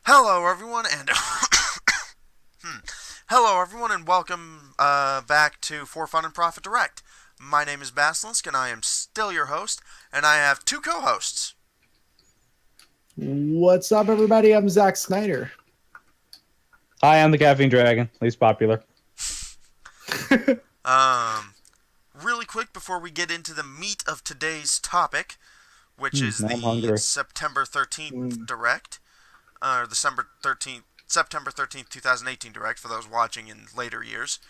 Hello, everyone, and hello, everyone, and welcome back to For Fun and Profit Direct. My name is Basilisk, and I am still your host, and I have two co-hosts. What's up, everybody? I'm Zack Snyder. Hi, I'm the Caffeine Dragon, least popular. Really quick before we get into the meat of today's topic, which is Now I'm the hungry. September 13th Direct, or September 13th, 2018 Direct, for those watching in later years.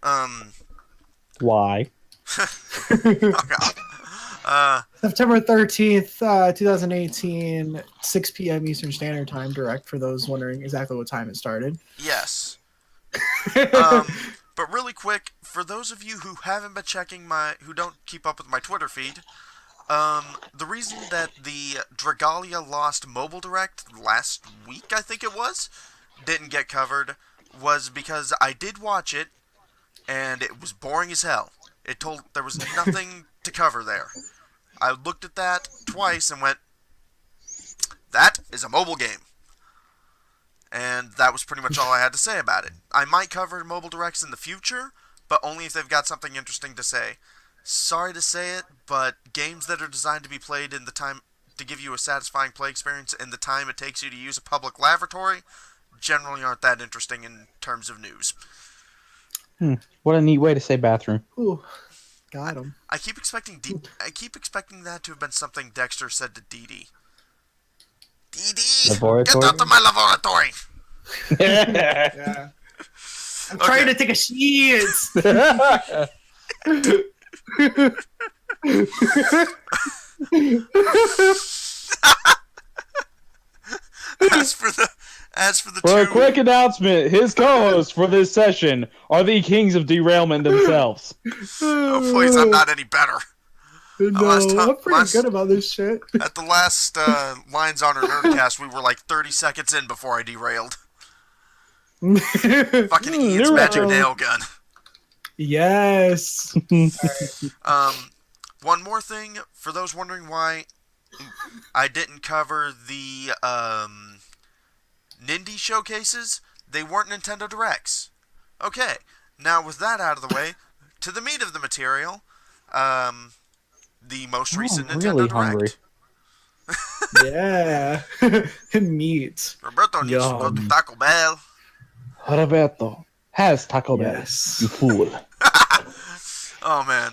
Why? Oh god. September 13th, 2018, 6 p.m. Eastern Standard Time, direct for those wondering exactly what time it started. Yes. But really quick, for those of you who haven't been who don't keep up with my Twitter feed, the reason that the Dragalia Lost mobile direct last week, I think it was, didn't get covered was because I did watch it, and it was boring as hell. There was nothing to cover there. I looked at that twice and went, that is a mobile game. And that was pretty much all I had to say about it. I might cover mobile directs in the future, but only if they've got something interesting to say. Sorry to say it, but games that are designed to be played in the time to give you a satisfying play experience in the time it takes you to use a public lavatory generally aren't that interesting in terms of news. What a neat way to say bathroom. Ooh, got him. I keep expecting that to have been something Dexter said to Dee Dee. Dee Dee, get out of my laboratory! Yeah. I'm trying to take a shit. As for the For a quick announcement, his co-hosts for this session are the kings of derailment themselves. Oh, please, I'm not any better. No, I'm pretty good about this shit. At the last Lines on our Nerdcast, we were like 30 seconds in before I derailed. Fucking Ian's magic nail gun. Yes. One more thing, for those wondering why I didn't cover the Nindy showcases, they weren't Nintendo Directs. Okay, now with that out of the way, to the meat of the material, the most recent Nintendo Direct. Hungry. Yeah. Meat. Roberto needs to go to Taco Bell. Roberto has Taco Bell. Yes. You fool. Oh man.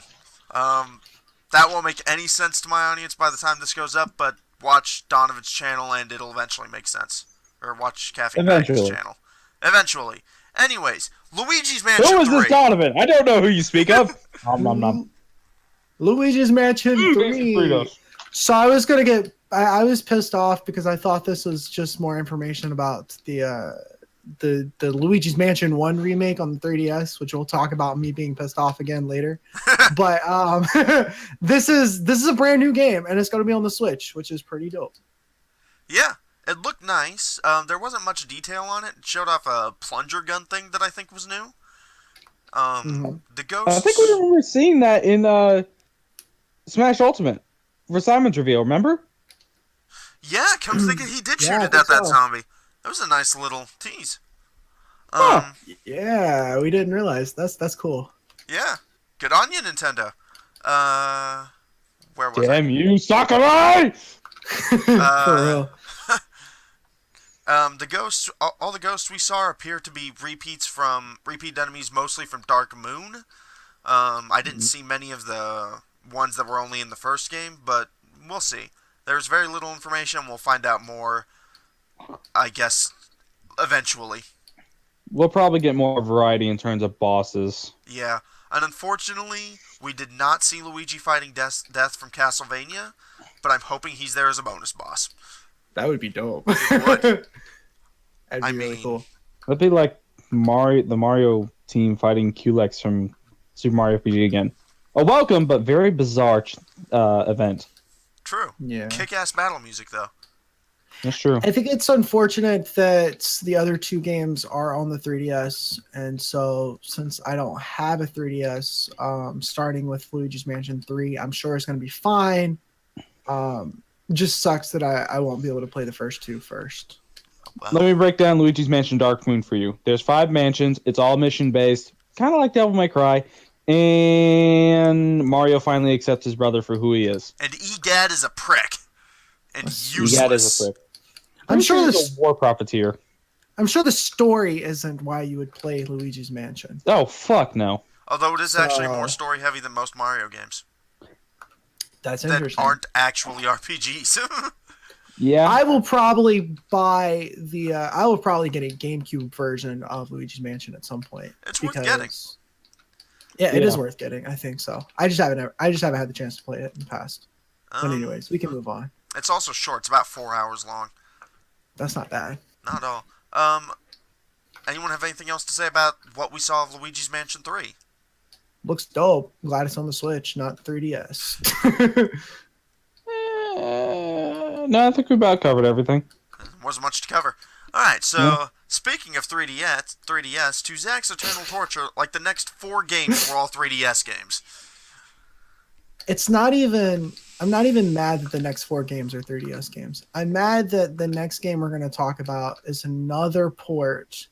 That won't make any sense to my audience by the time this goes up, but watch Donovan's channel and it'll eventually make sense. Or watch Caffeine Dragon's channel. Eventually. Anyways, Luigi's Mansion 3. Who is this Donovan? I don't know who you speak of. Luigi's Mansion 3. So I was gonna I was pissed off because I thought this was just more information about the Luigi's Mansion 1 remake on the 3DS, which we'll talk about me being pissed off again later. But this is a brand new game and it's gonna be on the Switch, which is pretty dope. Yeah, it looked nice. There wasn't much detail on it. It showed off a plunger gun thing that I think was new. The ghost. I think we remember seeing that in Smash Ultimate for Simon's reveal. Remember? Yeah, come to think of it, he did shoot it at that zombie. That was a nice little tease. Yeah, we didn't realize. That's cool. Yeah, good on you, Nintendo. Where was Damn you, Sakurai! For real. The ghosts, all the ghosts we saw appear to be repeat enemies, mostly from Dark Moon. I didn't see many of the ones that were only in the first game, but we'll see. There's very little information. We'll find out more, I guess, eventually. We'll probably get more variety in terms of bosses. Yeah, and unfortunately, we did not see Luigi fighting Death from Castlevania, but I'm hoping he's there as a bonus boss. That would be dope. It would. That'd be really cool. That'd be like the Mario team fighting Culex from Super Mario RPG again. A welcome but very bizarre event. True. Yeah. Kick-ass battle music, though. That's true. I think it's unfortunate that the other two games are on the 3DS, and so since I don't have a 3DS, starting with Luigi's Mansion 3, I'm sure it's going to be fine. Just sucks that I won't be able to play the first two first. Well, Let me break down Luigi's Mansion Dark Moon for you. There's 5 mansions. It's all mission-based. Kind of like Devil May Cry. And Mario finally accepts his brother for who he is. and EGAD is a prick. And useless. Egad is a prick. I'm sure he's this. a war profiteer. I'm sure the story isn't why you would play Luigi's Mansion. Oh, fuck no. Although it is actually So- more story heavy than most Mario games That's that interesting. aren't actually RPGs. Yeah. I will probably buy the. I will probably get a GameCube version of Luigi's Mansion at some point. It's worth getting. Yeah, it Yeah. is worth getting. I think so. I just haven't had the chance to play it in the past. But anyways, we can move on. It's also short. It's about 4 hours long. That's not bad. Not at all. Anyone have anything else to say about what we saw of Luigi's Mansion 3? Looks dope. Glad it's on the Switch, not 3DS. No, I think we about covered everything. Wasn't much to cover. Alright, so speaking of 3DS, to Zach's eternal torture, like the next 4 games were all 3DS games. It's not even. I'm not even mad that the next 4 games are 3DS games. I'm mad that the next game we're going to talk about is another port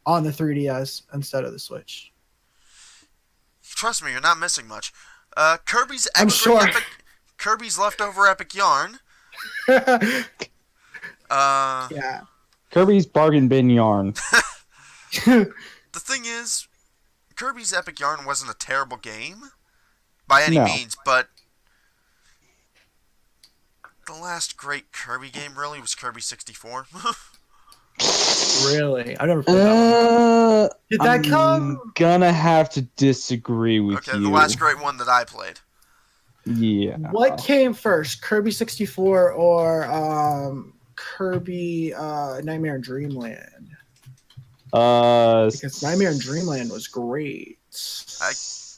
on the 3DS instead of the Switch. Trust me, you're not missing much. Kirby's I'm sure. Kirby's Leftover Epic Yarn. Yeah. Kirby's Bargain Bin Yarn. The thing is, Kirby's Epic Yarn wasn't a terrible game by any No. means, but the last great Kirby game really was Kirby 64. Really? I never played that one. Did that I'm come? gonna have to disagree with Okay, you. the last great one that I played. Yeah. What came first, Kirby 64 or Kirby Nightmare in Dreamland? Because Nightmare in Dreamland was great.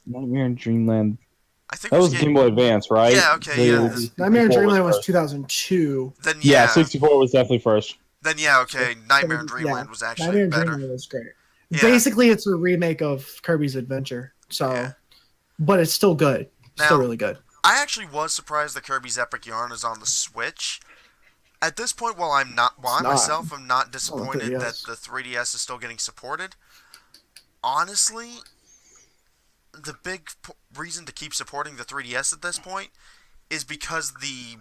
Nightmare in Dreamland. I think That it was Game Boy Advance, right? Yeah, okay, yeah. Nightmare in 64 Dreamland was first. 2002. Then Yeah, yeah, 64 was definitely first. then yeah, okay. Nightmare in Yeah, Dreamland was actually Nightmare in better. Dreamland was great. Yeah. Basically, it's a remake of Kirby's Adventure. So, Yeah. but it's still good. Still Now- really good. I actually was surprised that Kirby's Epic Yarn is on the Switch. At this point, while I not. myself am not disappointed 3DS. that the 3DS is still getting supported, honestly, the big reason to keep supporting the 3DS at this point is because the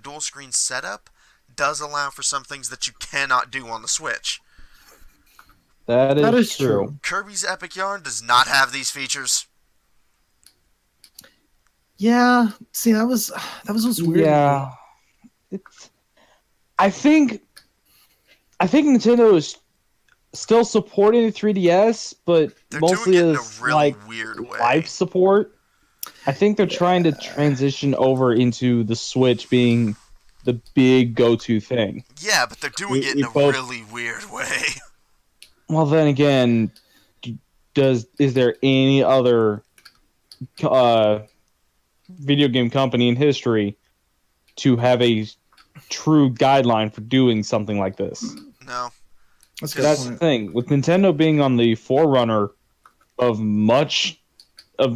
dual screen setup does allow for some things that you cannot do on the Switch. That That is is true. true. Kirby's Epic Yarn does not have these features. Yeah. See, that was what's weird. Yeah. It's, I think Nintendo is still supporting the 3DS, but They're mostly doing it in a as really like weird way. life support. I think they're trying to transition over into the Switch being the big go-to thing. Yeah, but they're doing it in a both- really weird way. Well, then again, is there any other video game company in history to have a true guideline for doing something like this? No. That's a good That's the point. thing. With Nintendo being on the forerunner of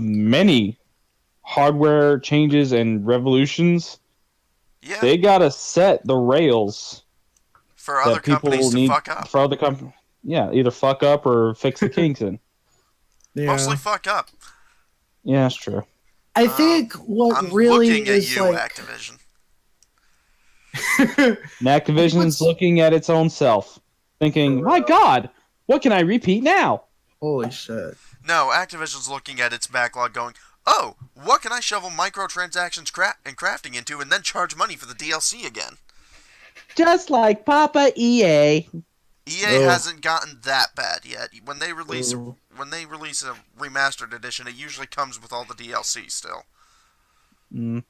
many hardware changes and revolutions, Yeah, they gotta set the rails for other that people companies to need fuck up. for other companies. Yeah, either fuck up or fix the kinks in. Yeah. Mostly fuck up. Yeah, that's true. I think what I'm really looking at is you, like. Activision. And Activision's looking at its own self, thinking, "My God, what can I repeat now?" Holy shit. No, Activision's looking at its backlog going, oh, what can I shovel microtransactions and crafting into and then charge money for the DLC again? Just like Papa EA. EA Oh. hasn't gotten that bad yet. When they release Oh. a remastered edition, it usually comes with all the DLC still. Mm.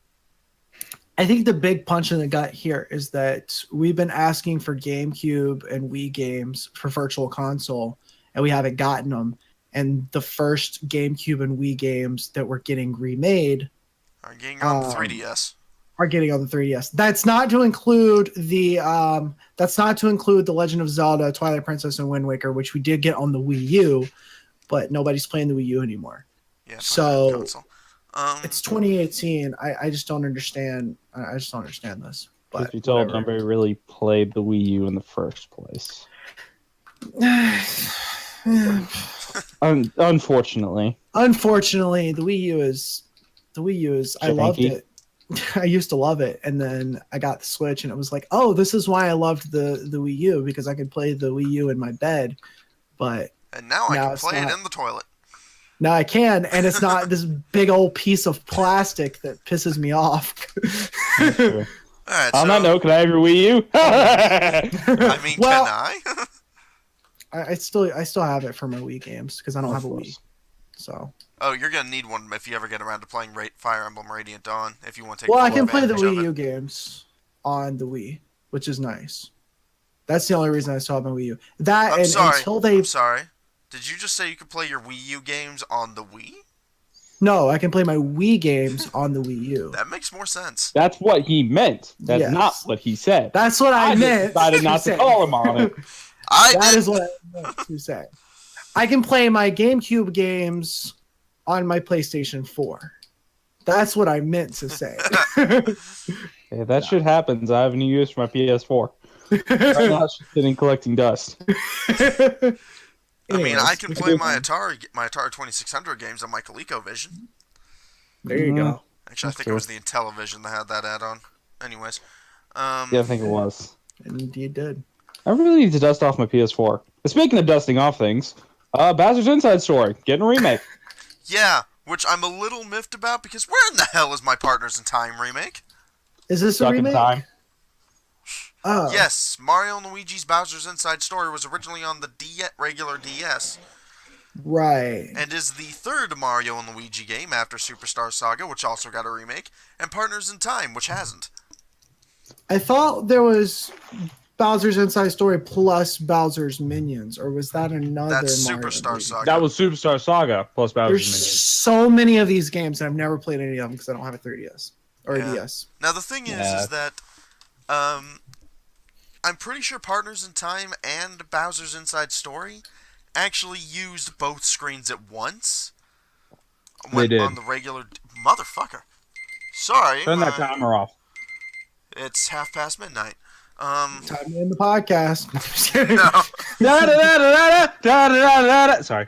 I think the big punch in the gut here is that we've been asking for GameCube and Wii games for Virtual Console, and we haven't gotten them. And the first GameCube and Wii games that were getting remade Are getting on the 3DS. are getting on the 3DS. That's not to include the Legend of Zelda, Twilight Princess, and Wind Waker, which we did get on the Wii U, but nobody's playing the Wii U anymore. Yeah, So, console. It's 2018. I just don't understand. I just don't understand this. Truth But be told, whatever. nobody really played the Wii U in the first place. Unfortunately. Unfortunately, the Wii U is I loved Janky. it. I used to love it, and then I got the Switch, and it was like, oh, this is why I loved the Wii U, because I could play the Wii U in my bed. But And now I now can it's play it not. in the toilet. Now I can, and it's not this big old piece of plastic that pisses me off. That's true. Alright, On that so, note, can I have your Wii U? I mean, Well, can I? I still have it for my Wii games because I don't Of have a Wii. course. So Oh, you're gonna need one if you ever get around to playing Fire Emblem Radiant Dawn, if you want to take well, I full can play the advantage of Wii it. U games on the Wii, which is nice. That's the only reason I still have my Wii U. That I'm and sorry. until they I'm sorry. Did you just say you could play your Wii U games on the Wii? No, I can play my Wii games on the Wii U. That makes more sense. That's what he meant. That's Yes. not what he said. That's what I just meant. decided not to say. call him on it. That is what I meant to say. I can play my GameCube games on my PlayStation 4. That's what I meant to say. If that shit happens, I have a new use for my PS4. Right now, it's just sitting collecting dust. I mean, I can play my Anyways, Atari 2600 games on my ColecoVision. there you go. Actually, I That's think true. it was the Intellivision that had that add-on. Anyways, Yeah, I think it was. And you did. I really need to dust off my PS4. Speaking of dusting off things, Bowser's Inside Story getting a remake. yeah, which I'm a little miffed about because where in the hell is my Partners in Time remake? Is this a Stuck in remake? time. Oh. Yes, Mario and Luigi's Bowser's Inside Story was originally on the regular DS, Right. and is the third Mario and Luigi game after Superstar Saga, which also got a remake, and Partners in Time, which hasn't. I thought there was Bowser's Inside Story plus Bowser's Minions, or was that another That's Mario Superstar movie? Saga. That was Superstar Saga plus Bowser's There's Minions. so many of these games, and I've never played any of them because I don't have a 3DS or Yeah. a DS. Now the thing is that I'm pretty sure Partners in Time and Bowser's Inside Story actually used both screens at once. They did. On the regular motherfucker. Sorry, Turn that timer off. it's midnight. Time to end the podcast. I'm just kidding. No, Sorry.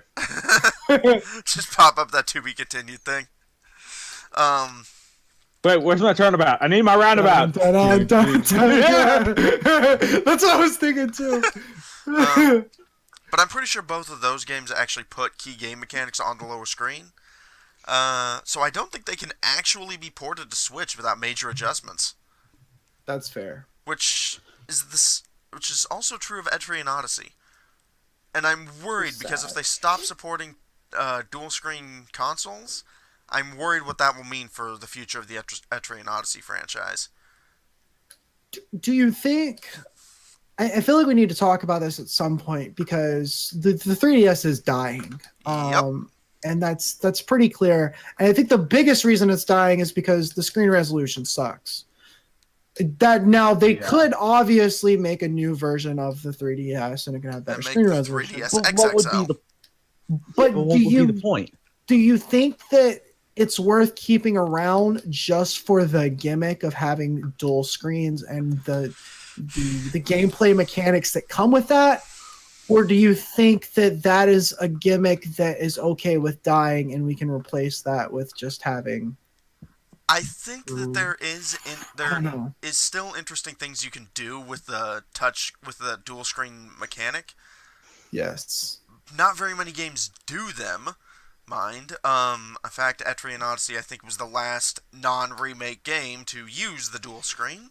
just pop up that to be continued thing. Wait, where's my turnabout? I need my roundabout. Dun, dun, dun, dun, dun. That's what I was thinking too. But I'm pretty sure both of those games actually put key game mechanics on the lower screen. So I don't think they can actually be ported to Switch without major adjustments. That's fair. Which is also true of Etrian Odyssey. And I'm worried because if they stop supporting dual screen consoles, I'm worried what that will mean for the future of the Etrian Odyssey franchise. Do you think? I feel like we need to talk about this at some point because the 3DS is dying. Yep. And that's pretty clear. And I think the biggest reason it's dying is because the screen resolution sucks. That now they could obviously make a new version of the 3DS and it can have better And make screen the resolution. 3DS But what would XXL. be the But what would be the point? do you think that it's worth keeping around just for the gimmick of having dual screens and the gameplay mechanics that come with that? Or do you think that is a gimmick that is okay with dying and we can replace that with just having... I think that there don't know. is still interesting things you can do with the dual screen mechanic. Yes. Not very many games do them, mind. In fact, Etrian Odyssey I think was the last non-remake game to use the dual screen.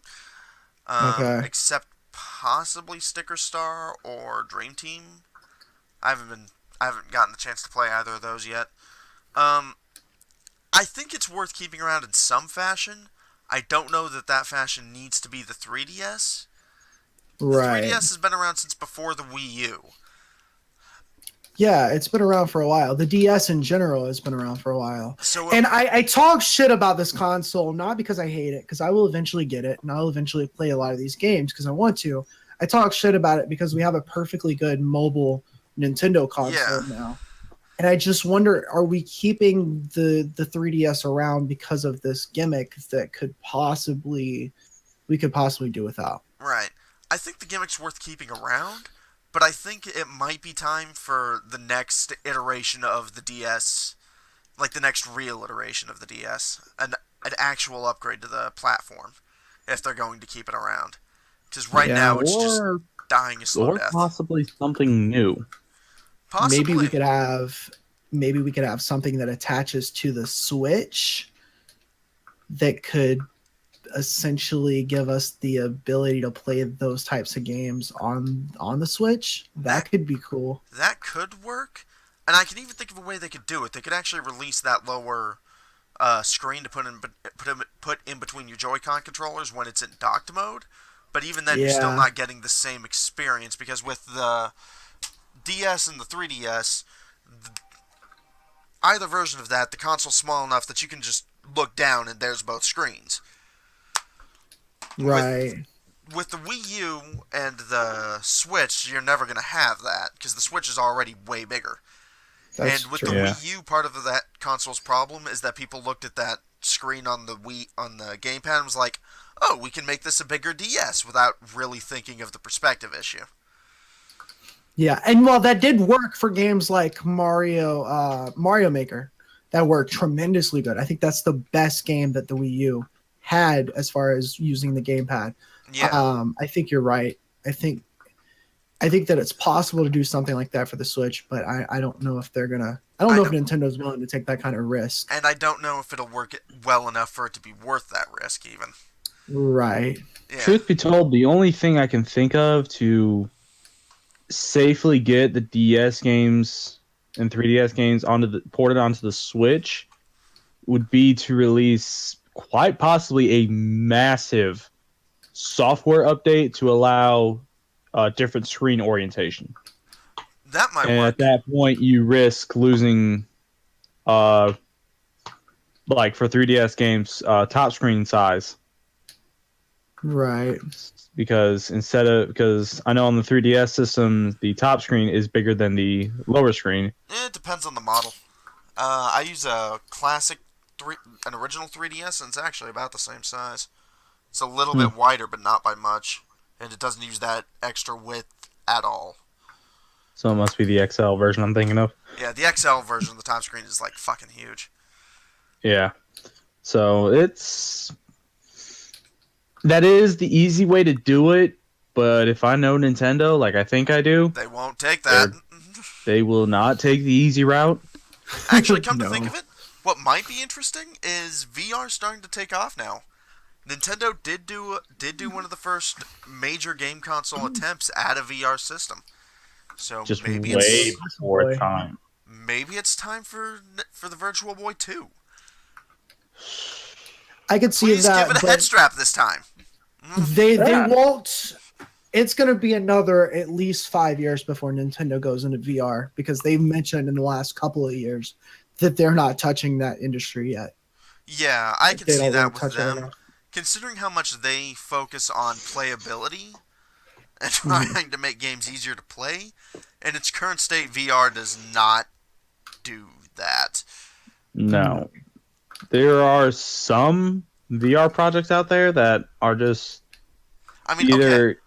Okay. Except possibly Sticker Star or Dream Team. I haven't gotten the chance to play either of those yet. I think it's worth keeping around in some fashion. I don't know that fashion needs to be the 3DS. Right. The 3DS has been around since before the Wii U. Yeah, it's been around for a while. The DS in general has been around for a while. So, And I talk shit about this console, not because I hate it, because I will eventually get it, and I'll eventually play a lot of these games because I want to. I talk shit about it because we have a perfectly good mobile Nintendo console now. And I just wonder, are we keeping the 3DS around because of this gimmick that could possibly we could possibly do without. Right. I think the gimmick's worth keeping around, but I think it might be time for the next iteration of the DS, like the next real iteration of the DS, an actual upgrade to the platform, if they're going to keep it around. Because right now it's just dying a slow death. Possibly something new. Possibly. Maybe we could have something that attaches to the Switch that could essentially give us the ability to play those types of games on the Switch. That could be cool. That could work. And I can even think of a way they could do it. They could actually release that lower screen to put in between your Joy-Con controllers when it's in docked mode. But even then, you're still not getting the same experience, because with the DS and the 3DS, either version of that, the console's small enough that you can just look down and there's both screens. Right. With the Wii U and the Switch, you're never going to have that, because the Switch is already way bigger. That's and with true. the Wii U, part of that console's problem is that people looked at that screen on the gamepad and was like, oh, we can make this a bigger DS, without really thinking of the perspective issue. Yeah, and well, that did work for games like Mario Maker. That worked tremendously good. I think that's the best game that the Wii U had as far as using the gamepad. Yeah. I think you're right. I think that it's possible to do something like that for the Switch, but I don't know if they're gonna. I don't know if Nintendo's willing to take that kind of risk. And I don't know if it'll work well enough for it to be worth that risk, even. Right. Yeah. Truth be told, the only thing I can think of to safely get the DS games and 3DS games ported onto the Switch would be to release quite possibly a massive software update to allow different screen orientation. That might and work. At that point, you risk losing, like for 3DS games, top screen size. Right. Because I know on the 3DS system, the top screen is bigger than the lower screen. It depends on the model. I use a an original 3DS, and it's actually about the same size. It's a little bit wider, but not by much, and it doesn't use that extra width at all. So it must be the XL version I'm thinking of. Yeah, the XL version of the top screen is like fucking huge. Yeah. So that is the easy way to do it, but if I know Nintendo, like I think I do, they won't take that. They will not take the easy route. Actually, come to think of it, what might be interesting is VR starting to take off now. Nintendo did do one of the first major game console attempts at a VR system. So just maybe way before time. Maybe it's time for the Virtual Boy 2. I could see Please that. Give it a head strap this time. They won't. It's going to be another at least 5 years before Nintendo goes into VR, because they've mentioned in the last couple of years that they're not touching that industry yet. Yeah, I can see that with them. Considering how much they focus on playability and trying to make games easier to play, in its current state, VR does not do that. No. There are some VR projects out there that are just either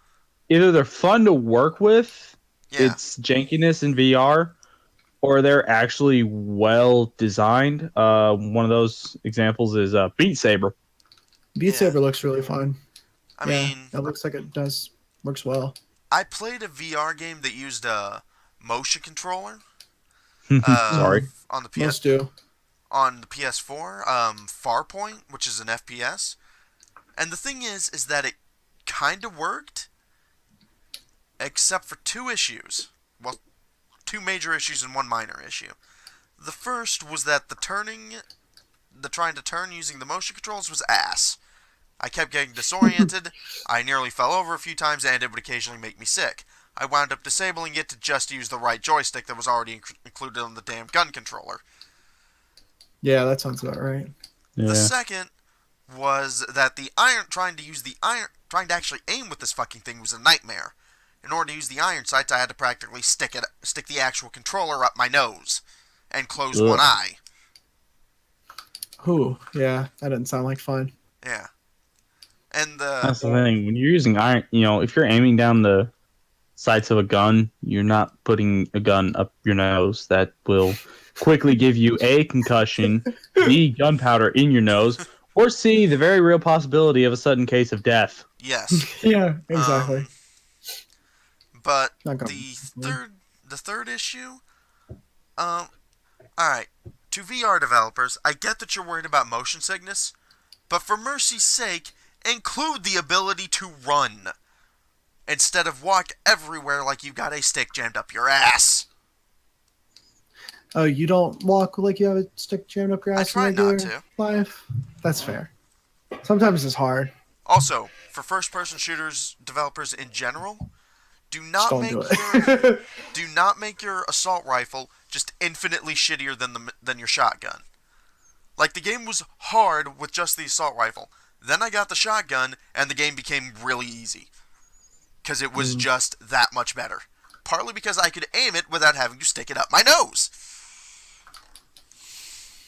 they're fun to work with, it's jankiness in VR, or they're actually well designed. One of those examples is Beat Saber. Beat Saber looks really fun. I mean, it looks like it works well. I played a VR game that used a motion controller. Sorry. On the Most do. On the PS4, Farpoint, which is an FPS. And the thing is that it kind of worked, except for two issues. Well, two major issues and one minor issue. The first was that the trying to turn using the motion controls was ass. I kept getting disoriented, I nearly fell over a few times, and it would occasionally make me sick. I wound up disabling it to just use the right joystick that was already included on the damn gun controller. Yeah, that sounds about right. Yeah. The second was that trying to actually aim with this fucking thing was a nightmare. In order to use the iron sights, I had to practically stick the actual controller up my nose and close one eye. Ooh, yeah, that doesn't sound like fun. Yeah. And That's the thing. When you're using iron, if you're aiming down the sights of a gun, you're not putting a gun up your nose. That will quickly give you A, concussion, B, gunpowder in your nose, or C, the very real possibility of a sudden case of death. yes. Yeah, exactly. But Not gonna- the third issue, all right. To VR developers, I get that you're worried about motion sickness, but for mercy's sake, include the ability to run instead of walk everywhere like you got a stick jammed up your ass. Oh, you don't walk like you have a stick jammed up your I ass in try regular not to. life? That's fair. Sometimes it's hard. Also, for first-person shooters developers in general, do Just not don't make do your it. do not make your assault rifle just infinitely shittier than your shotgun. Like, the game was hard with just the assault rifle. Then I got the shotgun, and the game became really easy. Because it was just that much better. Partly because I could aim it without having to stick it up my nose.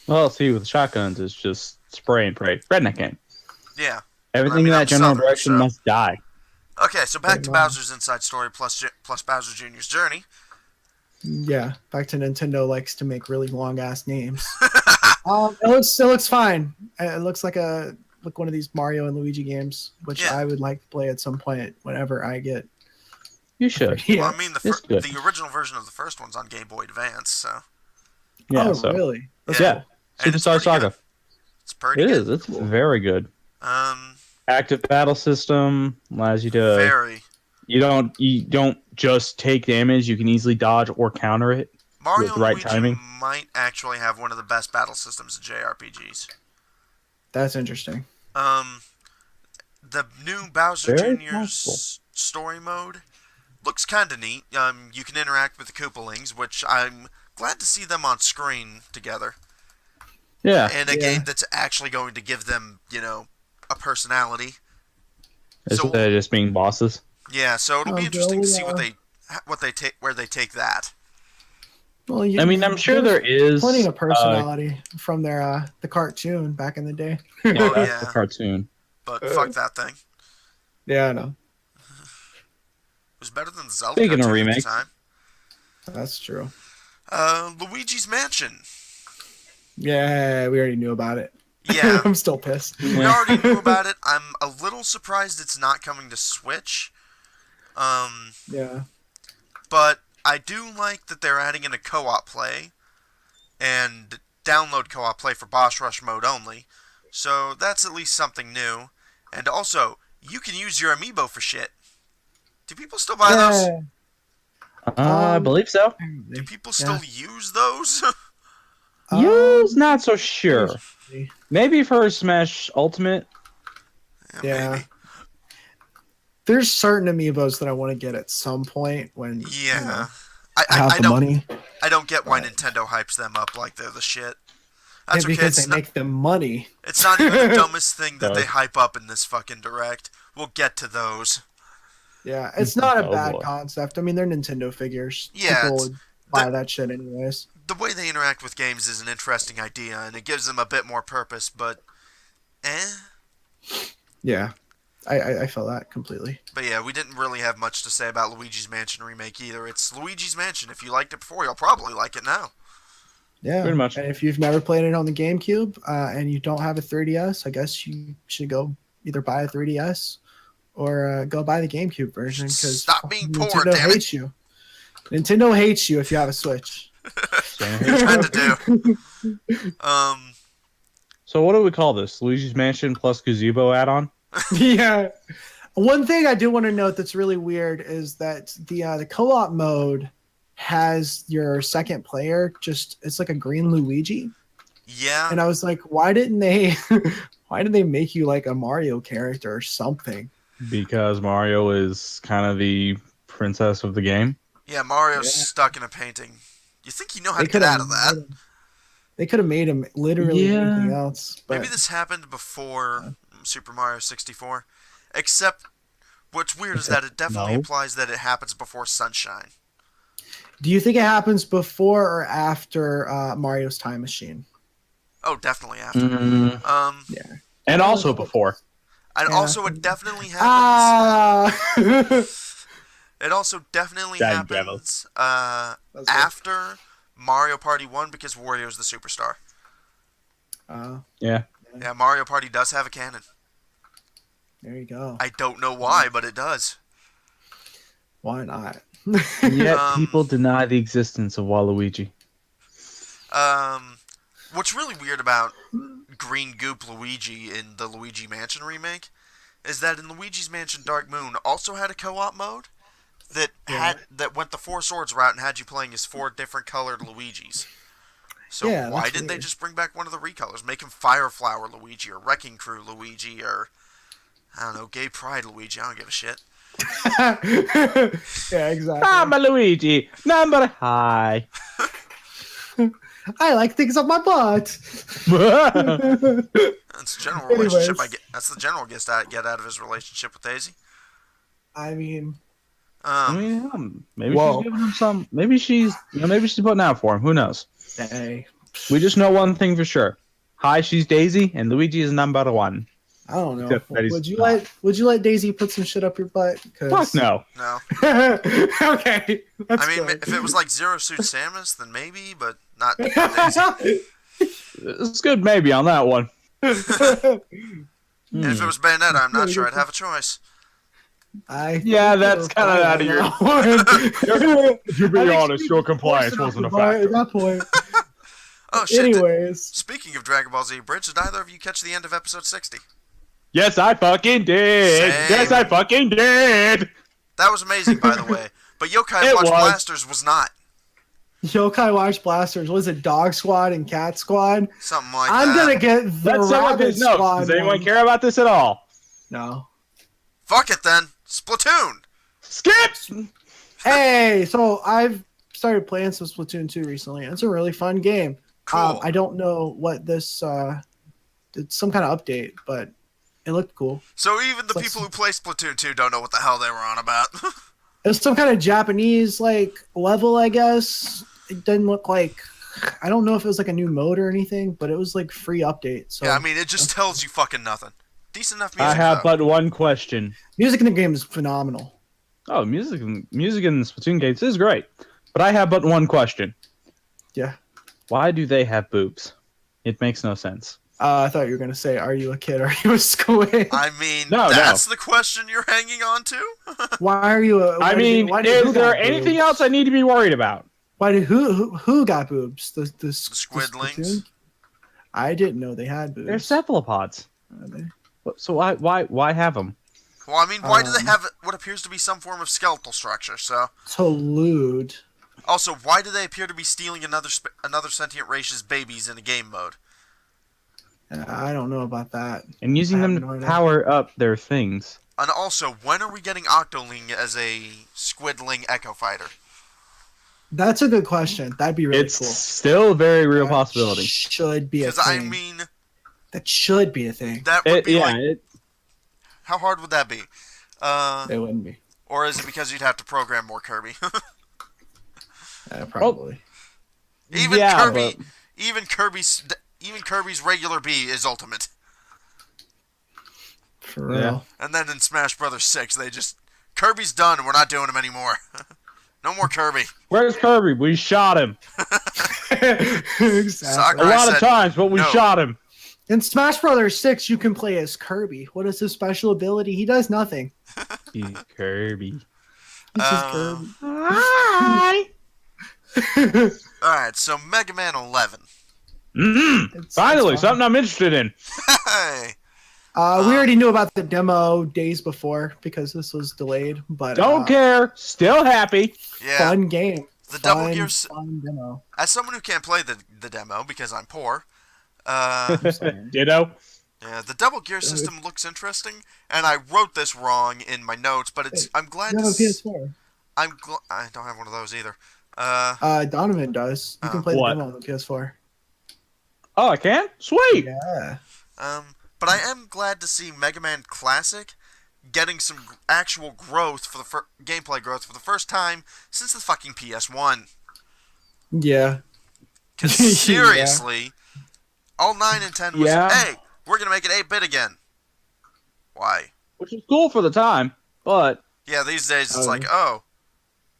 Well, see, with shotguns, it's just spray and pray. Redneck game. Yeah. Everything in I'm that general Southern, direction so- must die. Okay, so back to Pretty much. Bowser's Inside Story plus Bowser Jr.'s Journey. Yeah, back to Nintendo likes to make really long ass names. It looks fine. It looks like one of these Mario and Luigi games, which Yeah. I would like to play at some point whenever I get. You should. Yeah. Well, I mean, It's good. the original version of the first one's on Game Boy Advance, so... Yeah, Oh, so. really? That's Yeah. cool. And it's Superstar pretty Saga. good. It's pretty It good. is. It's very good. Um, Active battle system allows you to. very. You don't just take damage. You can easily dodge or counter it. Mario With and right Luigi timing. might actually have one of the best battle systems in JRPGs. That's interesting. The new Bowser Very Jr.'s possible. story mode looks kind of neat. You can interact with the Koopalings, which I'm glad to see them on screen together. Yeah. In a game that's actually going to give them, a personality. Instead of just being bosses. Yeah, so it'll be Oh, interesting to see Bill, where they take that. Well, I mean, I'm sure there is plenty of personality from their the cartoon back in the day. Yeah, Oh, that's yeah. the cartoon. But fuck that thing. Yeah, I know. It was better than the Zelda Speaking of cartoon at the remakes. time. That's true. Luigi's Mansion. Yeah, we already knew about it. Yeah, I'm still pissed. we already knew about it. I'm a little surprised it's not coming to Switch. Yeah. But I do like that they're adding in a co-op play and download co-op play for Boss Rush mode only. So that's at least something new. And also, you can use your amiibo for shit. Do people still buy those? I believe so. Do people still use those? You's not so sure. Maybe for Smash Ultimate. Yeah. Maybe. There's certain amiibos that I want to get at some point when Yeah. I have I the don't money. I don't get why Right. Nintendo hypes them up like they're the shit. Yeah, That's okay. because they make them money. It's not even the dumbest thing that No. they hype up in this fucking direct. We'll get to those. Yeah, it's not a Oh, bad boy. concept. I mean, they're Nintendo figures. Yeah, People it's- would buy that shit anyways. The way they interact with games is an interesting idea, and it gives them a bit more purpose, but Yeah, I feel that completely. But yeah, we didn't really have much to say about Luigi's Mansion Remake either. It's Luigi's Mansion. If you liked it before, you'll probably like it now. Yeah, Pretty much. And if you've never played it on the GameCube and you don't have a 3DS, I guess you should go either buy a 3DS or go buy the GameCube version because Stop being poor, Nintendo damn it. hates you. Nintendo hates you if you have a Switch. Trying to do. So what do we call this? Luigi's Mansion plus Gazebo add-on? Yeah. One thing I do want to note that's really weird is that the co-op mode has your second player it's like a green Luigi. Yeah. And I was like, why didn't they make you like a Mario character or something? Because Mario is kind of the princess of the game. Yeah, Mario's stuck in a painting. You think you know how to get out of that? They could have made him literally Yeah. anything else. But Maybe this happened before Super Mario 64. Except, what's weird is that it definitely No. implies that it happens before Sunshine. do you think it happens before or after Mario's Time Machine? Oh, definitely after. Mm, Um, Yeah. and also before. And Yeah. also, it definitely happens. Ah. It also definitely Giant gavel. happens That's good. after Mario Party 1 because Wario's the superstar. Yeah. Yeah, Mario Party does have a canon. There you go. I don't know why, but it does. Why not? Yet Um, people deny the existence of Waluigi. What's really weird about Green Goop Luigi in the Luigi Mansion remake is that in Luigi's Mansion Dark Moon also had a co-op mode that went the Four Swords route and had you playing as 4 different colored Luigis. So Yeah, why that's didn't they weird. just bring back one of the recolors? Make him Fire Flower Luigi or Wrecking Crew Luigi or, I don't know, Gay Pride Luigi. I don't give a shit. Yeah, exactly. I'm a Luigi, number high. I like things up my butt. That's the general relationship Anyways. That's the general get out of his relationship with Daisy. I mean, I mean, maybe Whoa. she's giving him some. Maybe she's putting out for him. Who knows? hey, We just know one thing for sure. Hi, she's Daisy, and Luigi is number 1. I don't know. Except that he's Would you let Daisy put some shit up your butt? Fuck no. no. Okay. That's I mean, good. if it was like Zero Suit Samus, then maybe, but not Daisy. It's good, maybe on that one. And if it was Bayonetta, I'm not sure I'd have a choice. Yeah, that's kind of out of your. To be honest, your compliance wasn't a factor. At that point. Oh shit! Anyways, Speaking of Dragon Ball Z Bridge, did either of you catch the end of episode 60? Yes, I fucking did. Same. Yes, I fucking did. That was amazing, by the way. But Yokai It Watch was. Blasters was not. Yokai Watch Blasters. Was it Dog Squad and Cat Squad? Something like I'm that. gonna get the Let's sum up Rabbit his notes. Squad. Does anyone one. care about this at all? No. Fuck it then. Splatoon. Skip. Hey, so I've started playing some Splatoon 2 recently. It's a really fun game. Cool. I don't know what this. It's some kind of update, but it looked cool. So even the Like people who play Splatoon 2 don't know what the hell they were on about. It's some kind of Japanese like level, I guess. It didn't look like. I don't know if it was like a new mode or anything, but it was like free update. So Yeah, I mean, it just tells you fucking nothing. Decent enough music, I have though. but one question. music in the game is phenomenal. Oh, music in Splatoon games is great, but I have but one question. Yeah. Why do they have boobs? It makes no sense. I thought you were gonna say, "Are you a kid? Are you a squid?" I mean, No, that's the question you're hanging on to? Why are you? I mean, is there anything else I need to be worried about? Why did who got boobs? The Squidlings. Splatoon? I didn't know they had boobs. They're cephalopods. Are they? So why have them? Well, I mean, why do they have what appears to be some form of skeletal structure, so... So lewd. Also, why do they appear to be stealing another sentient race's babies in a game mode? I don't know about that. And using I have them no to idea. power up their things. And also, when are we getting Octoling as a Squidling Echo Fighter? That's a good question. That'd be really It's cool. still a very real That possibility. Should be a Because, I thing. mean, That should be a thing. that would be like... It, How hard would that be? It wouldn't be. Or is it because you'd have to program more Kirby? Probably. Even yeah, Kirby... but- Even Kirby's regular B is ultimate. For real. Yeah. And then in Smash Brothers 6, they just... Kirby's done, we're not doing him anymore. No more Kirby. Where's Kirby? We shot him. Exactly. Sakura A lot of said times, but we no. shot him. In Smash Brothers 6, you can play as Kirby. What is his special ability? He does nothing. He's Kirby. He's just Kirby. Hi. Alright, so Mega Man 11. It's Finally, fun. something I'm interested in. Hey! We already knew about the demo days before because this was delayed, but Don't care. Still happy. Yeah, fun game. The Double Fun, Gear... fun demo. As someone who can't play the demo because I'm poor, Ditto. yeah, the Double Gear system looks interesting, and I wrote this wrong in my notes, but it's... I'm glad You to... have a PS4. I don't have one of those either. Donovan does. You can play What? the demo on the PS4. Oh, I can? Sweet. Yeah. But I am glad to see Mega Man Classic getting some actual growth for the gameplay growth for the first time since the fucking PS1. Yeah. Because Yeah. seriously, all 9 and 10 was, Yeah. hey, we're going to make it 8-bit again. Why? which was cool for the time, but Yeah, these days it's Oh. like, oh,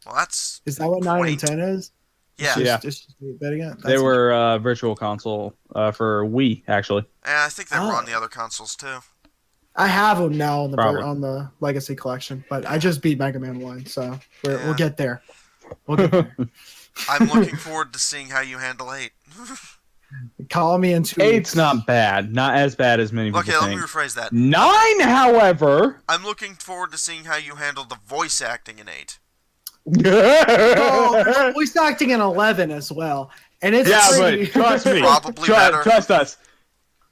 well, that's Is that what 9 and quaint. 10 is? Yeah. Yeah. It's just betting it? they were Virtual Console for Wii, actually. And I think they were on Oh. the other consoles too. I have them now on Probably. on the Legacy Collection, but I just beat Mega Man 1, so Yeah. we'll get there. We'll get there. I'm looking forward to seeing how you handle 8. Call me in 2 8's weeks. not bad. Not as bad as many people Okay, let me think. rephrase that. 9, however... I'm looking forward to seeing how you handle the voice acting in 8. Oh, there's voice acting in 11 as well. And it's Yeah, pretty... but trust me. Probably better. Trust us.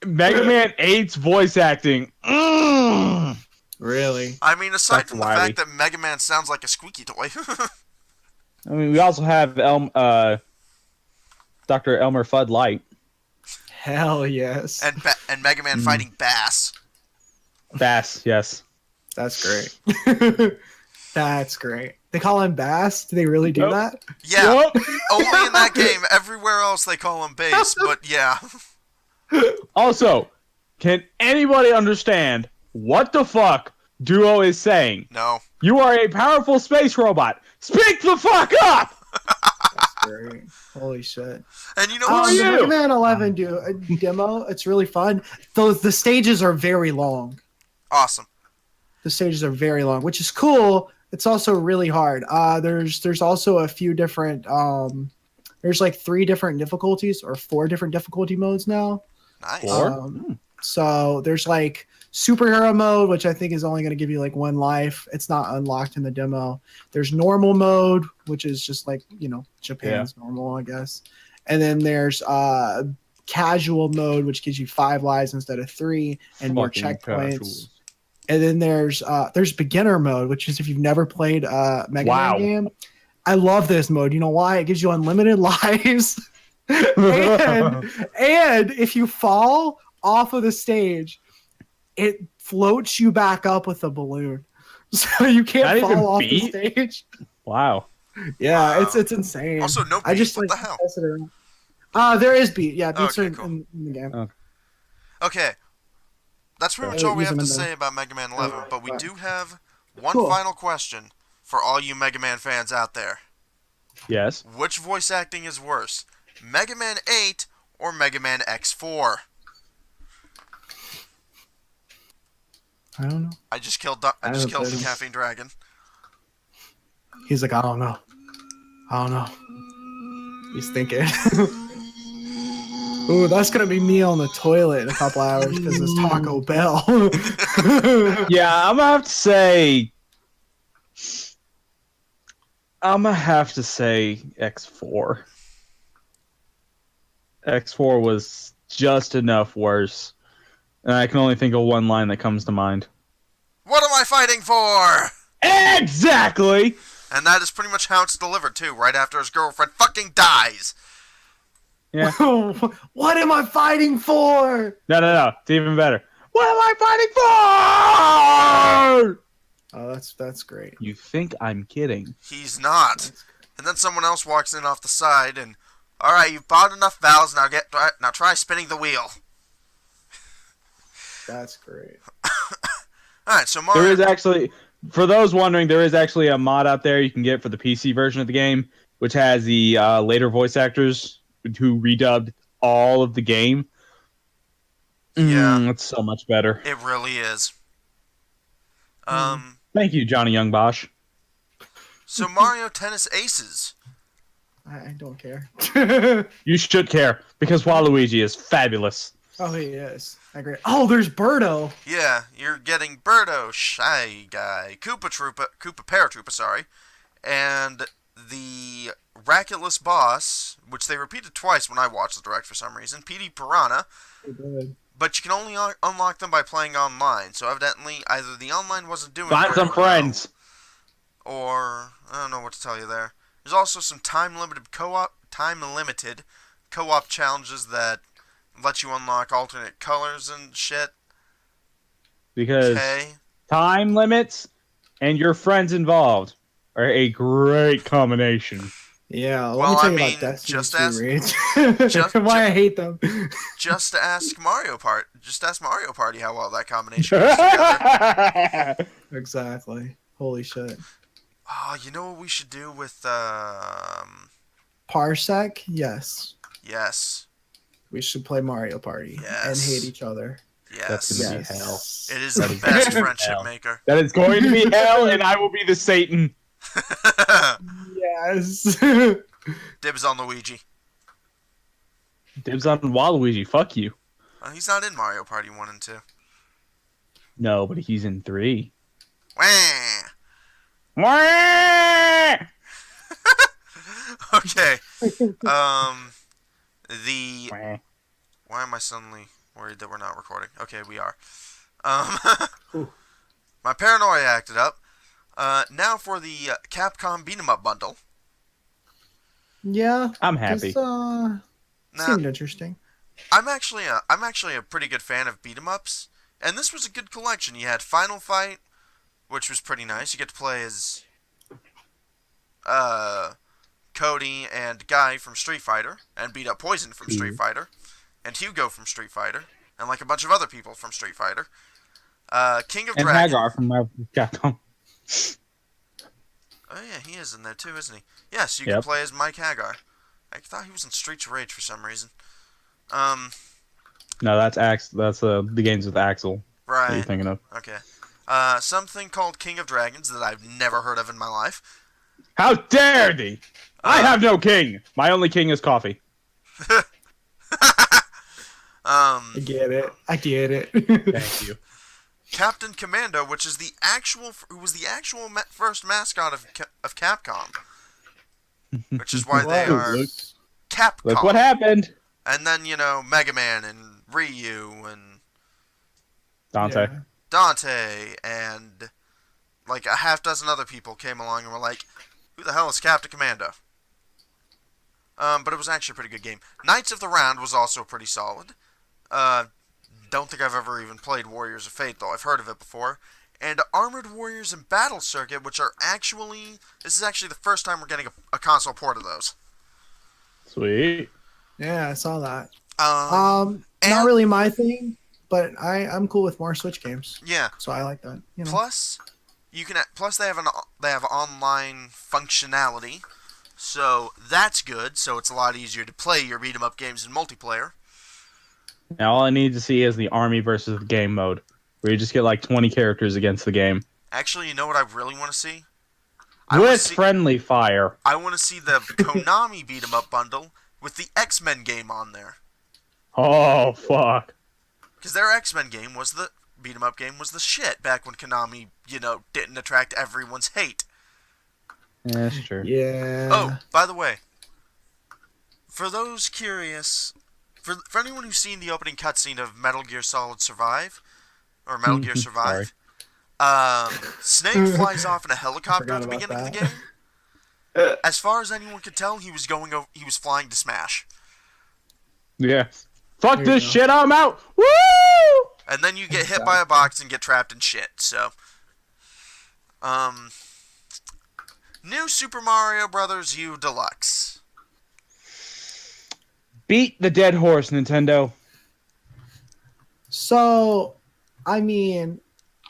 Mega Man 8's voice acting. Really? I mean, aside That's from the Wily. fact that Mega Man sounds like a squeaky toy. I mean, we also have Dr. Elmer Fudd Light. Hell yes. and Mega Man fighting Bass. Bass, yes. That's great. That's great. They call him Bass? Do they really do Nope. that? Yeah, Yup. only in that game. Everywhere else they call him Bass, but yeah. Also, can anybody understand what the fuck Duo is saying? No. You are a powerful space robot. Speak the fuck up! That's great. Holy shit. And you know Who are what's you? The Mega Man 11 demo, it's really fun. The stages are very long. awesome? The stages are very long, which is cool. It's also really hard. There's also a few different there's like 3 different difficulties or 4 different difficulty modes now. Nice. Four? So there's like superhero mode, which I think is only going to give you like 1 life. It's not unlocked in the demo. There's normal mode, which is just like, Japan's normal, I guess. And then there's casual mode, which gives you 5 lives instead of 3 and more Fucking checkpoints. casuals. And then there's beginner mode, which is if you've never played a Mega Wow. Man game. I love this mode. You know why? It gives you unlimited lives. and if you fall off of the stage, it floats you back up with a balloon. So you can't Not even fall off the beat? stage. Wow. Yeah, Wow. it's insane. Also, no I beat. just What like the hell? pass it around. There is beat. Yeah, beats Okay, are cool. in the game. Okay. That's pretty much Yeah, all we use have them to in the- say about Mega Man 11, but we do have one Cool. final question for all you Mega Man fans out there. Yes. Which voice acting is worse, Mega Man 8 or Mega Man X4? I don't know. I just killed the haven't played them. Caffeine Dragon. He's like, I don't know. He's thinking. Ooh, that's gonna be me on the toilet in a couple hours because it's Taco Bell. Yeah, I'm gonna have to say. I'm gonna have to say X4. X4 was just enough worse. And I can only think of one line that comes to mind. What am I fighting for? Exactly! And that is pretty much how it's delivered too, right after his girlfriend fucking dies. Yeah. What am I fighting for? No. It's even better. What am I fighting for? Oh, that's great. You think I'm kidding? He's not. And then someone else walks in off the side and, all right, you've bought enough vowels. Now try spinning the wheel. That's great. All right, so Mario. There is actually, for those wondering, there is actually a mod out there you can get for the PC version of the game, which has the later voice actors who redubbed all of the game. Yeah. It's so much better. It really is. Thank you, Johnny Young Bosch. So Mario Tennis Aces. I don't care. You should care because Waluigi is fabulous. Oh, he is. I agree. Oh, there's Birdo. Yeah, you're getting Birdo, Shy Guy, Koopa Paratroopa, sorry, and the Raculous Boss, which they repeated twice when I watched the direct for some reason, PD Piranha, but you can only unlock them by playing online, so evidently either the online wasn't doing Find very some well, friends. or I don't know what to tell you there. There's also some time-limited co-op challenges that let you unlock alternate colors and shit. Because Okay. time limits and your friends involved are a great combination. Yeah, let me Well, tell I you mean, about Destiny just 2 ask, raids. just, Why I hate them. just ask Mario Party. Just ask Mario Party how well that combination goes together. Exactly. Holy shit. Oh, you know what we should do with Parsec, yes. yes, We should play Mario Party and hate yes, each other. That's gonna be yes. hell. It is Yes. the That is best going to be friendship hell. maker. That is going to be hell, and I will be the Satan. Yes. Dibs on Luigi. Dibs on Waluigi. Fuck you. He's not in Mario Party 1 and 2. No, but he's in 3. Wah! Wah! Okay. The Wah. why am I suddenly worried that we're not recording? Okay, we are. Ooh. My paranoia acted up. Now for the Capcom Beat 'em Up bundle. Yeah. I'm happy. Now, Seemed interesting. I'm actually a pretty good fan of beat 'em ups, and this was a good collection. You had Final Fight, which was pretty nice. You get to play as Cody and Guy from Street Fighter, and beat up Poison from Street Fighter, and Hugo from Street Fighter, and like a bunch of other people from Street Fighter. King of And Dragon. Hagar from Capcom. Oh yeah, he is in there too, isn't he? Yes, you Yep. can play as Mike Hagar. I thought he was in Streets of Rage for some reason. No, that's That's the games with Axel. What are you Right. thinking of? Okay. Something called King of Dragons that I've never heard of in my life. How dare thee! I have no king. My only king is coffee. I get it. I get it. Thank you. Captain Commando, who was the actual first mascot of Capcom, which is why they Whoa. are Look, Capcom. look what happened. And then Mega Man and Ryu and Dante. Yeah. Dante and like a half dozen other people came along and were like, "Who the hell is Captain Commando?" But it was actually a pretty good game. Knights of the Round was also pretty solid. Don't think I've ever even played Warriors of Fate, though I've heard of it before. And Armored Warriors and Battle Circuit, which are this is actually the first time we're getting a console port of those. Sweet. Yeah, I saw that. And- Not really my thing, but I'm cool with more Switch games, Yeah. so I like that. You know. Plus, they have online functionality, so that's good. So it's a lot easier to play your beat 'em up games in multiplayer. Now all I need to see is the army versus the game mode, where you just get like 20 characters against the game. Actually, you know what I really want to see? With friendly fire. I want to see the Konami beat 'em up bundle with the X-Men game on there, Oh, fuck. because their X-Men game was the beat 'em up game was the shit back when Konami didn't attract everyone's hate. Yeah, that's true. Yeah. Oh, by the way, for those curious, for anyone who's seen the opening cutscene of Metal Gear Solid Survive, or Metal Gear Survive, Snake flies off in a helicopter at the Forgot beginning of the about game. As far as anyone could tell, he was flying to Smash. Yeah. Fuck There you this go. shit, I'm out! Woo! And then you get hit by a box and get trapped in shit, so. New Super Mario Bros. U Deluxe. Beat the dead horse, Nintendo. So, I mean,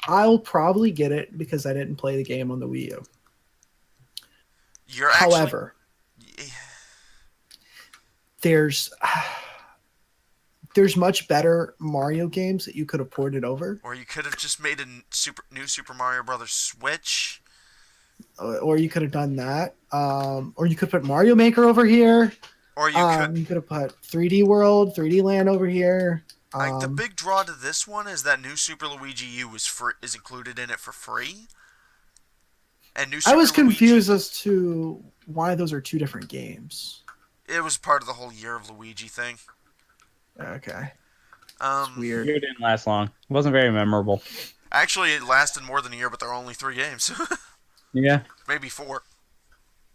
I'll probably get it because I didn't play the game on the Wii U. You're actually, However, there's much better Mario games that you could have ported over, or you could have just made a new Super Mario Bros. Switch. or you could have done that, or you could put Mario Maker over here. Or you could. You could have put 3D World, 3D Land over here. Like the big draw to this one is that new Super Luigi U is included in it for free. And new Super I was Luigi, confused as to why those are two different games. It was part of the whole Year of Luigi thing. Okay, It weird. didn't last long. It wasn't very memorable. Actually, it lasted more than a year, but there are only 3 games. Yeah. Maybe 4.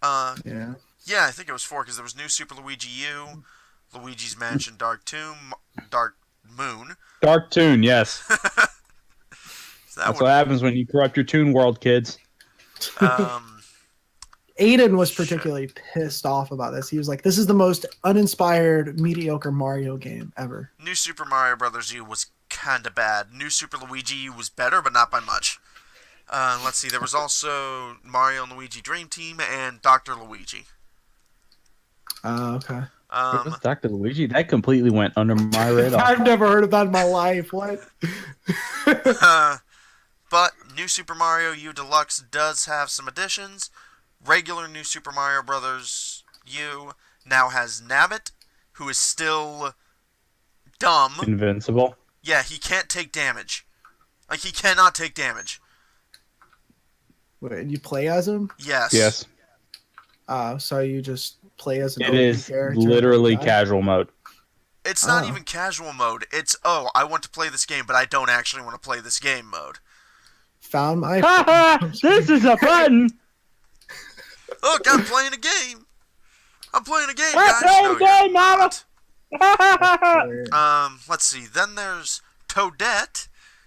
Yeah. Yeah, I think it was 4 because there was new Super Luigi U, Luigi's Mansion Dark Moon. Dark Toon, yes. So That's what happens when you corrupt your Toon World, kids. Aiden was Shit. particularly pissed off about this. He was like, "This is the most uninspired, mediocre Mario game ever." New Super Mario Brothers U was kind of bad. New Super Luigi U was better, but not by much. Let's see. There was also Mario and Luigi Dream Team and Dr. Luigi. Okay. What was Dr. Luigi? That completely went under my radar. I've never heard of that in my life. What? But New Super Mario U Deluxe does have some additions. Regular New Super Mario Brothers U now has Nabbit, who is still dumb. Invincible. Yeah, he can't take damage. Like, he cannot take damage. Wait, and you play as him? Yes. Yes. So you just play as an It OP is character? literally casual mode. It's not Oh. even casual mode. It's, oh, I want to play this game, but I don't actually want to play this game mode. Found my. This is a button. Look, I'm playing a game. I'm playing a game, We're guys. playing No, a game, you're Mama. not. Let's see. Then there's Toadette,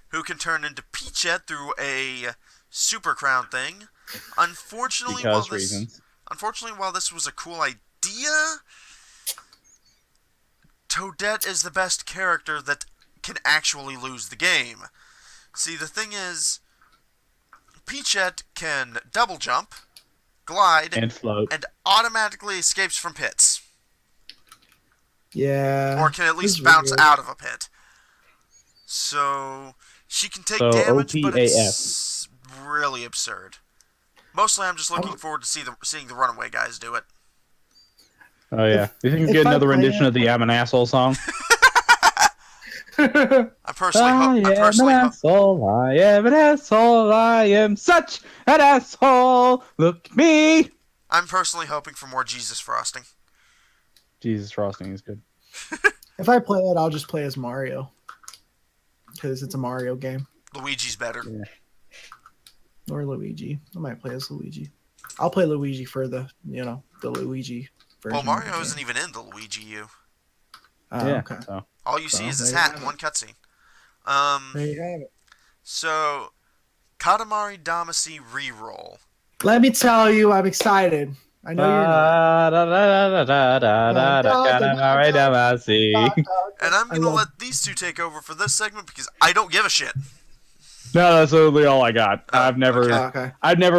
who can turn into Peachette through a super crown thing. Unfortunately, while this was a cool idea, Toadette is the best character that can actually lose the game. See, the thing is, Peachette can double jump, glide, And float. and automatically escapes from pits. Yeah. Or can at least it's bounce weird. out of a pit. So, she can take So damage, but OPAF. it's really absurd. Mostly, I'm just looking forward to seeing the Runaway guys do it. Oh yeah. You think we if can get I another play rendition it- of the I'm an Asshole song? I personally I hope. I am personally an hope. asshole. I am an asshole. I am such an asshole. Look at me. I'm personally hoping for more Jesus frosting. Jesus Frosting is good. If I play it, I'll just play as Mario. Because it's a Mario game. Luigi's better. Yeah. Or Luigi. I might play as Luigi. I'll play Luigi for the Luigi version. Well, Mario isn't even in the Luigi U. Oh, Yeah. okay. So. All you see Well, is his there you hat have in it. one cutscene. There you have it. So, Katamari Damacy reroll. Let me tell you, I'm excited. I know you're not. And I'm I gonna love- let these two take over for this segment because I don't give a shit. No, that's literally all I got. Oh, I've never Okay.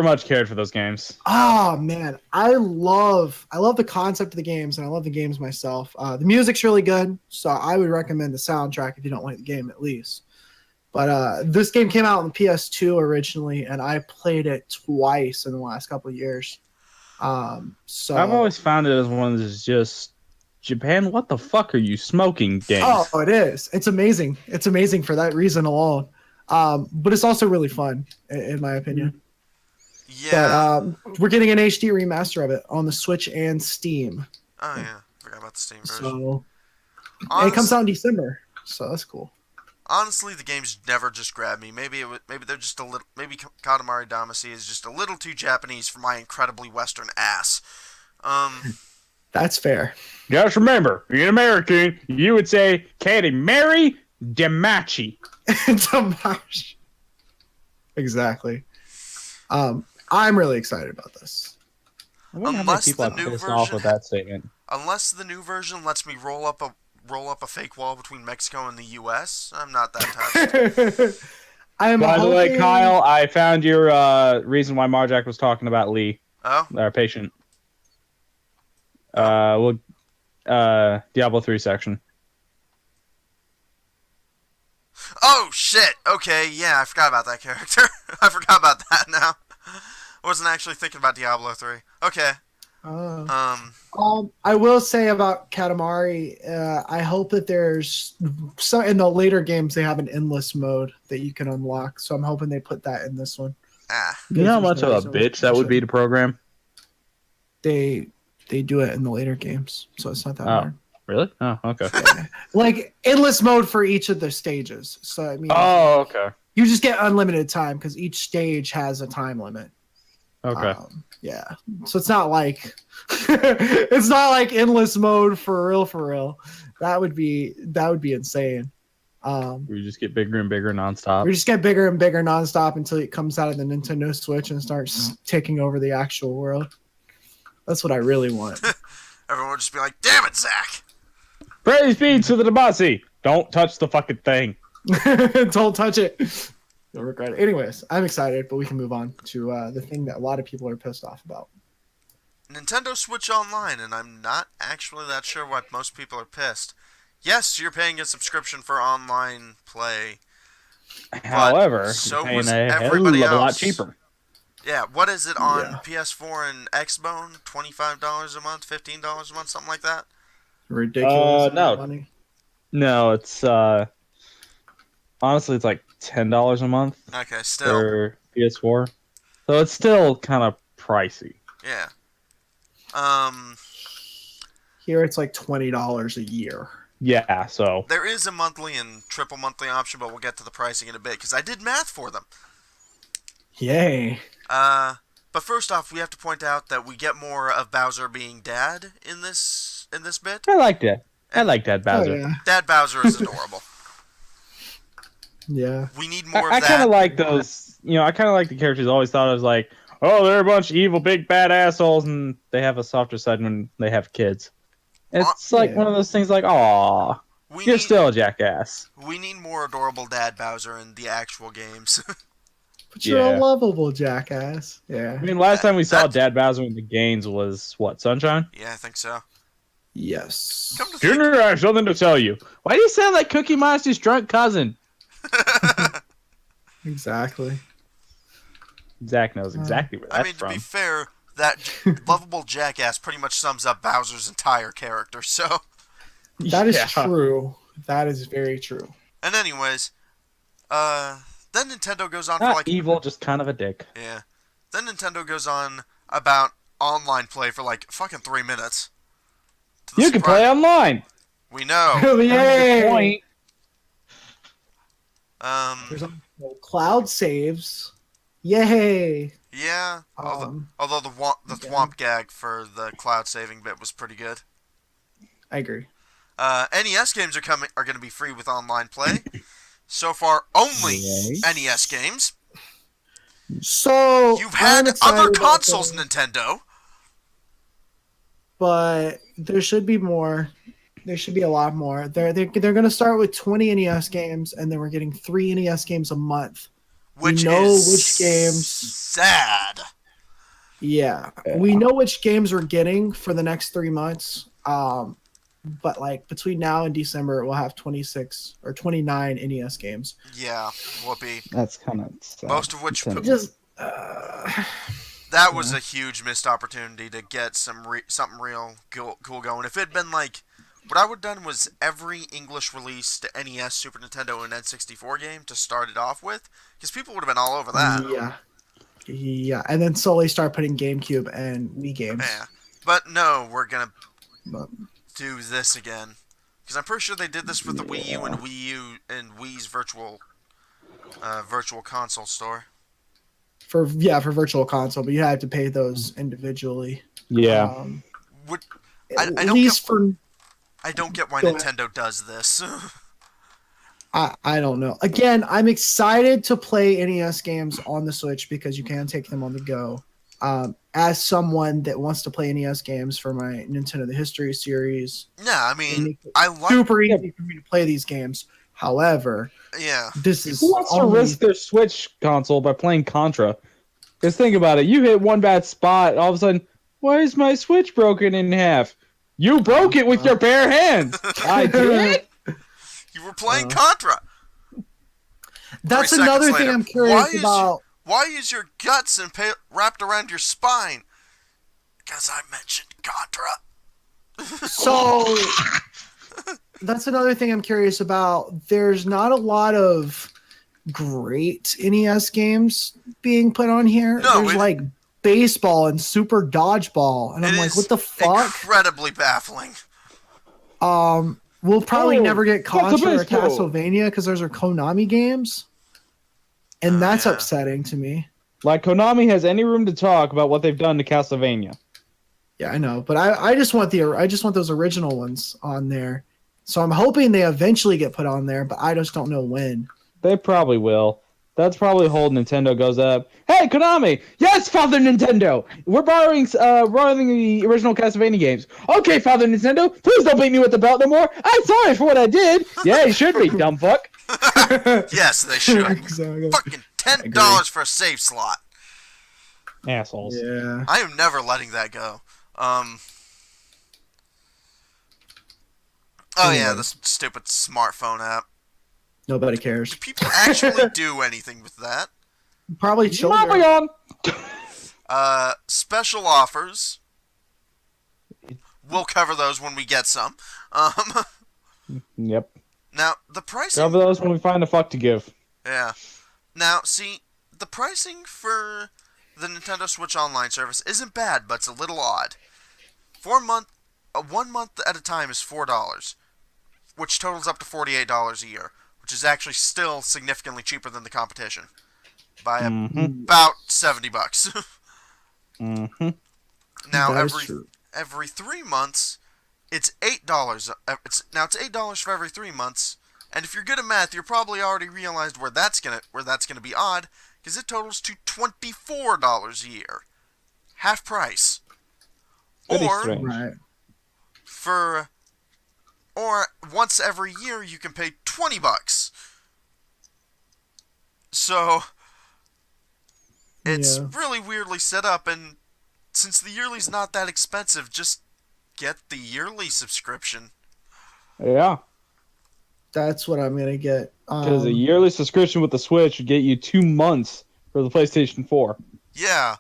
much cared for those games. Oh man, I love the concept of the games, and I love the games myself. The music's really good, so I would recommend the soundtrack if you don't like the game at least. But this game came out on the PS2 originally, and I played it twice in the last couple of years. So I've always found it as one of those just Japan. What the fuck are you smoking? Games. Oh, it is. It's amazing. It's amazing for that reason alone. But it's also really fun, in my opinion. Yeah. But we're getting an HD remaster of it on the Switch and Steam. Oh yeah. Forgot about the Steam version. So and it comes out in December, so that's cool. Honestly, the games never just grab me. Maybe they're just a little. Maybe Katamari Damacy is just a little too Japanese for my incredibly Western ass. That's fair. Just remember, in American, you would say Katamari Damacy. Damash. Exactly. I'm really excited about this. I wonder how many Unless people the are new pissed off version- with that statement. Unless the new version lets me roll up a fake wall between Mexico and the U.S., I'm not that touched. I'm By the way, hoping- Kyle, I found your reason why Marjack was talking about Lee, Oh, our patient. Diablo 3 section. oh shit. Okay, yeah, I forgot about that character. I forgot about that now. I wasn't actually thinking about Diablo 3. Okay. I will say about Katamari, I hope that there's some in the later games they have an endless mode that you can unlock. So I'm hoping they put that in this one. You know how much There's no of a reason bitch that would be to program? They do it in the later games, so it's not that Oh. hard. Really? Oh, okay. Like endless mode for each of the stages. So I mean, Oh, okay. you just get unlimited time because each stage has a time limit. Okay. Yeah. So it's not like it's not like endless mode for real, for real. That would be insane. We just get bigger and bigger nonstop. We just get bigger and bigger nonstop until it comes out of the Nintendo Switch and starts taking over the actual world. That's what I really want. Everyone would just be like, "Damn it, Zach!" Praise be to the Demasi. Don't touch the fucking thing. Don't touch it. You'll regret it. Anyways, I'm excited, but we can move on to the thing that a lot of people are pissed off about. Nintendo Switch Online, and I'm not actually that sure why most people are pissed. Yes, you're paying a subscription for online play. However, so you're paying was a everybody hell of a lot else. cheaper. Yeah, what is it on Yeah. PS4 and Xbone? $25 a month, $15 a month, something like that? Ridiculous amount no. of money. No, it's honestly it's like $10 a month Okay, still. for PS4. So it's still kind of pricey. Yeah. Here it's like $20 a year. Yeah, so There is a monthly and triple monthly option, but we'll get to the pricing in a bit, because I did math for them. Yay. But first off, we have to point out that we get more of Bowser being dad in this bit. I like that. I like that Bowser. Oh, yeah. Dad Bowser is adorable. Yeah. We need more I of kind that. of like those. I kind of like the characters. I always thought it was like, oh, they're a bunch of evil, big, bad assholes, and they have a softer side when they have kids. It's like Yeah. one of those things like, aw, We you're need, still a jackass. we need more adorable Dad Bowser in the actual games. But you're Yeah. a lovable jackass. Yeah. I mean, last time we saw That- Dad Bowser in the games was, what, Sunshine? Yeah, I think so. Yes. Come to think, Junior, I have something to tell you. Why do you sound like Cookie Monster's drunk cousin? Exactly. Zach knows exactly where that's I mean, to from. be fair, that lovable jackass pretty much sums up Bowser's entire character. So, That is Yeah. true. That is very true. and anyways, then Nintendo goes on for Not like evil, just kind of a dick. yeah. Then Nintendo goes on about online play for like fucking 3 minutes. To the You can surprise- play online. We know. Good point. There's also cloud saves. Yay. Yeah. Um, Although the yeah. thwomp gag for the cloud saving bit was pretty good. I agree. NES games are going to be free with online play. So far, only Yay. NES games. So You've had I'm excited other about consoles, the- Nintendo. but there should be more. There should be a lot more. They're going to start with 20 NES games, and then we're getting 3 NES games a month. Which know is which games- sad. Yeah, we know which games we're getting for the next 3 months. But like between now and December, we'll have 26 or 29 NES games. Yeah, whoopee. That's kind of sad. Most of which Just that was a huge missed opportunity to get something real cool going. If it had been like, what I would have done was every English released NES, Super Nintendo, and N64 game to start it off with, because people would have been all over that. yeah, and then slowly start putting GameCube and Wii games. Yeah. But no, we're gonna But do this again, because I'm pretty sure they did this with the Wii U and Wii's virtual console store. for Virtual Console, but you have to pay those individually. Yeah. Would At I don't least get, I don't get why Go ahead. Nintendo does this. I don't know. Again, I'm excited to play NES games on the Switch because you can take them on the go. As someone that wants to play NES games for my Nintendo The History series, Yeah, I it mean, makes it I like. super easy for me to play these games. However, Yeah, this is Who wants to only- risk their Switch console by playing Contra? Just think about it. You hit one bad spot, all of a sudden, why is my Switch broken in half? You broke it with your bare hands. I did. you were playing Contra. That's 3 seconds another thing later, I'm curious why about. Why is your guts wrapped around your spine? Because I mentioned Contra. So that's another thing I'm curious about. There's not a lot of great NES games being put on here. No, There's like baseball and super dodgeball, and I'm It like, is what the fuck? Incredibly baffling. We'll probably Oh, never get that's a Contra or baseball. Castlevania because those are Konami games, and that's Yeah. upsetting to me. Like Konami has any room to talk about what they've done to Castlevania. Yeah, I know, but I just want those original ones on there. So I'm hoping they eventually get put on there, but I just don't know when. They probably will. That's probably whole Nintendo goes up. Hey, Konami! Yes, Father Nintendo! We're borrowing the original Castlevania games. Okay, Father Nintendo, please don't beat me with the belt no more. I'm sorry for what I did. Yeah, you should be, dumb fuck. Yes, they should. Exactly. Fucking $10 for a save slot. Assholes. Yeah. I am never letting that go. Oh yeah, Anyway. the stupid smartphone app. Nobody cares. Do people actually do anything with that? Probably children. Moving on. Special offers. We'll cover those when we get some. Yep. Now the pricing. Cover those when we find a fuck to give. Yeah. Now, see, the pricing for the Nintendo Switch Online service isn't bad, but it's a little odd. 1 month at a time is $4, which totals up to $48 a year, which is actually still significantly cheaper than the competition by about $70. Mm-hmm. Now, That is true. every 3 months, it's $8. It's $8 for every 3 months. And if you're good at math, you're probably already realized where that's gonna be odd, because it totals to $24 a year, half price. Very Or strange. Right. or once every year you can pay $20. So it's really weirdly set up, and since the yearly's not that expensive, just get the yearly subscription. Yeah. That's what I'm gonna get. Because a yearly subscription with the Switch would get you 2 months for the PlayStation 4. Yeah.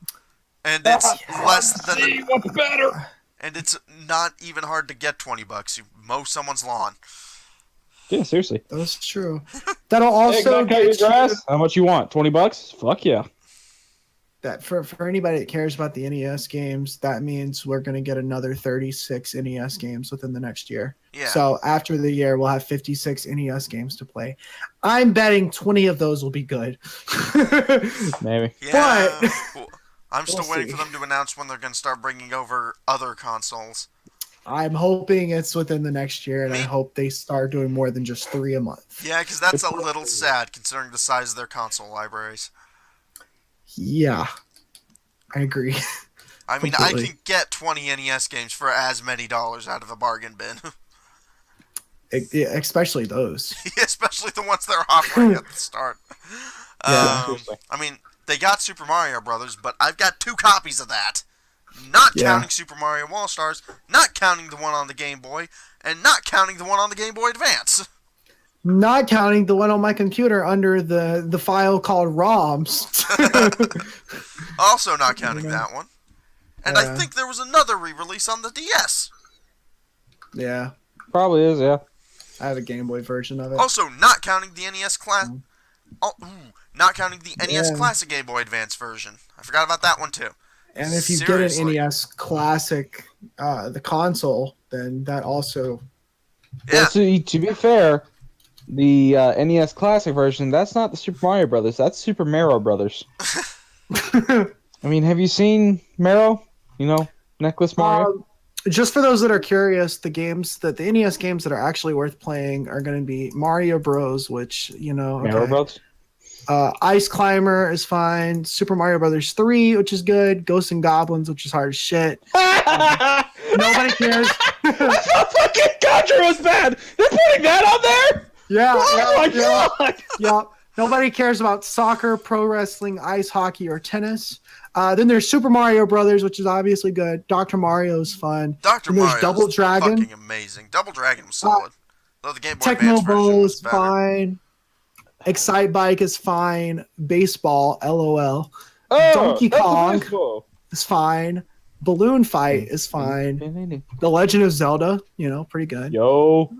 And it's less than what's better. and it's not even hard to get $20. You mow someone's lawn. Yeah, seriously. That's true. That'll also Hey, get your grass? you How much you want? $20? Fuck yeah. that for anybody that cares about the NES games. That means we're gonna get another 36 NES games within the next year. Yeah. So after the year, we'll have 56 NES games to play. I'm betting 20 of those will be good. Maybe. Yeah. But- Cool. I'm still We'll waiting see. for them to announce when they're going to start bringing over other consoles. I'm hoping it's within the next year, and I Me- hope they start doing more than just 3 a month. Yeah, because that's a little sad considering the size of their console libraries. Yeah, I agree. I mean, Completely. I can get 20 NES games for as many dollars out of a bargain bin. Especially those. Especially the ones they're offering at the start. Yeah. Seriously. I mean, they got Super Mario Brothers, but I've got 2 copies of that. Not Yeah. counting Super Mario All-Stars, not counting the one on the Game Boy, and not counting the one on the Game Boy Advance. Not counting the one on my computer under the file called ROMs. Also not counting that one. And I Yeah. think there was another re-release on the DS. Yeah, Probably is, yeah. I have a Game Boy version of it. Also not counting the NES not counting the NES Yeah. Classic Game Boy Advance version. I forgot about that one too. And if you Seriously. get an NES Classic, the console, then that also. Yeah. Well, to be fair, the NES Classic version, that's not the Super Mario Brothers. That's Super Mario Brothers. I mean, have you seen Mario? You know, Necklace Mario? Just for those that are curious, the NES games that are actually worth playing are going to be Mario Bros, which Mario Bros? Ice Climber is fine. Super Mario Brothers 3, which is good. Ghosts and Goblins, which is hard as shit. Nobody cares. I thought fucking Contra was bad. They're putting that on there. Yeah. Oh my yeah, god. yeah. Nobody cares about soccer, pro wrestling, ice hockey, or tennis. Then there's Super Mario Brothers, which is obviously good. Dr. Mario is fun. Dr. And there's Mario Double is Dragon. fucking amazing. Double Dragon was solid. Though the Game Boy Tecmo Advance version Bowl was is better. fine. Excite Bike is fine. Baseball, LOL. Oh, Donkey that's Kong. baseball. Is fine. Balloon Fight is fine. The Legend of Zelda, pretty good. Yo.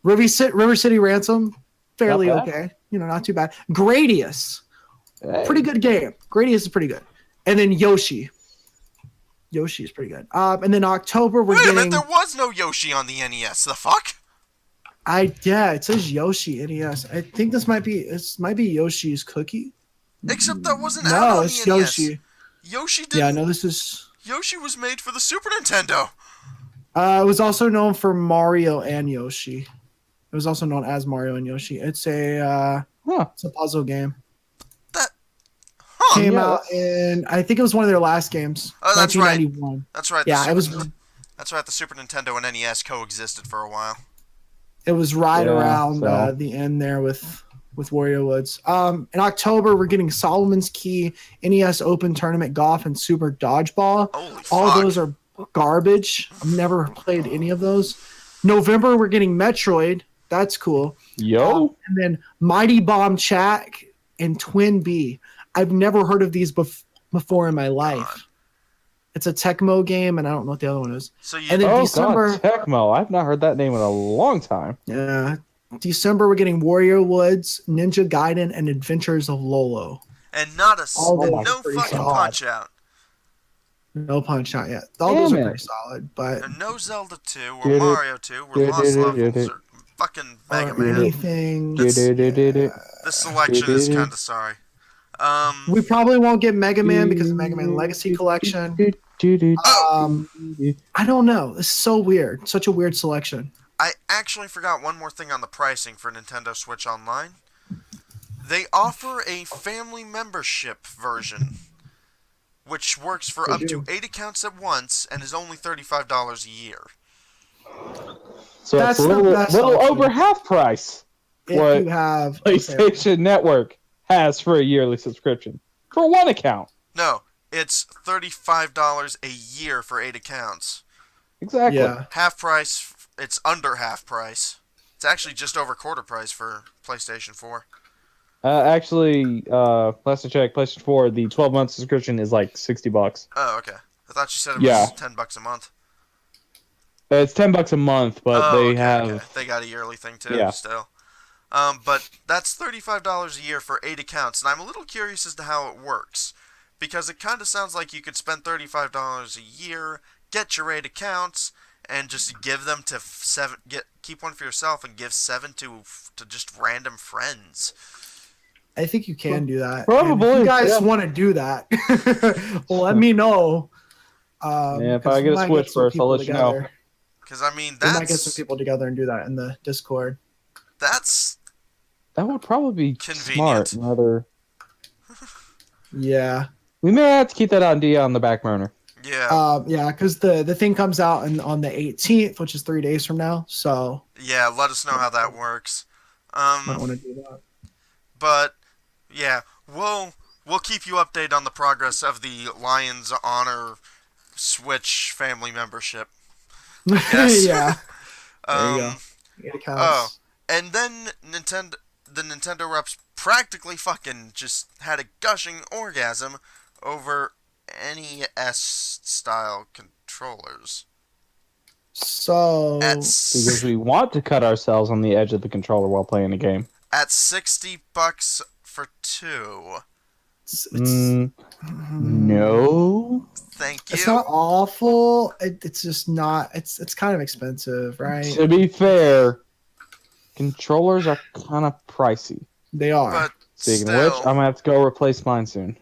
River City Ransom, fairly Not bad. okay. Not too bad. Gradius, Hey. pretty good game. Gradius is pretty good. And then Yoshi. Yoshi is pretty good. And then October we're Wait a getting. minute, there was no Yoshi on the NES. The fuck? It says Yoshi NES. I think this might be Yoshi's Cookie. Except that wasn't out No, on it's the NES. Yoshi. Yoshi didn't. Yeah, no, this is. Yoshi was made for the Super Nintendo. It was also known for Mario and Yoshi. It was also known as Mario and Yoshi. It's a puzzle game. came Yeah, out in, I think it was one of their last games. Oh, that's right. 1991. That's right. Yeah, That's right. The Super Nintendo and NES coexisted for a while. it was right Yeah, around so. the end there with Wario Woods. In October, we're getting Solomon's Key, NES Open Tournament Golf, and Super Dodgeball. Holy All fuck. those are garbage. I've never played any of those. November, we're getting Metroid. That's cool. Yo. And then Mighty Bomb Chat and Twin B. I've never heard of these before in my life. It's a Tecmo game, and I don't know what the other one is. So you, And then Oh December, God, Tecmo. I've not heard that name in a long time. yeah, December we're getting Wario Woods, Ninja Gaiden, and Adventures of Lolo. and not a All those no are pretty fucking solid. Punch Out. No Punch Out yet. All Damn those are it. pretty solid, but And no Zelda 2 or Did it. Mario 2 or Did Lost it. Levels or fucking Mega or Man. anything. Did it. The selection is kind of sorry. We probably won't get Mega Man because of Mega Man Legacy Collection. I don't know. This is so weird. Such a weird selection. I actually forgot one more thing on the pricing for Nintendo Switch Online. They offer a family membership version, which works for up to 8 accounts at once and is only $35 a year. So That's that's a the little best over option. half price If What? you have PlayStation Network has for a yearly subscription for one account. No, it's $35 a year for 8 accounts. Exactly. Yeah. Half price, it's under half price. It's actually just over quarter price for PlayStation 4. Actually, last I checked, PlayStation 4, the 12-month subscription is like $60. Oh, okay. I thought you said it Yeah. was $10 a month. It's $10 a month, but Oh, they okay, have. okay. They got a yearly thing too. Yeah. Still. But that's $35 a year for 8 accounts, and I'm a little curious as to how it works, because it kind of sounds like you could spend $35 a year, get your 8 accounts, and just give them to keep one for yourself and give 7 to just random friends. I think you can do that. Probably, And if you guys yeah. want to do that, let me know. Yeah, if 'cause I we get a might Switch some first, I'll people let you know. together. Because I mean, We might get some people together and do that in the Discord. that's That would probably be Convenient. smart. Rather, Yeah. we may have to keep that idea on the back burner. yeah. Yeah, because the thing comes out on the 18th, which is 3 days from now. So Yeah, let us know how that works. I want to do that. But yeah, we'll keep you updated on the progress of the Lions Honor Switch family membership. Yes. Yeah. There you go. Um, It counts. oh, and then the Nintendo reps practically fucking just had a gushing orgasm over NES style controllers. So Because we want to cut ourselves on the edge of the controller while playing a game. At $60 for 2. it's No. Thank you. It's not awful. It's just not. It's kind of expensive, right? To be fair, controllers are kind of pricey. They are. But Speaking still, of which, I'm gonna have to go replace mine soon.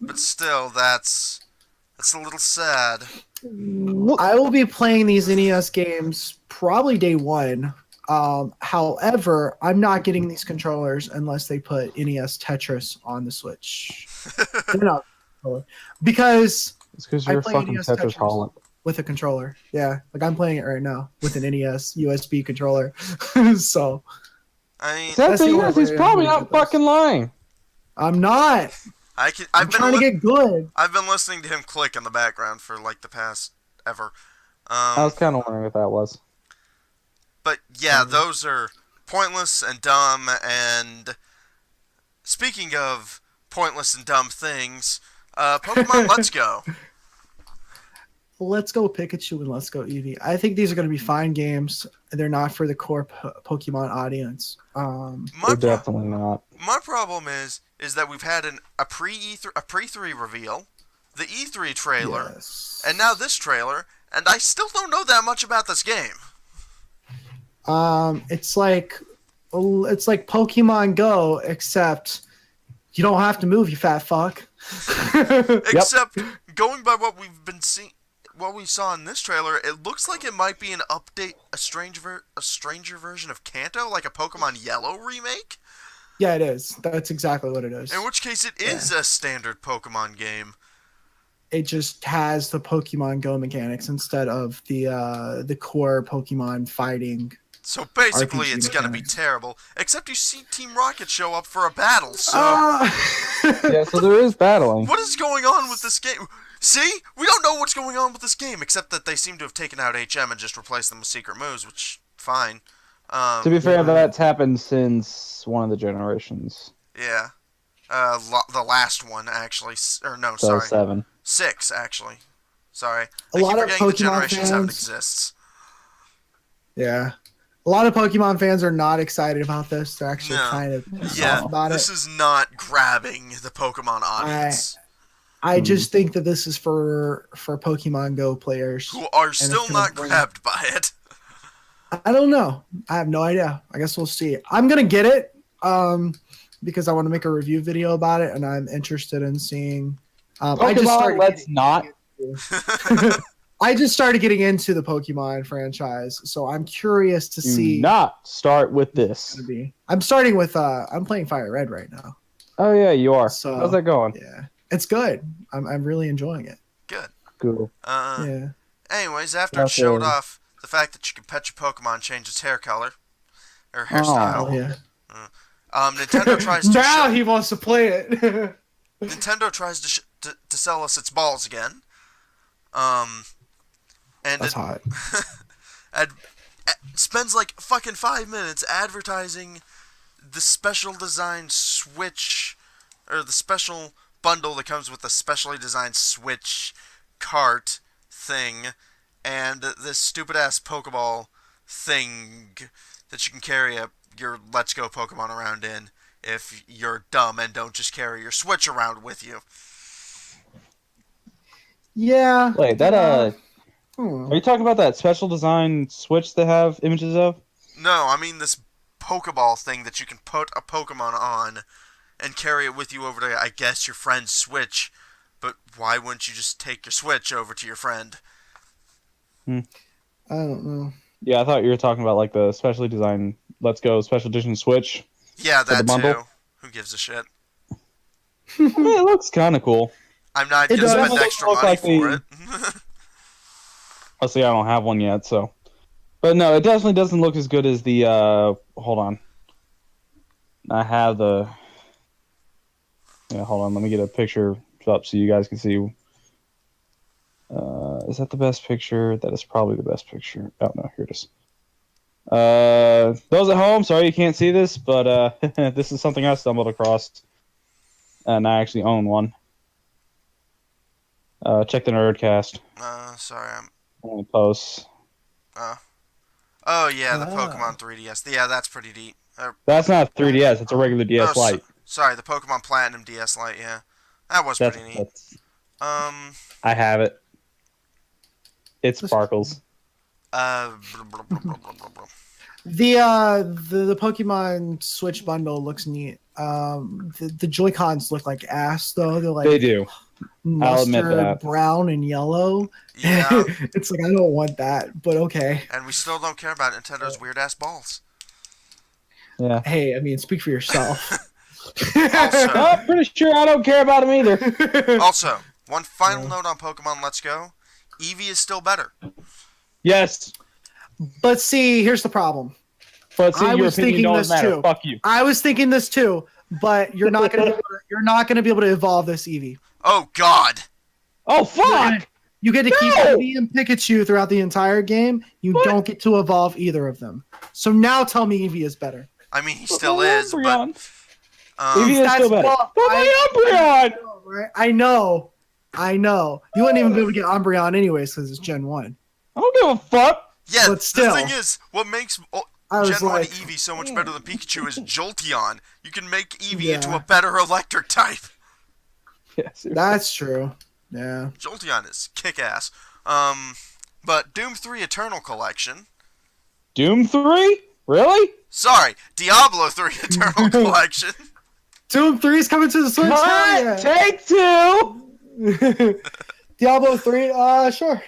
that's a little sad. I will be playing these NES games probably day one. However, I'm not getting these controllers unless they put NES Tetris on the Switch. They're not because It's because I you're a play fucking NES Tetris Tetris. Holland. with a controller. Yeah, like I'm playing it right now with an NES USB controller. So I mean, That That's the thing only is, he's way probably I'm gonna not do this. fucking lying. I'm not. I'm I'm trying to get good. I've been listening to him click in the background for like the past ever. I was kind of wondering what that was. But yeah, those are pointless and dumb. And speaking of pointless and dumb things, Pokemon Let's Go. Let's Go Pikachu and Let's Go Eevee. I think these are going to be fine games. They're not for the core Pokemon audience. My They're definitely not. my problem is that we've had a pre-3 reveal, the E3 trailer, Yes. and now this trailer, and I still don't know that much about this game. It's like Pokemon Go, except you don't have to move, you fat fuck. Except going by what we've been seeing, what we saw in this trailer, it looks like it might be an update, a stranger version of Kanto, like a Pokemon Yellow remake. Yeah, it is. That's exactly what it is. In which case, it is a standard Pokemon game. It just has the Pokemon Go mechanics instead of the core Pokemon fighting. So basically, RPG it's gonna be mechanics. terrible. Except you see Team Rocket show up for a battle. So Yeah, so there is battling. what is going on with this game? See, we don't know what's going on with this game, except that they seem to have taken out HM and just replaced them with secret moves, which fine. To be fair, that's happened since one of the generations. Yeah. The last one actually, or no, So sorry, 7. 6 actually. Sorry, A I keep lot of forgetting the Pokemon Generation 7 fans- exists. Yeah. A lot of Pokemon fans are not excited about this. They're actually No. kind of pissed Yeah, off about this it. is not grabbing the Pokemon audience, I just think that this is for Pokemon Go players. who are it's still gonna not bring- grabbed by it. I don't know. I have no idea. I guess we'll see. I'm gonna get it because I want to make a review video about it, and I'm interested in seeing. I just started getting into the Pokemon franchise, so I'm curious to see. Do not start with this. I'm starting with I'm playing Fire Red right now. Oh yeah, you are. So, How's that going? Yeah, it's good. I'm really enjoying it. Good. Cool. Yeah. Anyways, after it showed off the fact that you can pet your Pokemon change its hair color or hairstyle, Oh yeah. Nintendo tries to now he wants to play it. Nintendo tries to sell us its balls again. And That's hot. spends like fucking 5 minutes advertising the special designed Switch, or the special bundle that comes with the specially designed Switch cart thing, and this stupid ass Pokeball thing that you can carry your Let's Go Pokemon around in if you're dumb and don't just carry your Switch around with you. Yeah. Wait, that are you talking about that special design Switch they have images of? No, I mean this Pokeball thing that you can put a Pokemon on and carry it with you over to, I guess, your friend's Switch. But why wouldn't you just take your Switch over to your friend? I don't know. Yeah, I thought you were talking about like the specially designed Let's Go special edition Switch. Yeah, the that bundle? too. Who gives a shit? I mean, it looks kind of cool. I'm not It gonna does. spend extra Look money like for the- it. Honestly, I don't have one yet, so. But no, it definitely doesn't look as good as the. Hold on. I have the. Yeah, hold on. Let me get a picture up so you guys can see. Is that the best picture? That is probably the best picture. Oh no, here it is. Those at home, sorry you can't see this, but this is something I stumbled across, and I actually own one. Check the Nerdcast. Sorry, I'm. On the posts. Oh yeah, the Pokemon 3DS. Yeah, that's pretty deep. That's not 3DS. It's a regular DS Oh, Lite. Sorry, the Pokemon Platinum DS Lite. Yeah, that was pretty neat. I have it. It sparkles. The Pokemon Switch bundle looks neat. The Joy-Cons look like ass though. They're like They do. I'll admit mustard that. brown and yellow. Yeah, It's like I don't want that, but okay. and we still don't care about Nintendo's weird ass balls. Yeah. Hey, I mean, speak for yourself. Also, I'm pretty sure I don't care about them either. Also, one final note on Pokemon Let's Go. Eevee is still better. Yes. But see, here's the problem. But see, I your was opinion thinking don't this matter. too. Fuck you. I was thinking this too, but you're not gonna be able to evolve this Eevee. Oh God! Oh, fuck! You get to keep No! Eevee and Pikachu throughout the entire game. You don't get to evolve either of them. So now tell me Eevee is better. I mean, he still My is, Umbreon. but Eevee is still better. well, But my Umbreon! Right? I know. You wouldn't even be able to get Umbreon anyways because it's Gen 1. I don't give a fuck. yeah. But still. The thing is, what makes I was Gen 1 like, Eevee so much better than Pikachu is Jolteon. You can make Eevee Yeah. into a better electric type. Yes. that's true. Yeah. Jolteon is kick-ass. But Doom 3 Eternal Collection. Doom 3? Really? Sorry, Diablo 3 Eternal Collection. Doom 3 is coming to the Switch. Cut! Take 2! Diablo 3, sure.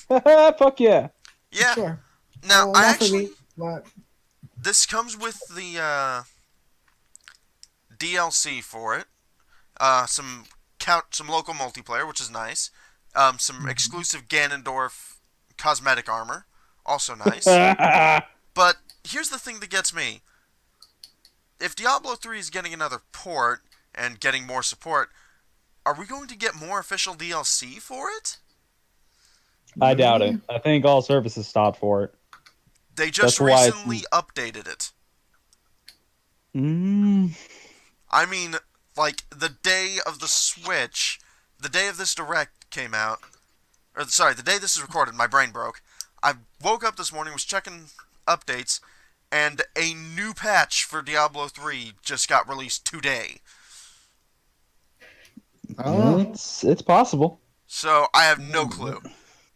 Fuck yeah. Yeah. Sure. Now, Well, I not for actually... me, but This comes with the DLC for it, some local multiplayer, which is nice, some exclusive Ganondorf cosmetic armor, also nice. But here's the thing that gets me. If Diablo 3 is getting another port and getting more support, are we going to get more official DLC for it? I doubt it. I think all services stopped for it. They just recently updated it. I mean, like, the day of the Switch, the day of this Direct came out, or sorry, the day this is recorded, my brain broke. I woke up this morning, was checking updates, and a new patch for Diablo 3 just got released today. It's possible. So, I have no clue.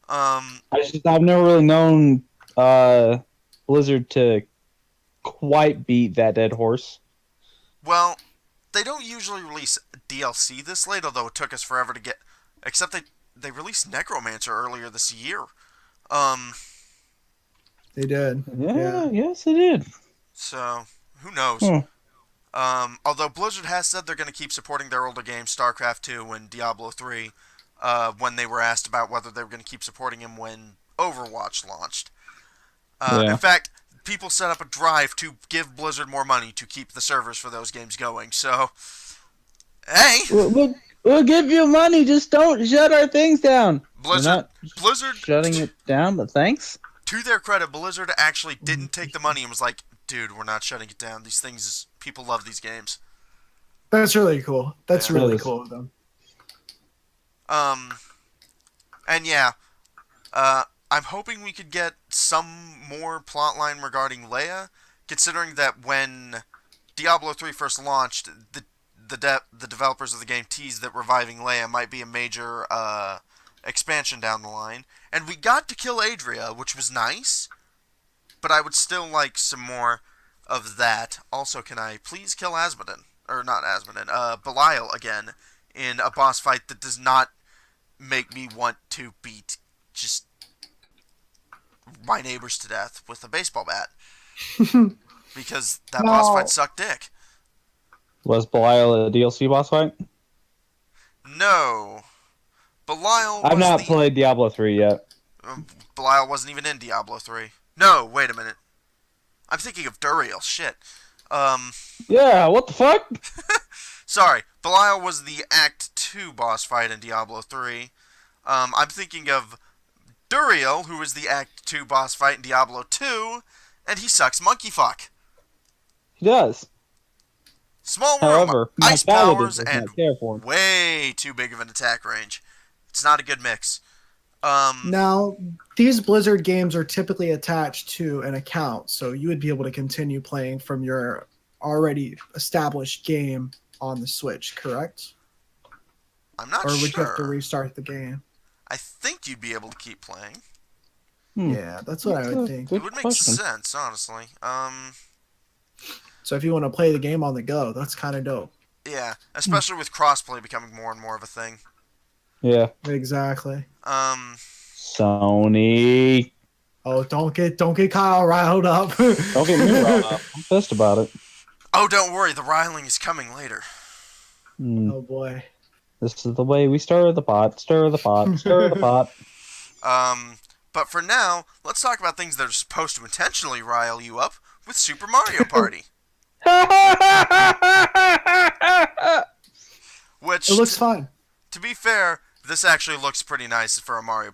I've never really known Blizzard to quite beat that dead horse. Well, they don't usually release DLC this late, although it took us forever to get... Except they released Necromancer earlier this year. They did. Yeah, yes, they did. So, who knows? Although Blizzard has said they're going to keep supporting their older games, StarCraft 2 and Diablo 3, when they were asked about whether they were going to keep supporting them when Overwatch launched. In fact, people set up a drive to give Blizzard more money to keep the servers for those games going, so... Hey! We'll give you money, just don't shut our things down. Blizzard shutting it down, but thanks. To their credit, Blizzard actually didn't take the money and was like, dude, we're not shutting it down. These things, people love these games. That's really cool. That's really cool of them. And yeah, I'm hoping we could get some more plotline regarding Leia, considering that when Diablo 3 first launched, the developers of the game teased that reviving Leia might be a major expansion down the line. And we got to kill Adria, which was nice, but I would still like some more of that. Also, can I please kill Asmodin? Or not Asmodin, Belial again, in a boss fight that does not make me want to beat just my neighbors to death with a baseball bat. Because that boss fight sucked dick. Was Belial a DLC boss fight? No. Belial was I've not played Diablo 3 yet. Belial wasn't even in Diablo 3. No, wait a minute. I'm thinking of Duriel. Shit. Yeah, what the fuck? Sorry. Belial was the Act 2 boss fight in Diablo 3. I'm thinking of Duriel, who was the Act 2 boss fight in Diablo 2, and he sucks monkey fuck. He does. Small world, however, ice powers, and and way too big of an attack range. It's not a good mix. Now, these Blizzard games are typically attached to an account, so you would be able to continue playing from your already established game on the Switch, correct? I'm not sure. Or would you have to restart the game? I think you'd be able to keep playing. Yeah, that's what I would think. It would make sense, honestly. So if you want to play the game on the go, that's kind of dope. Yeah, especially with crossplay becoming more and more of a thing. Yeah. Exactly. Sony. Oh, don't get Kyle riled up. Don't get me riled up. I'm pissed about it. Oh, don't worry, the riling is coming later. Oh boy. This is the way we stir the pot, stir the pot, stir the pot. But for now, let's talk about things that are supposed to intentionally rile you up with Super Mario Party. Which, it looks fun. To be fair, this actually looks pretty nice for Mario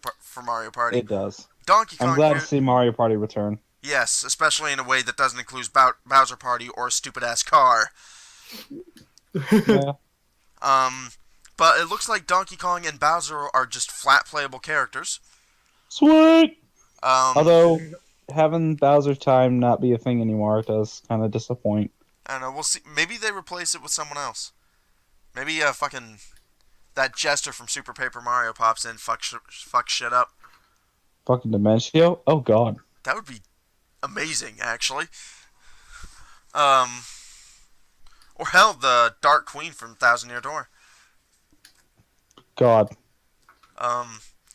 Party. It does. Donkey Kong. I'm glad to see Mario Party return. Yes, especially in a way that doesn't include Bowser Party or a stupid ass car. Yeah. But it looks like Donkey Kong and Bowser are just flat playable characters. Sweet. Although having Bowser's time not be a thing anymore does kind of disappoint. I don't know. We'll see. Maybe they replace it with someone else. Maybe fucking that jester from Super Paper Mario pops in, fuck shit up. Fucking Dimentio? Oh god. That would be amazing, actually. Or hell, the Dark Queen from Thousand Year Door. God. I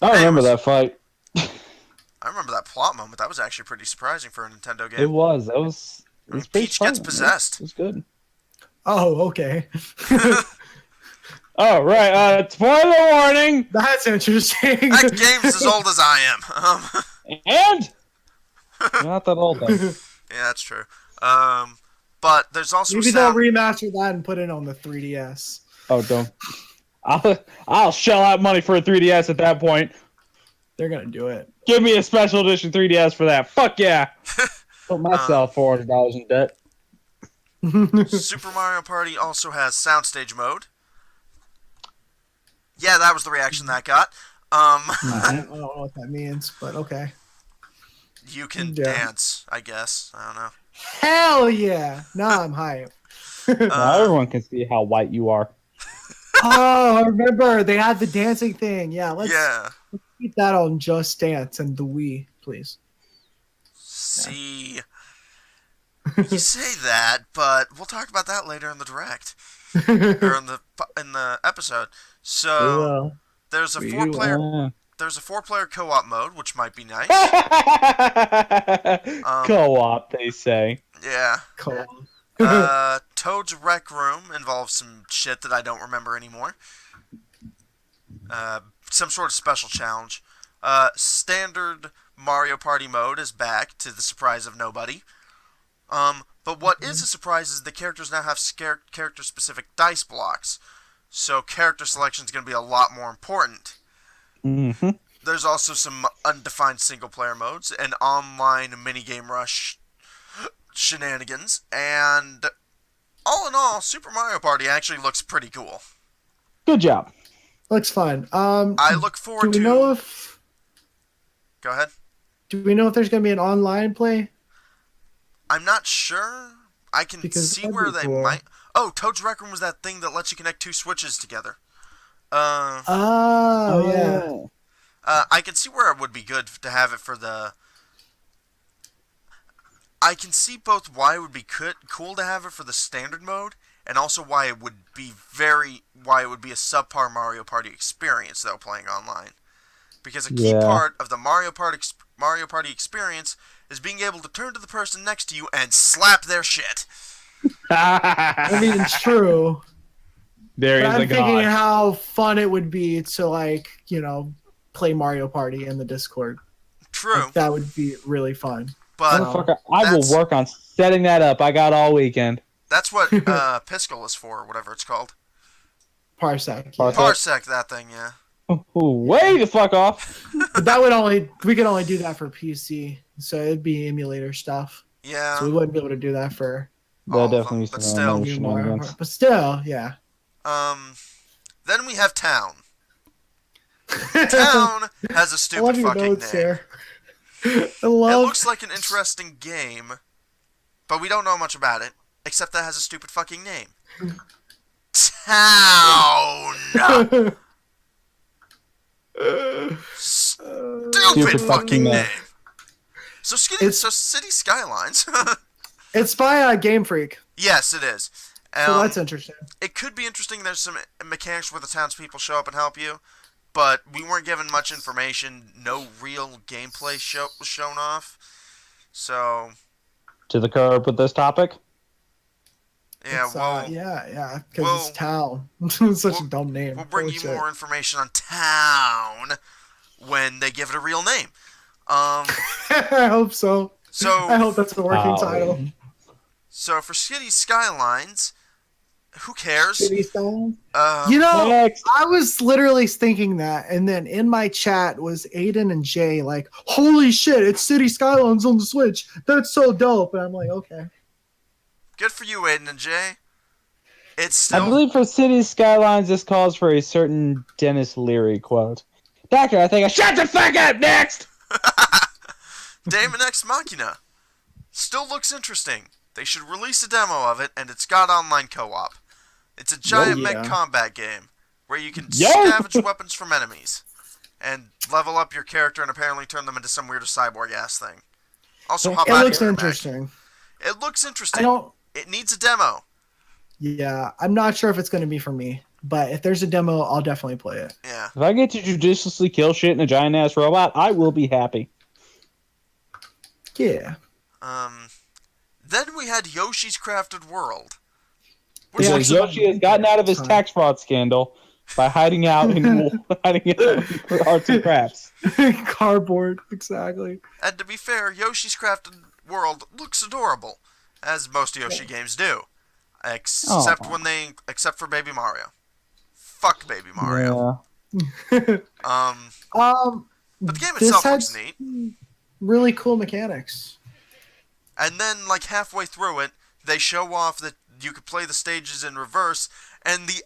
remember that fight. I remember that plot moment. That was actually pretty surprising for a Nintendo game. It was. It was Peach gets fun. possessed. It was good. Oh, okay. Oh, right. Spoiler warning! That's interesting. That game's as old as I am. And? You're not that old, though. Yeah, that's true. But there's also Maybe a they'll sound. remaster that and put it on the 3DS. Oh, don't. I'll shell out money for a 3DS at that point. They're gonna do it. Give me a special edition 3DS for that. Fuck yeah. Put myself $400 in debt. Super Mario Party also has soundstage mode. Yeah, that was the reaction that got. I don't know what that means, but okay. You can Yeah. dance, I guess. I don't know. Hell yeah! Now I'm hyped. Now everyone can see how white you are. Oh, I remember they had the dancing thing. Yeah, let's keep that on Just Dance and the Wii, please. See, you say that, but we'll talk about that later in the direct or in the episode. So there's a four-player co-op mode, which might be nice. Co-op, they say. Yeah. Co-op. Toad's Rec Room involves some shit that I don't remember anymore. Some sort of special challenge. Standard Mario Party mode is back, to the surprise of nobody. But what is a surprise is the characters now have character-specific dice blocks. So character selection is going to be a lot more important. Mm-hmm. There's also some undefined single-player modes, an online minigame rush shenanigans, and all in all, Super Mario Party actually looks pretty cool. Good job. Looks fun. I look forward to... know if... Go ahead. Do we know if there's going to be an online play? I'm not sure. I can see where they might... Oh, Toad's Rec Room was that thing that lets you connect two Switches together. Yeah. I can see where it would be good to have it for the... I can see both why it would be cool to have it for the standard mode, and also why it would be a subpar Mario Party experience, though, playing online. Because a key part of the Mario Party experience is being able to turn to the person next to you and slap their shit. I mean, it's true. I'm thinking how fun it would be to, play Mario Party in the Discord. True. That would be really fun. But I will work on setting that up. I got all weekend. That's what Piscal is for, or whatever it's called. Parsec. Yeah. Parsec, that thing, yeah. Way the fuck off. But we could only do that for PC, so it'd be emulator stuff. Yeah. So we wouldn't be able to do that for. That definitely them, but still. But still, yeah. Then we have Town. Town has a stupid fucking name. It looks like an interesting game, but we don't know much about it, except that it has a stupid fucking name. Town! Stupid fucking name. So City Skylines. It's by Game Freak. Yes, it is. So that's interesting. It could be interesting. There's some mechanics where the townspeople show up and help you, but we weren't given much information. No real gameplay was shown off. So... To the curb with this topic? Yeah, yeah, because it's Town. It's such a dumb name. We'll bring you more information on Town when they give it a real name. I hope so. I hope that's the working title. So for City Skylines, who cares? City Skylines? I was literally thinking that, and then in my chat was Aiden and Jay like, holy shit, it's City Skylines on the Switch. That's so dope. And I'm like, okay. Good for you, Aiden and Jay. It's still... I believe for City Skylines, this calls for a certain Dennis Leary quote. Doctor, I think I shut the fuck up next! Daemon X Machina. Still looks interesting. They should release a demo of it, and it's got online co-op. It's a giant mech combat game where you can scavenge weapons from enemies and level up your character and apparently turn them into some weird cyborg-ass thing. Also, it looks interesting. It looks interesting. It needs a demo. Yeah, I'm not sure if it's going to be for me, but if there's a demo, I'll definitely play it. Yeah. If I get to judiciously kill shit in a giant-ass robot, I will be happy. Yeah. Then we had Yoshi's Crafted World. Which Because actually Yoshi has gotten out of his tax fraud scandal by hiding out in arts and crafts. Cardboard, exactly. And to be fair, Yoshi's Crafted World looks adorable, as most Yoshi games do, except for Baby Mario. Fuck Baby Mario. Yeah. But the game This itself had looks neat. really cool mechanics. And then, like halfway through it, they show off that you could play the stages in reverse, and the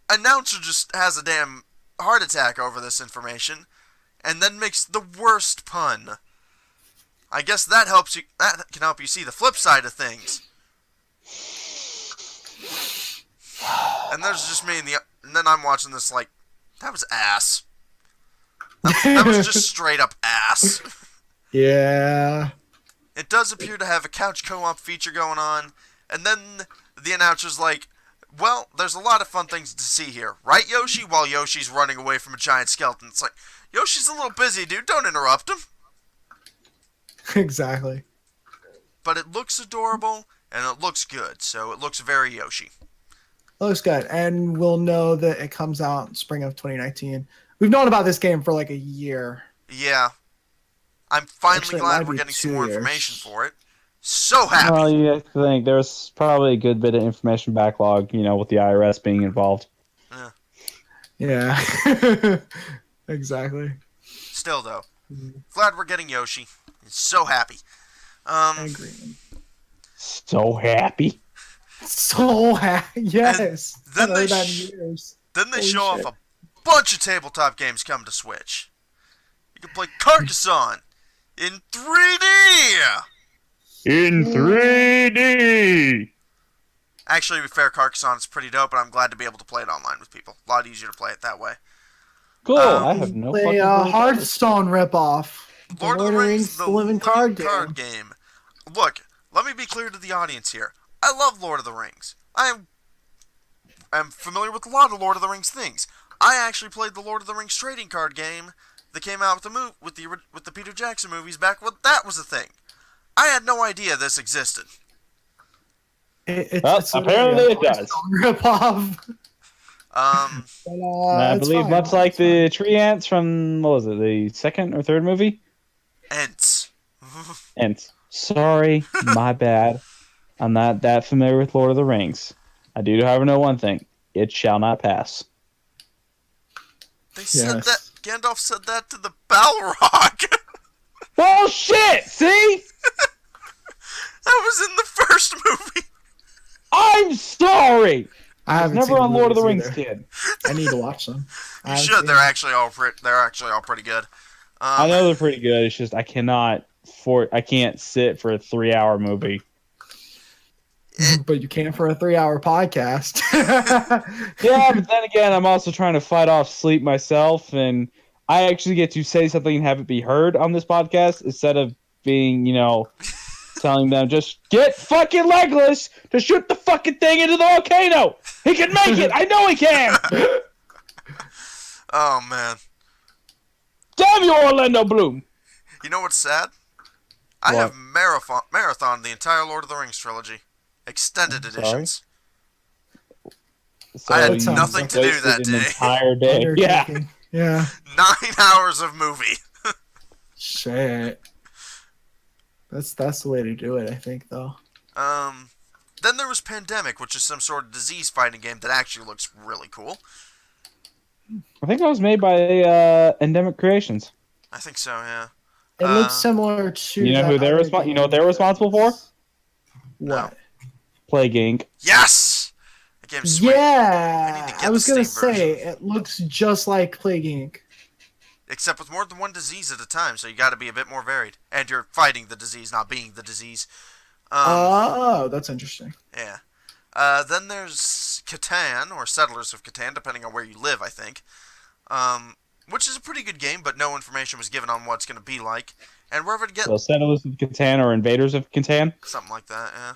announcer just has a damn heart attack over this information, and then makes the worst pun. I guess that helps you. That can help you see the flip side of things. And there's just me, and then I'm watching this like, that was ass. That was just straight up ass. Yeah. It does appear to have a couch co-op feature going on, and then the announcer's like, well, there's a lot of fun things to see here. Right, Yoshi? While Yoshi's running away from a giant skeleton. It's like, Yoshi's a little busy, dude. Don't interrupt him. Exactly. But it looks adorable, and it looks good, so it looks very Yoshi. Looks good. And we'll know that it comes out in spring of 2019. We've known about this game for like a year. Yeah. I'm finally Actually, glad we're getting some more information for it. So happy! Well, you have to think there's probably a good bit of information backlog, with the IRS being involved. Yeah. Exactly. Still, though, glad we're getting Yoshi. So happy. I agree. So happy. So happy. Yes. Then they, Holy show off shit. a bunch of tabletop games coming to Switch. You can play Carcassonne in 3D! In 3D! Actually, to be fair, Carcassonne is pretty dope, and I'm glad to be able to play it online with people. A lot easier to play it that way. Cool. I have no fucking Play a clue. Hearthstone ripoff. Lord of the Rings, the living card game. Look, let me be clear to the audience here. I love Lord of the Rings. I'm familiar with a lot of Lord of the Rings things. I actually played the Lord of the Rings trading card game that came out with the Peter Jackson movies back when that was a thing. I had no idea this existed. It's apparently it does. Ripoff. I believe fine. much like the tree ants from, what was it, the second or third movie? Ents. Ants. Sorry, my bad. I'm not that familiar with Lord of the Rings. I do, however, know one thing. It shall not pass. They said that. Gandalf said that to the Balrog. Well, shit! See? That was in the first movie. I'm sorry! I was never on Lord of the Rings kid. I need to watch them. You should. They're actually all pretty good. I know they're pretty good. It's just I can't sit for a 3-hour movie. But you can for a 3-hour podcast. Yeah, but then again, I'm also trying to fight off sleep myself, and I actually get to say something and have it be heard on this podcast instead of being, telling them just get fucking Legolas to shoot the fucking thing into the volcano. He can make it. I know he can. Oh man. Damn you, Orlando Bloom. You know what's sad? I have marathon the entire Lord of the Rings trilogy. Extended editions. So I had you nothing to do that an day. entire day. Yeah. Yeah. 9 hours of movie. Shit. That's the way to do it, I think, though. Then there was Pandemic, which is some sort of disease fighting game that actually looks really cool. I think that was made by Endemic Creations. I think so, yeah. It looks similar to. You know who they're You know what they're responsible for? What? Plague Inc. Yes! The game's sweet. Yeah, I was gonna Steam say version. it looks just like Plague Inc. Except with more than one disease at a time, so you got to be a bit more varied. And you're fighting the disease, not being the disease. Oh, that's interesting. Yeah. Then there's Catan, or Settlers of Catan, depending on where you live, I think. Which is a pretty good game, but no information was given on what it's going to be like. And wherever to get... So Settlers of Catan or Invaders of Catan? Something like that, yeah.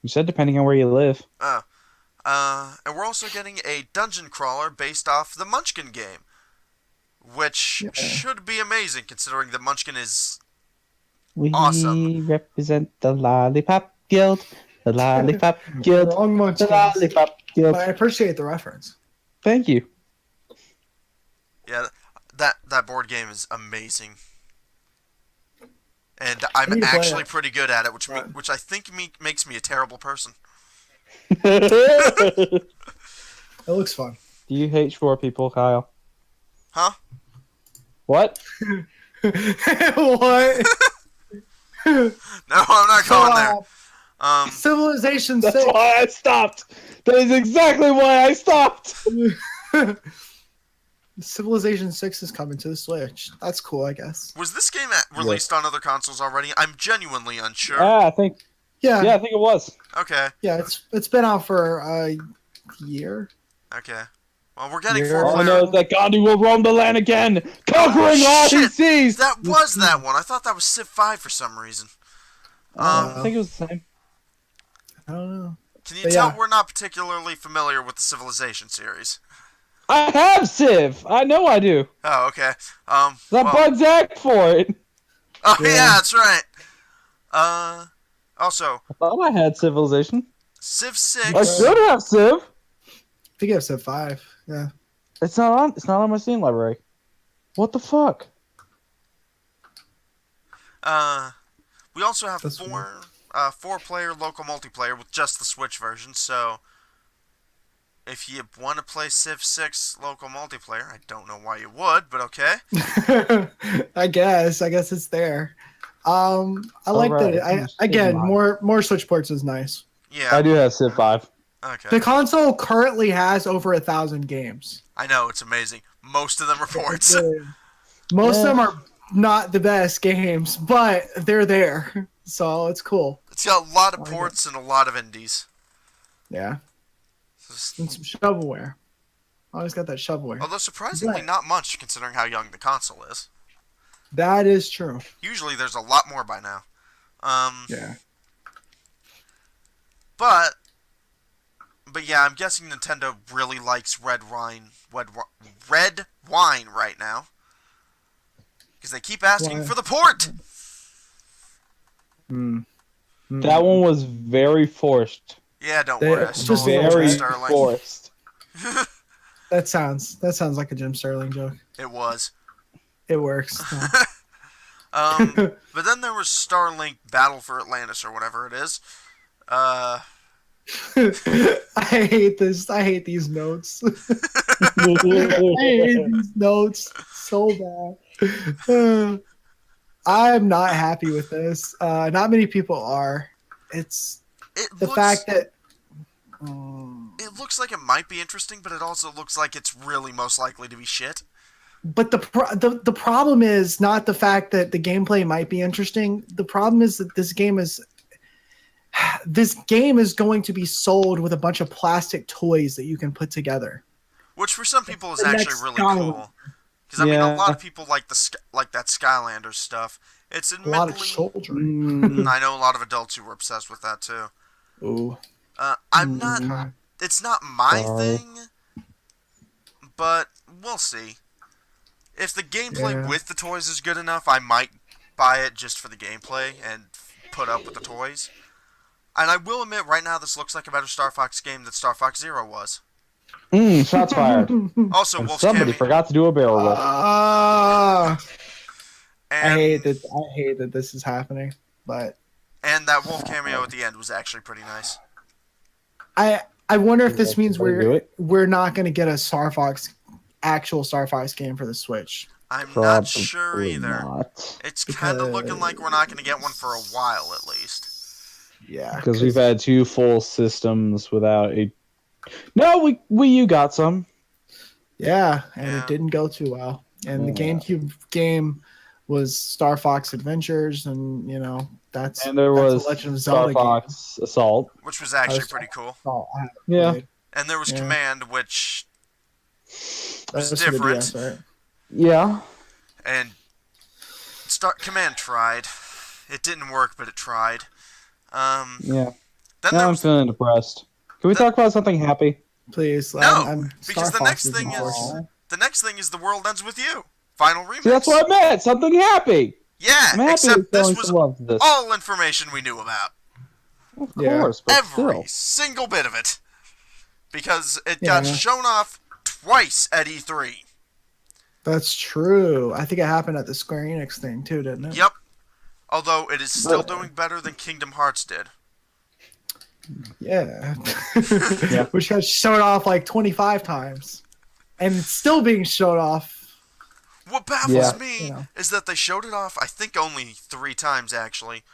You said depending on where you live. And we're also getting a dungeon crawler based off the Munchkin game. Which should be amazing, considering the Munchkin is awesome. We represent the Lollipop Guild. The lollipop guild. Wrong The Munchkins. lollipop guild. But I appreciate the reference. Thank you. Yeah, that board game is amazing. And I'm I need to play actually it. pretty good at it, which Right. which I think makes me a terrible person. It looks fun. Do you hate short people, Kyle? Huh? What? What? No, I'm not going there. Civilization That's 6. why I stopped. That is exactly why I stopped. Civilization 6 is coming to the Switch. That's cool, I guess. Was this game released on other consoles already? I'm genuinely unsure. I think. Yeah, Yeah, I think it was. Okay, it's been out for a year. okay. Well, we're getting Yeah. All I four-player. know is that Gandhi will roam the land again, conquering all he shit. sees. That was that one. I thought that was Civ 5 for some reason. I think it was the same. I don't know. Can you But tell yeah. we're not particularly familiar with the Civilization series? I have Civ. I know I do. Oh, okay. I Well, bugged Zach for it. oh yeah, Yeah. that's right. Also, I thought I had Civilization. Civ I 6. should have Civ. I think I've said 5. Yeah. It's not on. It's not on my Steam library. What the fuck? We also have That's four-player local multiplayer with just the Switch version. So, if you want to play Civ 6 local multiplayer, I don't know why you would, but okay. I guess it's there. I like Alright. that. Again, more Switch ports is nice. Yeah. I do have Civ 5. Okay. The console currently has over 1,000 games. I know, it's amazing. Most of them are ports. Most of Yeah. them are not the best games, but they're there, so it's cool. It's got a lot of I like ports and a lot of indies. Yeah, Just- and some shovelware. Always got that shovelware. Although surprisingly But- not much considering how young the console is. That is true. Usually there's a lot more by now. Yeah. But yeah, I'm guessing Nintendo really likes red wine right now. Because they keep asking Why? for the port! That one was very forced. Yeah, don't They- worry. I it's stole just it from Very Jim Sterling. forced. That sounds like a Jim Sterling joke. It was. It works. But then there was Starlink Battle for Atlantis or whatever it is. I hate this. I hate these notes. I hate these notes so bad. I'm not happy with this. Not many people are. It's the fact that it looks like it might be interesting, but it also looks like it's really most likely to be shit. But the problem is not the fact that the gameplay might be interesting. The problem is that this game is going to be sold with a bunch of plastic toys that you can put together. Which for some people is The actually next really Skylander. cool. Because I mean, a Yeah. lot of people like that Skylanders stuff. It's A lot of admittedly, children. I know a lot of adults who were obsessed with that too. Ooh. I'm not. It's not my Sorry. thing, but we'll see. If the gameplay Yeah. with the toys is good enough, I might buy it just for the gameplay and put up with the toys. And I will admit, right now, this looks like a better Star Fox game than Star Fox Zero was. Shots fired. Also, And Wolf's somebody cameo. forgot to do a barrel roll. I And, hate that this is happening, but and that Wolf cameo at the end was actually pretty nice. I wonder if this means Before you do we're not going to get a actual Star Fox game for the Switch. I'm not Probably sure either. not. It's kind of looking like we're not going to get one for a while, at least. Yeah, Because we've had 2 full systems without a. No, Wii U got some. yeah, and Yeah. it didn't go too well. And the Yeah. GameCube game was Star Fox Adventures, and that's And there that's was a Legend of Star Zelda Fox Assault. Which was actually was- pretty cool. game. Oh, I haven't Yeah. played. And there was Yeah. Command, which That was was for the different. DS, right? Yeah. And Command tried. It didn't work, but it tried. Yeah. Then Now there I'm was feeling depressed. Can we talk about something happy? Please, No, I'm because Star the Fox next is thing my is- worst. the next thing is The World Ends With You. Final remix. See, that's what I meant. Something happy. Yeah, I'm happy except with this showing was some love to this. all information we knew about. Of Yeah. course, but Every still. single bit of it. Because it Yeah. got shown off twice at E3. That's true. I think it happened at the Square Enix thing too, didn't it? Yep. Although it is still But- doing better than Kingdom Hearts did. Yeah. Yeah. Which got shown off like 25 times. And it's still being shown off. What baffles Yeah. me You know. is that they showed it off, I think, only 3 times, actually.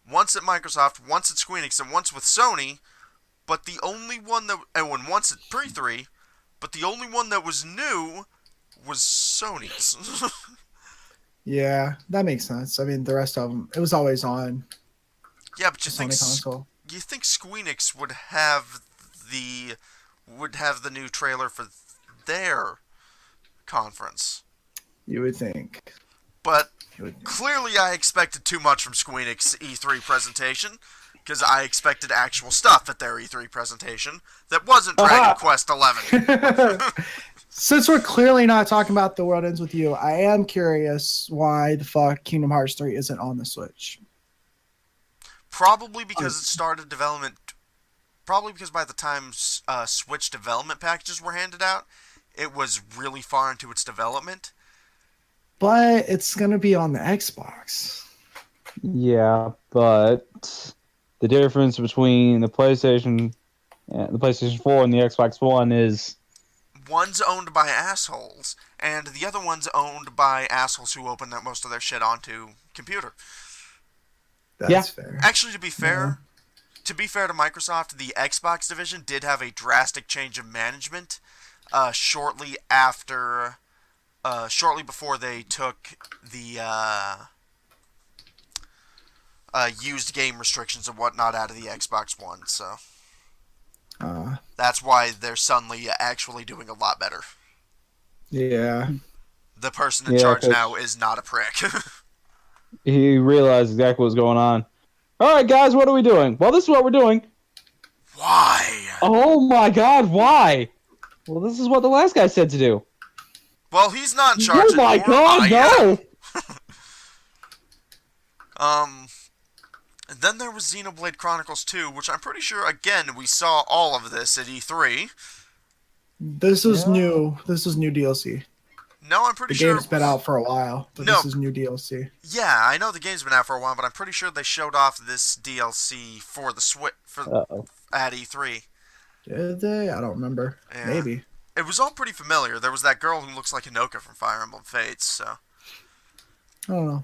Once at Microsoft, once at Square Enix, and once with Sony. But the only one that... And once at Pre-3. But the only one that was new was Sony's. Yeah, that makes sense. I mean, the rest of them, it was always on Yeah, but the you think Sony console. you think Square Enix would have the new trailer for their conference. You would think. But You would think. clearly I expected too much from Square Enix E3 presentation, because I expected actual stuff at their E3 presentation that wasn't Dragon Quest 11. Since we're clearly not talking about The World Ends With You, I am curious why the fuck Kingdom Hearts 3 isn't on the Switch. Probably because it started development. Probably because by the time Switch development packages were handed out, it was really far into its development. But it's going to be on the Xbox. Yeah, but the difference between the PlayStation 4 and the Xbox One is One's owned by assholes, and the other one's owned by assholes who open most of their shit onto computer. That's fair. Actually, to be fair to Microsoft, the Xbox division did have a drastic change of management shortly before they took the used game restrictions and whatnot out of the Xbox One. So that's why they're suddenly actually doing a lot better. Yeah. The person in charge now is not a prick. he realized exactly what's going on. All right, guys, what are we doing? Well, this is what we're doing. Why? Oh my God, why? Well, this is what the last guy said to do. Well, he's not in charge Oh my anymore. God, no! And then there was Xenoblade Chronicles 2, which I'm pretty sure, again, we saw all of this at E3. This is new. This is new DLC. No, I'm pretty The sure... game's been out for a while, but No. this is new DLC. Yeah, I know the game's been out for a while, but I'm pretty sure they showed off this DLC for the Switch at E3. Did they? I don't remember. Yeah. Maybe. It was all pretty familiar. There was that girl who looks like Hinoka from Fire Emblem Fates, so... I don't know.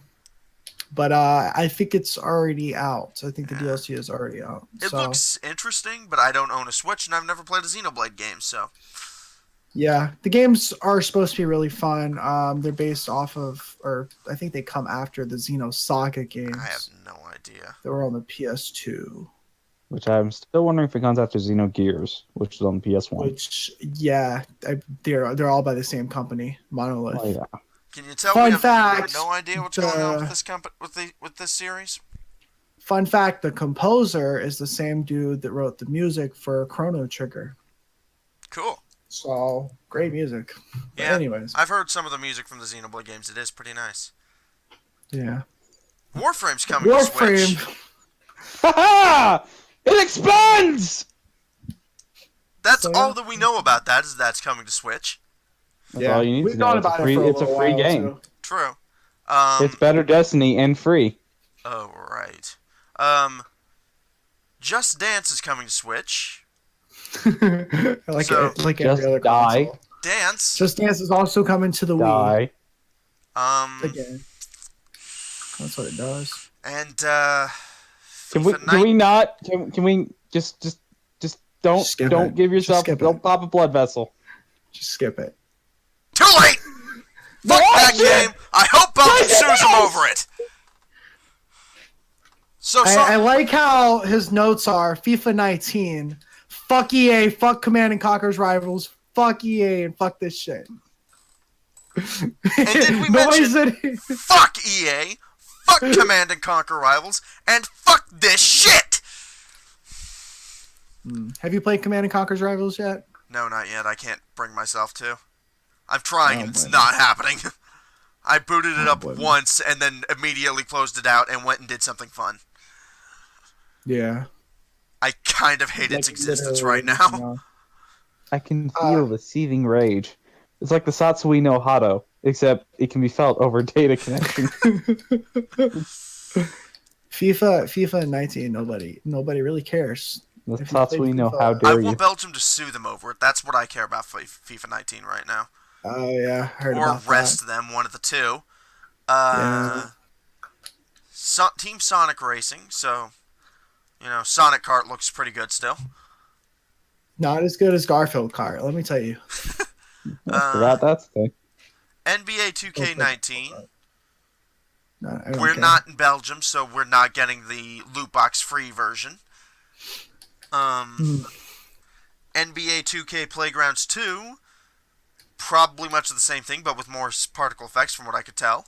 But I think it's already out. I think the DLC is already out. It looks interesting, but I don't own a Switch, and I've never played a Xenoblade game, so... Yeah, the games are supposed to be really fun. They're based off of, or I think they come after the Xenosaga games. I have no idea. They were on the PS2. Which I'm still wondering if it comes after Xenogears, which is on the PS1. Which, yeah, they're all by the same company, Monolith. Oh, yeah. Can you tell Fun we have fact, no idea what's going on with this with this series? Fun fact: the composer is the same dude that wrote the music for Chrono Trigger. Cool. So great music. But Yeah. anyways, I've heard some of the music from the Xenoblade games. It is pretty nice. yeah. Warframe's coming to Switch. Warframe. Ha! It expands! That's So, all that we know about that, is that's coming to Switch. That's all you need We've to know. gone It's a about free, it for it's a little free while, game. too. True. It's better Destiny and free. Oh, right. Just Dance is coming to Switch. like So, like Just every other Die. console. Dance. Just Dance is also coming to the Wii. Die. Again. That's what it does. And Can FIFA we not? Can we just don't Skip don't it. give Just yourself skip don't it. pop a blood vessel. Just skip it. Too late! Fuck that game! I hope Belgium sues him over it! So, I like how his notes are FIFA 19. Fuck EA, fuck Command and Conquer's Rivals, fuck EA, and fuck this shit. and did we Nobody mention said fuck EA, fuck Command and Conquer Rivals, and fuck this shit! Have you played Command and Conquer's Rivals yet? No, not yet. I can't bring myself to. I'm trying, Oh, and it's boy. not happening. I booted it Oh, up boy. once, and then immediately closed it out and went and did something fun. Yeah. I kind of hate its existence right now. I can feel the seething rage. It's like the Satsui no Hado, except it can be felt over data connection. FIFA 19, nobody really cares. The If you played Satsui no FIFA- how I dare want you. Belgium to sue them over it. That's what I care about for FIFA 19 right now. Oh yeah, heard Or about rest them, one of the two. Yeah. Team Sonic Racing, so, Sonic Kart looks pretty good still. that. Not as good as Garfield Kart, let me tell you. I forgot that's the thing. NBA 2K19. No, I don't We're care. not in Belgium, so we're not getting the loot box free version. NBA 2K Playgrounds 2, probably much of the same thing, but with more particle effects, from what I could tell.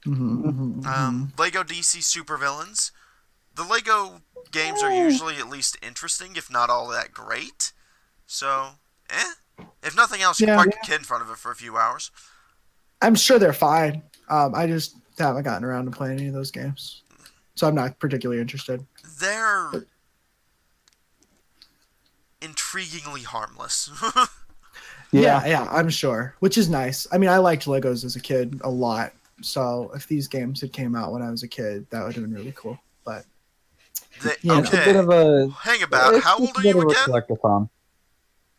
Lego DC Supervillains. The Lego games are usually at least interesting, if not all that great. So, if nothing else, you can park your kid in front of it for a few hours. I'm sure they're fine. I just haven't gotten around to playing any of those games, so I'm not particularly interested. They're intriguingly harmless. Yeah, I'm sure, which is nice. I mean, I liked Legos as a kid a lot, so if these games had came out when I was a kid, that would have been really cool. But It's a bit okay, of a. hang about. How old are you again? Collectathon.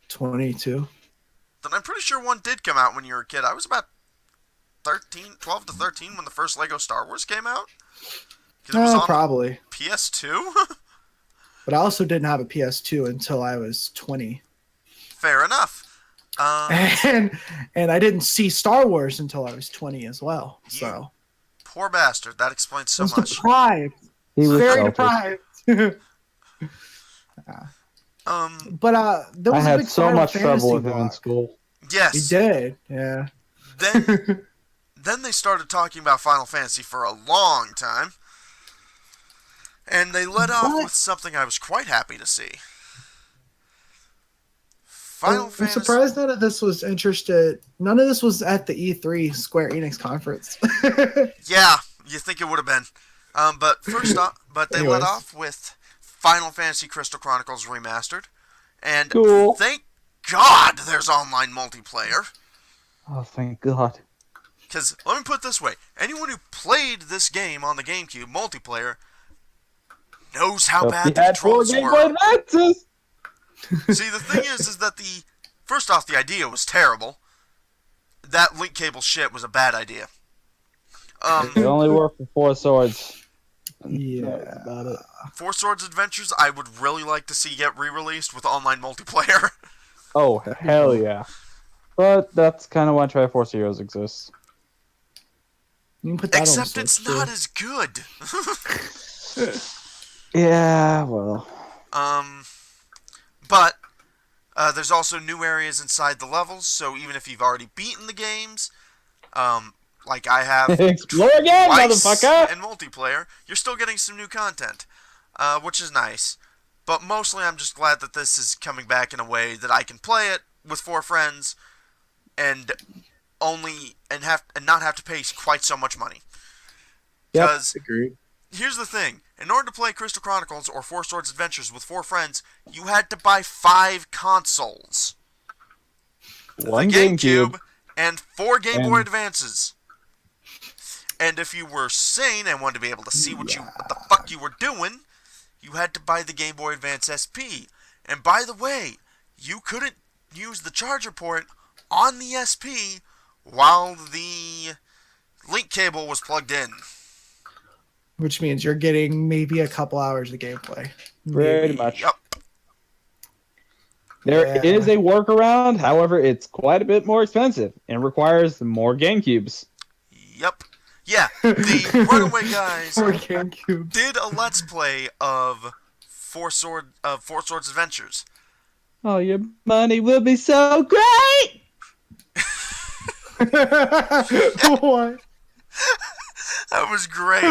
22. Then I'm pretty sure one did come out when you were a kid. I was about 12 to 13 when the first Lego Star Wars came out. 'Cause it was on Probably. PS2? But I also didn't have a PS2 until I was 20. Fair enough. And I didn't see Star Wars until I was 20 as well. So Poor bastard. That explains so I was much. deprived. He was Very selfish. deprived. But there I was a had big so Final much trouble Fantasy with him in block. school. Yes. You did, yeah. Then they started talking about Final Fantasy for a long time. And they led off with something I was quite happy to see. Final I'm Fantasy. surprised none of this was interested. None of this was at the E3 Square Enix conference. Yeah, you think it would have been. But first off, they led off with Final Fantasy Crystal Chronicles Remastered. And Cool. thank God there's online multiplayer. Oh, thank God. Because, let me put it this way, anyone who played this game on the GameCube multiplayer knows how bad the controls were. Advances. See, the thing is that first off, the idea was terrible. That link cable shit was a bad idea. It only worked for Four Swords. Yeah. That's about it. Four Swords Adventures, I would really like to see get re-released with online multiplayer. Oh, hell yeah. But that's kind of why Triforce Heroes exists. You can put that Except on it's Switch, not too. as good. Yeah, well. But there's also new areas inside the levels, so even if you've already beaten the games, like I have Explore again, twice motherfucker! in multiplayer, you're still getting some new content, which is nice. But mostly I'm just glad that this is coming back in a way that I can play it with 4 friends and not have to pay quite so much money. Because Agreed. here's the thing. In order to play Crystal Chronicles or Four Swords Adventures with 4 friends, you had to buy 5 consoles. One the GameCube and 4 Game Boy And- Advances. And if you were sane and wanted to be able to see what the fuck you were doing, you had to buy the Game Boy Advance SP. And by the way, you couldn't use the charger port on the SP while the link cable was plugged in. Which means you're getting maybe a couple hours of gameplay. Pretty much. Yep. There is a workaround, however, it's quite a bit more expensive and requires more GameCubes. Yep. Yeah, the Runaway guys Or GameCube. did a Let's Play of Four Swords Adventures. Oh, your money will be so great! What? That was great.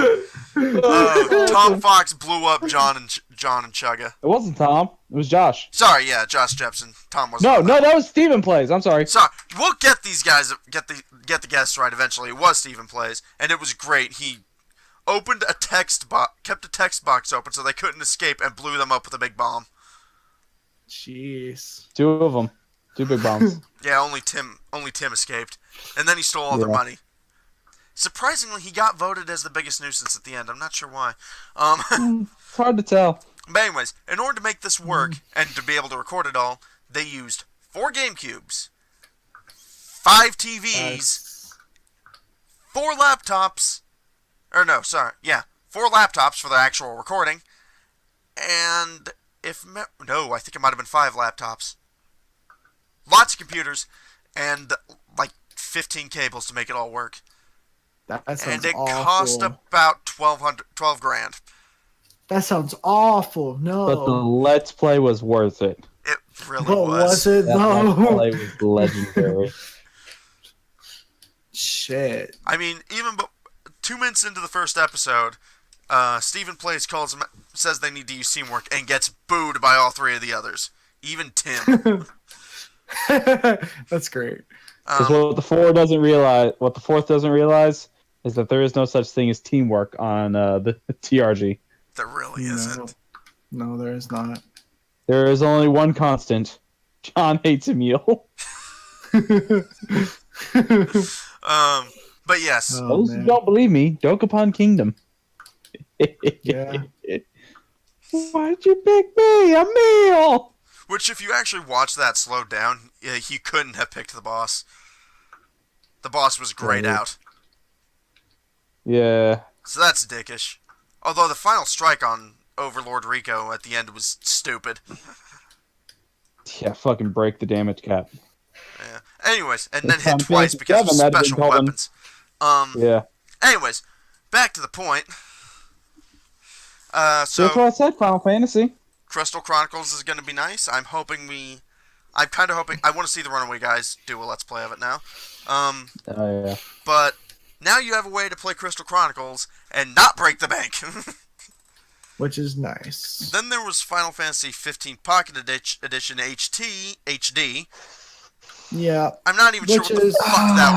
Tom Fox blew up John and Chugga. It wasn't Tom. It was Josh. Sorry, yeah, Josh Jepson. Tom wasn't. No, that was Steven Plays. I'm sorry. Sorry, we'll get these guys get the guests right eventually. It was Stephen Plays, and it was great. He opened a text box, kept a text box open so they couldn't escape, and blew them up with a big bomb. Jeez. 2 of them. 2 big bombs. Yeah, only Tim escaped, and then he stole all their money. Surprisingly, he got voted as the biggest nuisance at the end. I'm not sure why. It's hard to tell. But anyways, in order to make this work and to be able to record it all, they used 4 GameCubes, 5 TVs, 4 laptops, 4 laptops for the actual recording, and I think it might have been 5 laptops. Lots of computers, and like 15 cables to make it all work. That sounds and it awful. cost about $12 grand. That sounds awful. No. But the Let's Play was worth it. It really But was. was it That Let's though? Play was legendary. Shit. I mean, even 2 minutes into the first episode, Stephen Plays says they need to use teamwork and gets booed by all 3 of the others, even Tim. That's great. Because what the fourth doesn't realize is that there is no such thing as teamwork on the TRG. There really isn't. No, there is not. There is only one constant. John hates Emil. But yes. Those who don't believe me, Dokapon Kingdom. Yeah. Why'd you pick me, Emil? Which, if you actually watch that slowed down, he couldn't have picked the boss. The boss was grayed out. Yeah. So that's dickish. Although the final strike on Overlord Rico at the end was stupid. Yeah, fucking break the damage cap. Yeah. Anyways, and then It's hit on twice because of PS7, that'd have been special Golden. weapons. Yeah. Anyways, back to the point. That's what I said, Final Fantasy. Crystal Chronicles is going to be nice. I'm kind of hoping. I want to see the Runaway guys do a Let's Play of it now. Oh, yeah. But now you have a way to play Crystal Chronicles and not break the bank. Which is nice. Then there was Final Fantasy 15 Pocket Edition HD. Yeah. I'm not even sure what the fuck that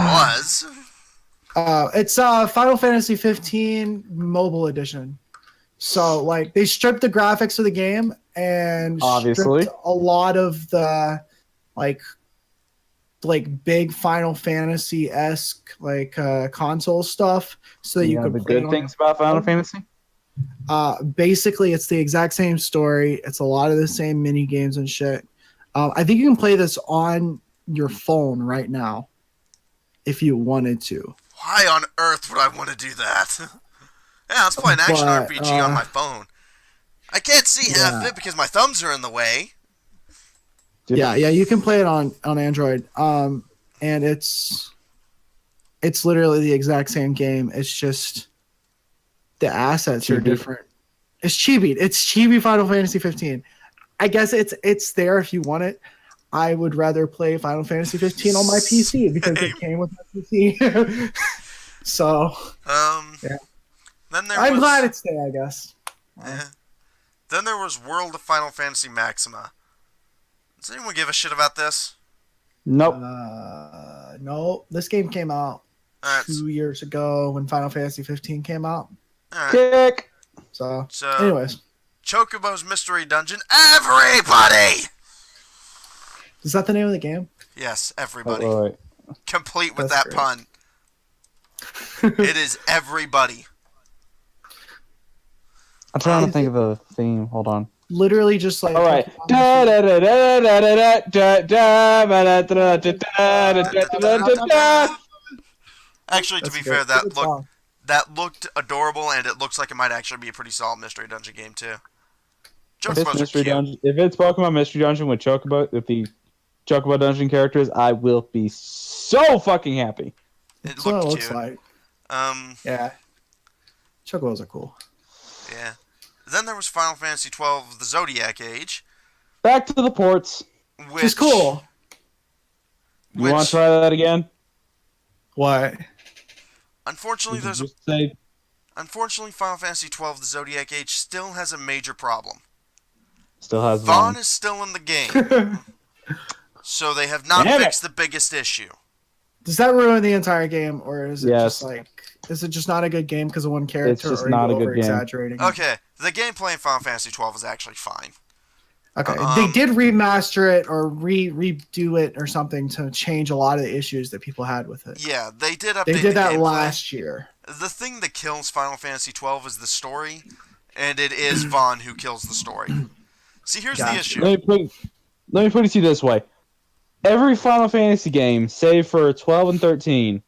was. It's Final Fantasy 15 Mobile Edition. So, like, they stripped the graphics of the game and Obviously. stripped a lot of the, like big Final Fantasy-esque, console stuff so that you could the play it good on things about Final Fantasy? basically, it's the exact same story. It's a lot of the same mini games and shit. I think you can play this on your phone right now if you wanted to. Why on earth would I want to do that? Yeah, let's play an action RPG on my phone. I can't see half of it because my thumbs are in the way. Yeah, you can play it on Android. And it's literally the exact same game. It's just the assets are different. It's chibi. It's chibi Final Fantasy 15. I guess it's there if you want it. I would rather play Final Fantasy 15 on my PC because it came with my PC. So, yeah. Then I'm glad it's there, I guess. Yeah. Then there was World of Final Fantasy Maxima. Does anyone give a shit about this? Nope. No, this game came out 2 years ago when Final Fantasy 15 came out. Alright. Kick. So, So, anyways. Chocobo's Mystery Dungeon. Everybody! Is that the name of the game? Yes, everybody. Oh, wait. Complete with That's that great. pun. It is everybody. I'm trying to think of a theme. Hold on. Literally just like... All right. Actually, to be fair, that looked adorable, and it looks like it might actually be a pretty solid Mystery Dungeon game, too. Chocobos are cute. If it's Pokemon Mystery Dungeon with Chocobo, with the Chocobo Dungeon characters, I will be so fucking happy. It That's what it looked looks cute. like. Yeah. Chocobos are cool. Yeah. Then there was Final Fantasy XII: The Zodiac Age. Back to the ports. Which is cool. You want to try that again? What? Unfortunately, Unfortunately, Final Fantasy XII: The Zodiac Age still has a major problem. Still has Vaughn is still in the game, so they have not fixed the biggest issue. Does that ruin the entire game, or is it Yes. just like, is it just not a good game because of one character, just or are not you a good over game. exaggerating? Okay, the gameplay in Final Fantasy 12 is actually fine. Okay, they did remaster it or redo it or something to change a lot of the issues that people had with it. Yeah, they did update They did the that gameplay. last year. The thing that kills Final Fantasy 12 is the story, and it is Vaughn who kills the story. See, here's the issue. Let me put it to you this way. Every Final Fantasy game, save for 12 and 13,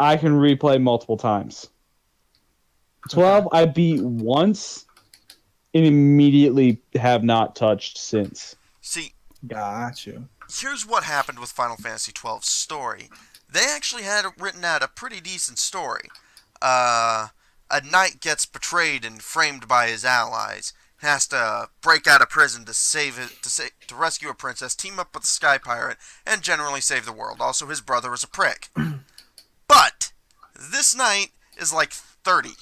I can replay multiple times. 12, I beat once and immediately have not touched since. See, got you. Here's what happened with Final Fantasy 12's story. They actually had written out a pretty decent story. A knight gets betrayed and framed by his allies. Has to break out of prison to rescue a princess, team up with a sky pirate, and generally save the world. Also, his brother is a prick. But this knight is like 30.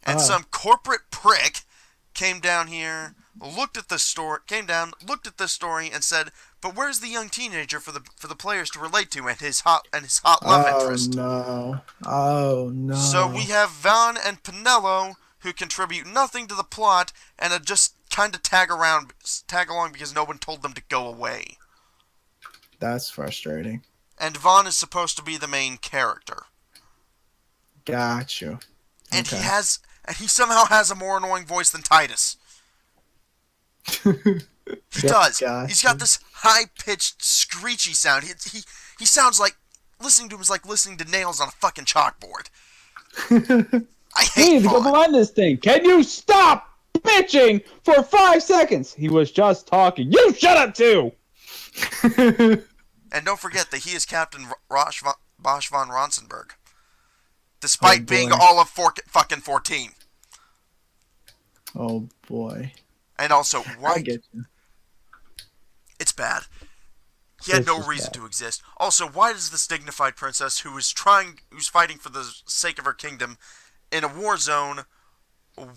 And some corporate prick came down here, looked at this story, and said, "But where's the young teenager for the players to relate to and his hot love interest?" Oh no! So we have Vaughn and Pinello, who contribute nothing to the plot and are just kind of tag along because no one told them to go away. That's frustrating. And Vaughn is supposed to be the main character. Got you. And he somehow has a more annoying voice than Titus. He does. Gotcha. He's got this high-pitched, screechy sound. He sounds like, listening to him is like listening to nails on a fucking chalkboard. I hate Please go behind this thing. Can you stop bitching for 5 seconds? He was just talking. You shut up too. And don't forget that he is Captain Bosch von Ronsenberg, despite being all of fucking 14. Oh boy. And also, why? I get you. It's bad. He had no reason to exist. Also, why does this dignified princess who's fighting for the sake of her kingdom in a war zone,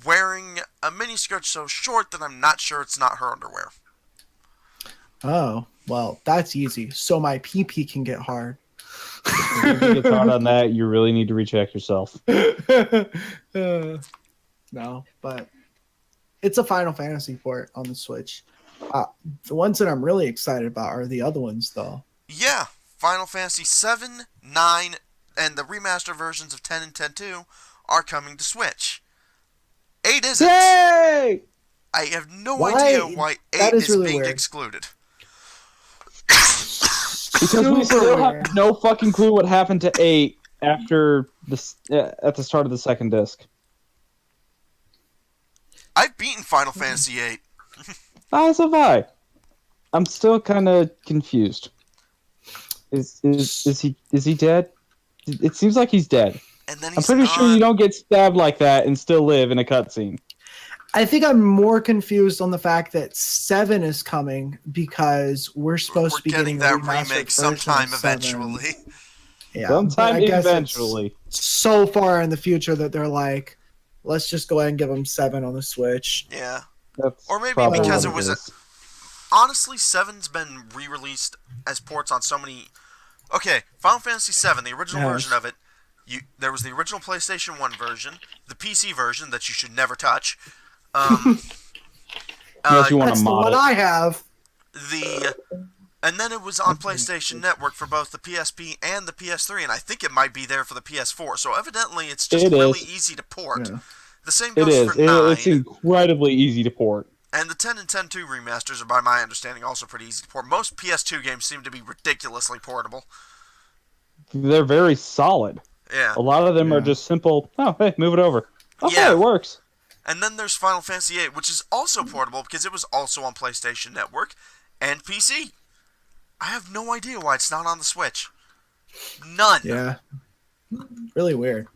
wearing a miniskirt so short that I'm not sure it's not her underwear? Oh, well, that's easy. So my pee-pee can get hard. If you get hard on that, you really need to recheck yourself. No, but it's a Final Fantasy port on the Switch. The ones that I'm really excited about are the other ones, though. Yeah, Final Fantasy 7, 9, and the remaster versions of 10 and 10.2 are coming to Switch. 8 isn't. Yay! I have no idea why 8 is really being excluded. Because we still have no fucking clue what happened to 8 after at the start of the second disc. I've beaten Final Fantasy 8. As have I. I'm still kind of confused. Is he dead? It seems like he's dead. And then I'm pretty sure you don't get stabbed like that and still live in a cutscene. I think I'm more confused on the fact that 7 is coming because we're supposed to be getting that remake sometime eventually. Yeah, sometime eventually. So far in the future that they're like, let's just go ahead and give them 7 on the Switch. Yeah. That's or maybe because it was... Honestly, 7's been re-released as ports on so many... Okay, Final Fantasy 7, the original version of it, there was the original PlayStation 1 version, the PC version that you should never touch. Unless you want That's to mod the one it. I have. And then it was on PlayStation Network for both the PSP and the PS3, and I think it might be there for the PS4. So evidently, it's just really easy to port. Yeah. The same goes for 9. It's incredibly easy to port. And the 10 and 10.2 remasters are, by my understanding, also pretty easy to port. Most PS2 games seem to be ridiculously portable. They're very solid. Yeah. A lot of them are just simple, oh, hey, move it over. Okay, it works. And then there's Final Fantasy VIII, which is also portable because it was also on PlayStation Network and PC. I have no idea why it's not on the Switch. None. Yeah. Really weird.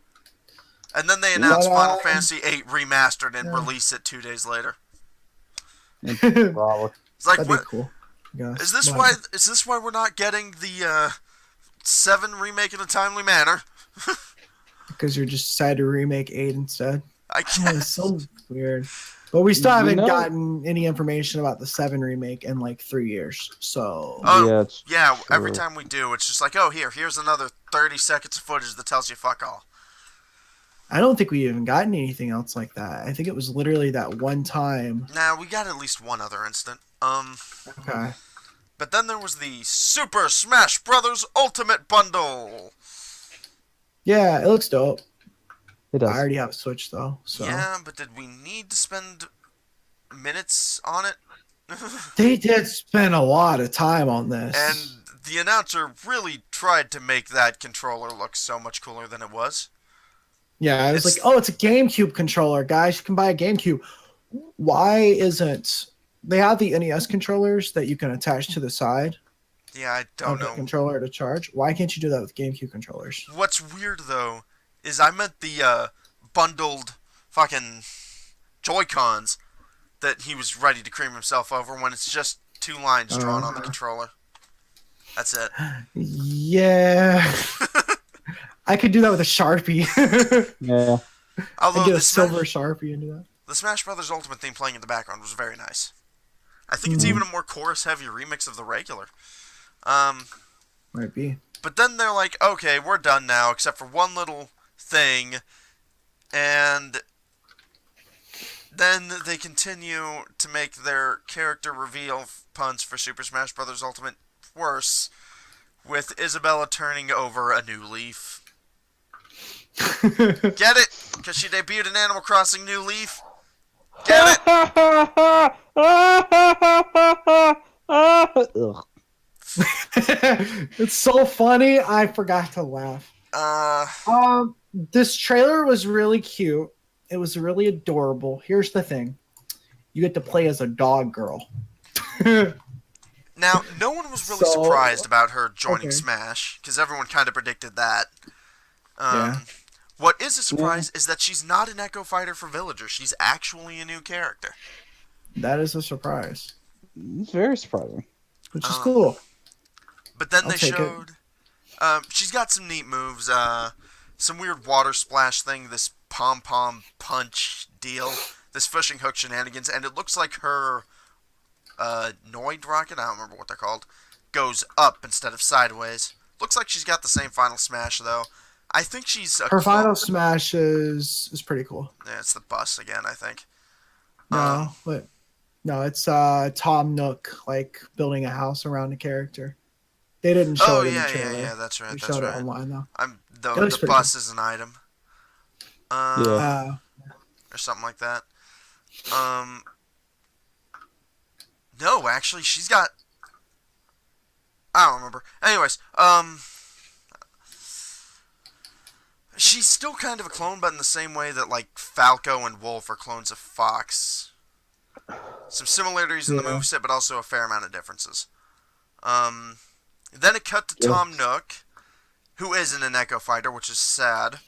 And then they announced Final Fantasy VIII Remastered and release it 2 days later. It's like, that'd be cool. Is this why we're not getting the 7 remake in a timely manner? Because you just decided to remake 8 instead. I It's guess. so weird. But we still haven't You know- gotten any information about the 7 remake in like 3 years. So Oh, Yeah, it's yeah, every true. time we do, it's just like, oh, here's another 30 seconds of footage that tells you fuck all. I don't think we even gotten anything else like that. I think it was literally that one time. Nah, we got at least one other instant. Okay. But then there was the Super Smash Brothers Ultimate Bundle. Yeah, it looks dope. It I does. already have a Switch though, so Yeah, but did we need to spend minutes on it? they did spend a lot of time on this. And the announcer really tried to make that controller look so much cooler than it was. yeah, I was it's- like, oh, it's a GameCube controller, guys. You can buy a GameCube. Why isn't they have the NES controllers that you can attach to the side Yeah, I of don't the know. controller to charge? Why can't you do that with GameCube controllers? What's weird, though, is I meant the bundled fucking Joy-Cons that he was ready to cream himself over when it's just 2 lines drawn on the controller. That's it. Yeah. I could do that with a Sharpie. Yeah. I Although get a the, silver Sharpie into that. the Smash Brothers Ultimate theme playing in the background was very nice. I think it's even a more chorus-heavy remix of the regular. Might be. But then they're like, okay, we're done now, except for one little thing. And then they continue to make their character reveal puns for Super Smash Bros. Ultimate worse, with Isabella turning over a new leaf. Get it? Because she debuted in Animal Crossing New Leaf. Get it? Ugh. It's so funny. I forgot to laugh. This trailer was really cute. It was really adorable. Here's the thing. You get to play as a dog girl. Now, no one was really So- surprised about her joining okay. Smash, because everyone kind of predicted that. Yeah. What is a surprise is that she's not an Echo Fighter for Villagers. She's actually a new character. That is a surprise, It's very surprising. which is cool. But then I'll they take it. showed... she's got some neat moves. Some weird water splash thing, this pom-pom punch deal, this fishing hook shenanigans, and it looks like her Noid rocket, I don't remember what they're called, goes up instead of sideways. Looks like she's got the same final smash, though. I think she's... Her final smash is pretty cool. Yeah, it's the bus again, I think. No, but no, it's Tom Nook like building a house around a character. They didn't show Oh, it in yeah, the trailer. yeah, that's right, They that's showed right. it online though. The looks pretty bus is an item. Yeah. Or something like that. No, actually, she's got... I don't remember. Anyways, she's still kind of a clone, but in the same way that, like, Falco and Wolf are clones of Fox. Some similarities in the Yeah. moveset, but also a fair amount of differences. Then it cut to Yeah. Tom Nook, who isn't an Echo Fighter, which is sad.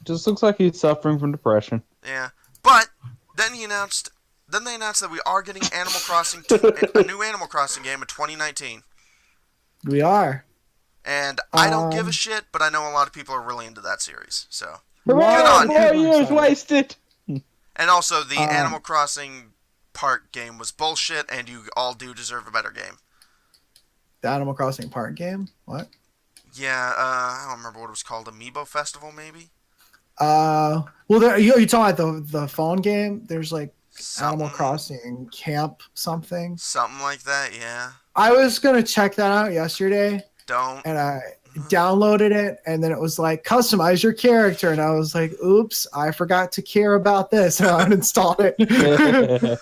Just looks like he's suffering from depression. Yeah, but then they announced that we are getting Animal Crossing, a new Animal Crossing game in 2019. We are. And I don't give a shit, but I know a lot of people are really into that series. So, Hooray! on 4 you. years wasted. and also the Animal Crossing Park game was bullshit, and you all do deserve a better game. The Animal Crossing Park game. What? Yeah, I don't remember what it was called. Amiibo Festival, maybe. Well, you talking about the phone game? There's like Animal Something- Crossing Camp something. Something like that. Yeah. I was gonna check that out yesterday, Don't. and I downloaded it, and then it was like customize your character, and I was like, "Oops, I forgot to care about this," and I uninstalled it.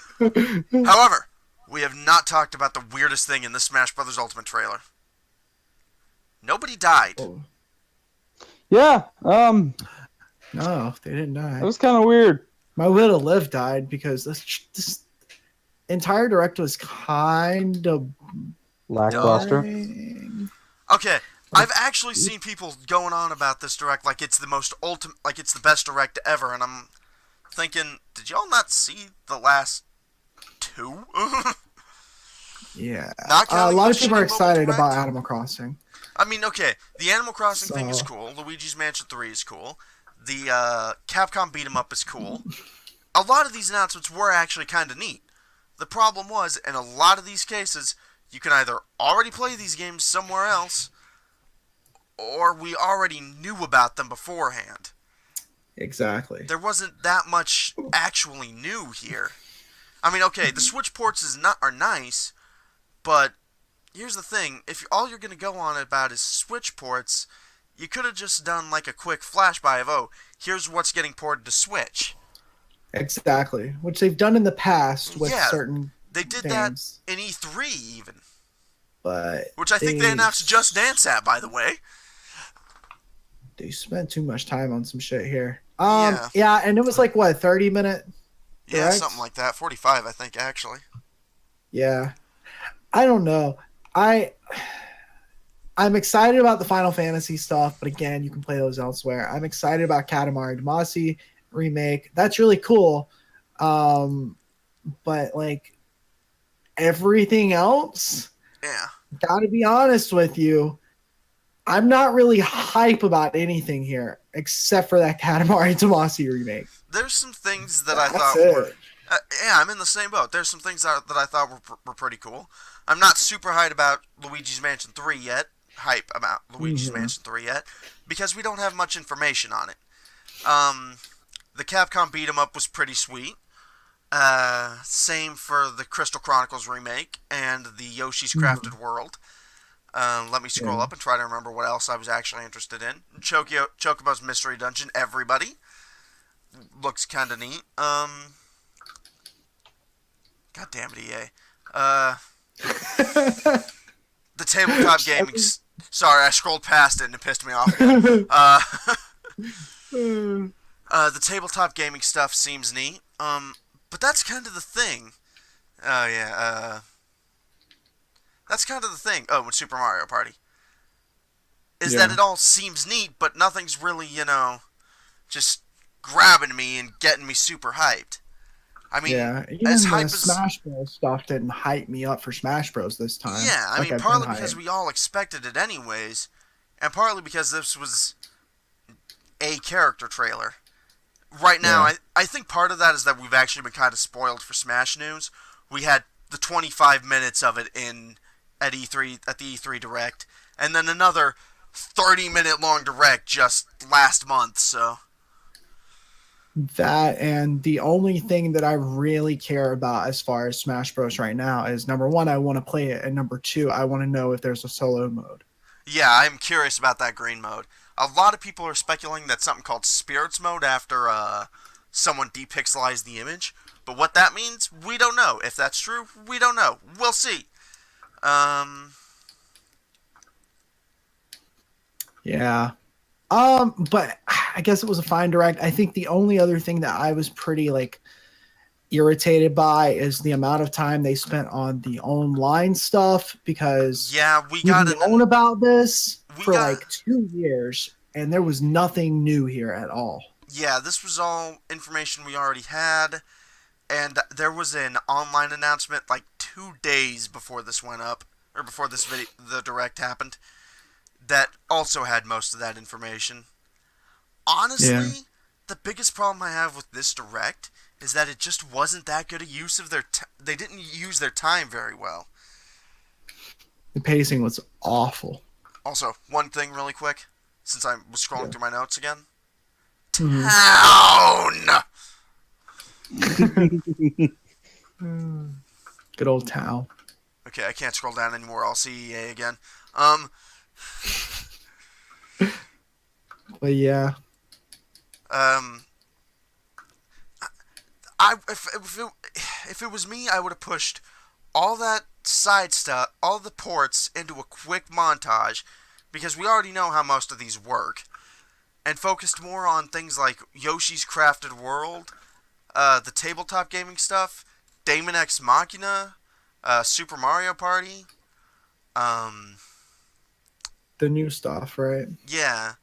However, we have not talked about the weirdest thing in the Smash Bros. Ultimate trailer. Nobody died. Yeah. No, they didn't die. That was kind of weird. My Will to Live died because this entire direct was kind of Lackluster. boring. Okay, I've actually seen people going on about this direct like it's the most ultimate, like it's the best direct ever, and I'm thinking, did y'all not see the last 2? Yeah, Not a counting lot the of people are shitty excited mobile about direct. Animal Crossing. I mean, okay, the Animal Crossing thing is So- cool. Luigi's Mansion 3 is cool. The Capcom beat 'em up is cool. A lot of these announcements were actually kind of neat. The problem was, in a lot of these cases, you can either already play these games somewhere else, or we already knew about them beforehand. Exactly. There wasn't that much actually new here. I mean, okay, the Switch ports are nice, but here's the thing: if all you're gonna go on about is Switch ports, you could have just done like a quick flashby of, oh, here's what's getting ported to Switch. Exactly, which they've done in the past with Yeah, certain they did games, that in E3 even, but which I think they announced Just Dance at, by the way. They spent too much time on some shit here. Yeah. Yeah, and it was like what, 30-minute Yeah, direct? something like that. 45, I think, actually. Yeah. I don't know. I'm excited about the Final Fantasy stuff, but again, you can play those elsewhere. I'm excited about Katamari Damacy remake. That's really cool. But like everything else, Yeah. gotta be honest with you, I'm not really hype about anything here except for that Katamari Damacy remake. There's some things that I That's thought it. were... yeah, I'm in the same boat. There's some things that I thought were pretty cool. I'm not super hyped about Luigi's Mansion 3 yet. Mansion 3 yet. Because we don't have much information on it. The Capcom beat 'em up was pretty sweet. Same for the Crystal Chronicles remake and the Yoshi's Crafted World. Let me scroll up and try to remember what else I was actually interested in. Chocobo's Mystery Dungeon, everybody. Looks kind of neat. God damn it, EA. The tabletop gaming... Sorry, I scrolled past it and it pissed me off. The tabletop gaming stuff seems neat. But that's kind of the thing. That's kind of the thing. Oh, with Super Mario Party. That it all seems neat, but nothing's really, just grabbing me and getting me super hyped. I mean, even as the hype as Smash Bros stuff didn't hype me up for Smash Bros this time. Yeah, I like mean, I've partly been because hyped. we all expected it anyways, and partly because this was a character trailer. Right now, I think part of that is that we've actually been kind of spoiled for Smash news. We had the 25 minutes of it at the E3 Direct, and then another 30-minute long Direct just last month. So That, and the only thing that I really care about as far as Smash Bros right now is, number one, I want to play it, and number two, I want to know if there's a solo mode. yeah, I'm curious about that green mode. A lot of people are speculating that something called Spirits mode after someone depixelized the image. But what that means, we don't know. If that's true, we don't know. We'll see. Yeah. But I guess it was a fine direct. I think the only other thing that I was pretty irritated by is the amount of time they spent on the online stuff, because we've known about this for 2 years and there was nothing new here at all. Yeah, this was all information we already had, and there was an online announcement 2 days before this went up, or before the direct happened, that also had most of that information. Honestly, the biggest problem I have with this direct is that it just wasn't that good a use of they didn't use their time very well. The pacing was awful. Also, one thing really quick, since I was scrolling through my notes again. Town! Good old Tao. Okay, I can't scroll down anymore. I'll see EA again. But yeah. If it was me, I would have pushed all that side stuff, all the ports, into a quick montage, because we already know how most of these work, and focused more on things like Yoshi's Crafted World, the tabletop gaming stuff, Daemon X Machina, Super Mario Party, the new stuff, right? Yeah.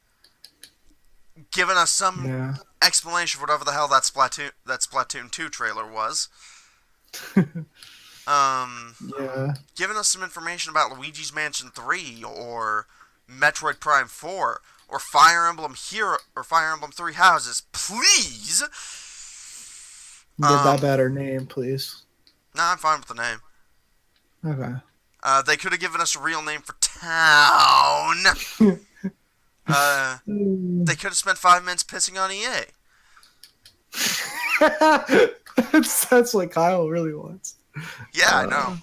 Giving us some explanation for whatever the hell that Splatoon 2 trailer was. Giving us some information about Luigi's Mansion 3 or Metroid Prime 4, or Fire Emblem Hero or Fire Emblem Three Houses, please. Get that better name, please. Nah, I'm fine with the name. Okay. They could have given us a real name for town. They could have spent 5 minutes pissing on EA. That's what Kyle really wants. Yeah, I know.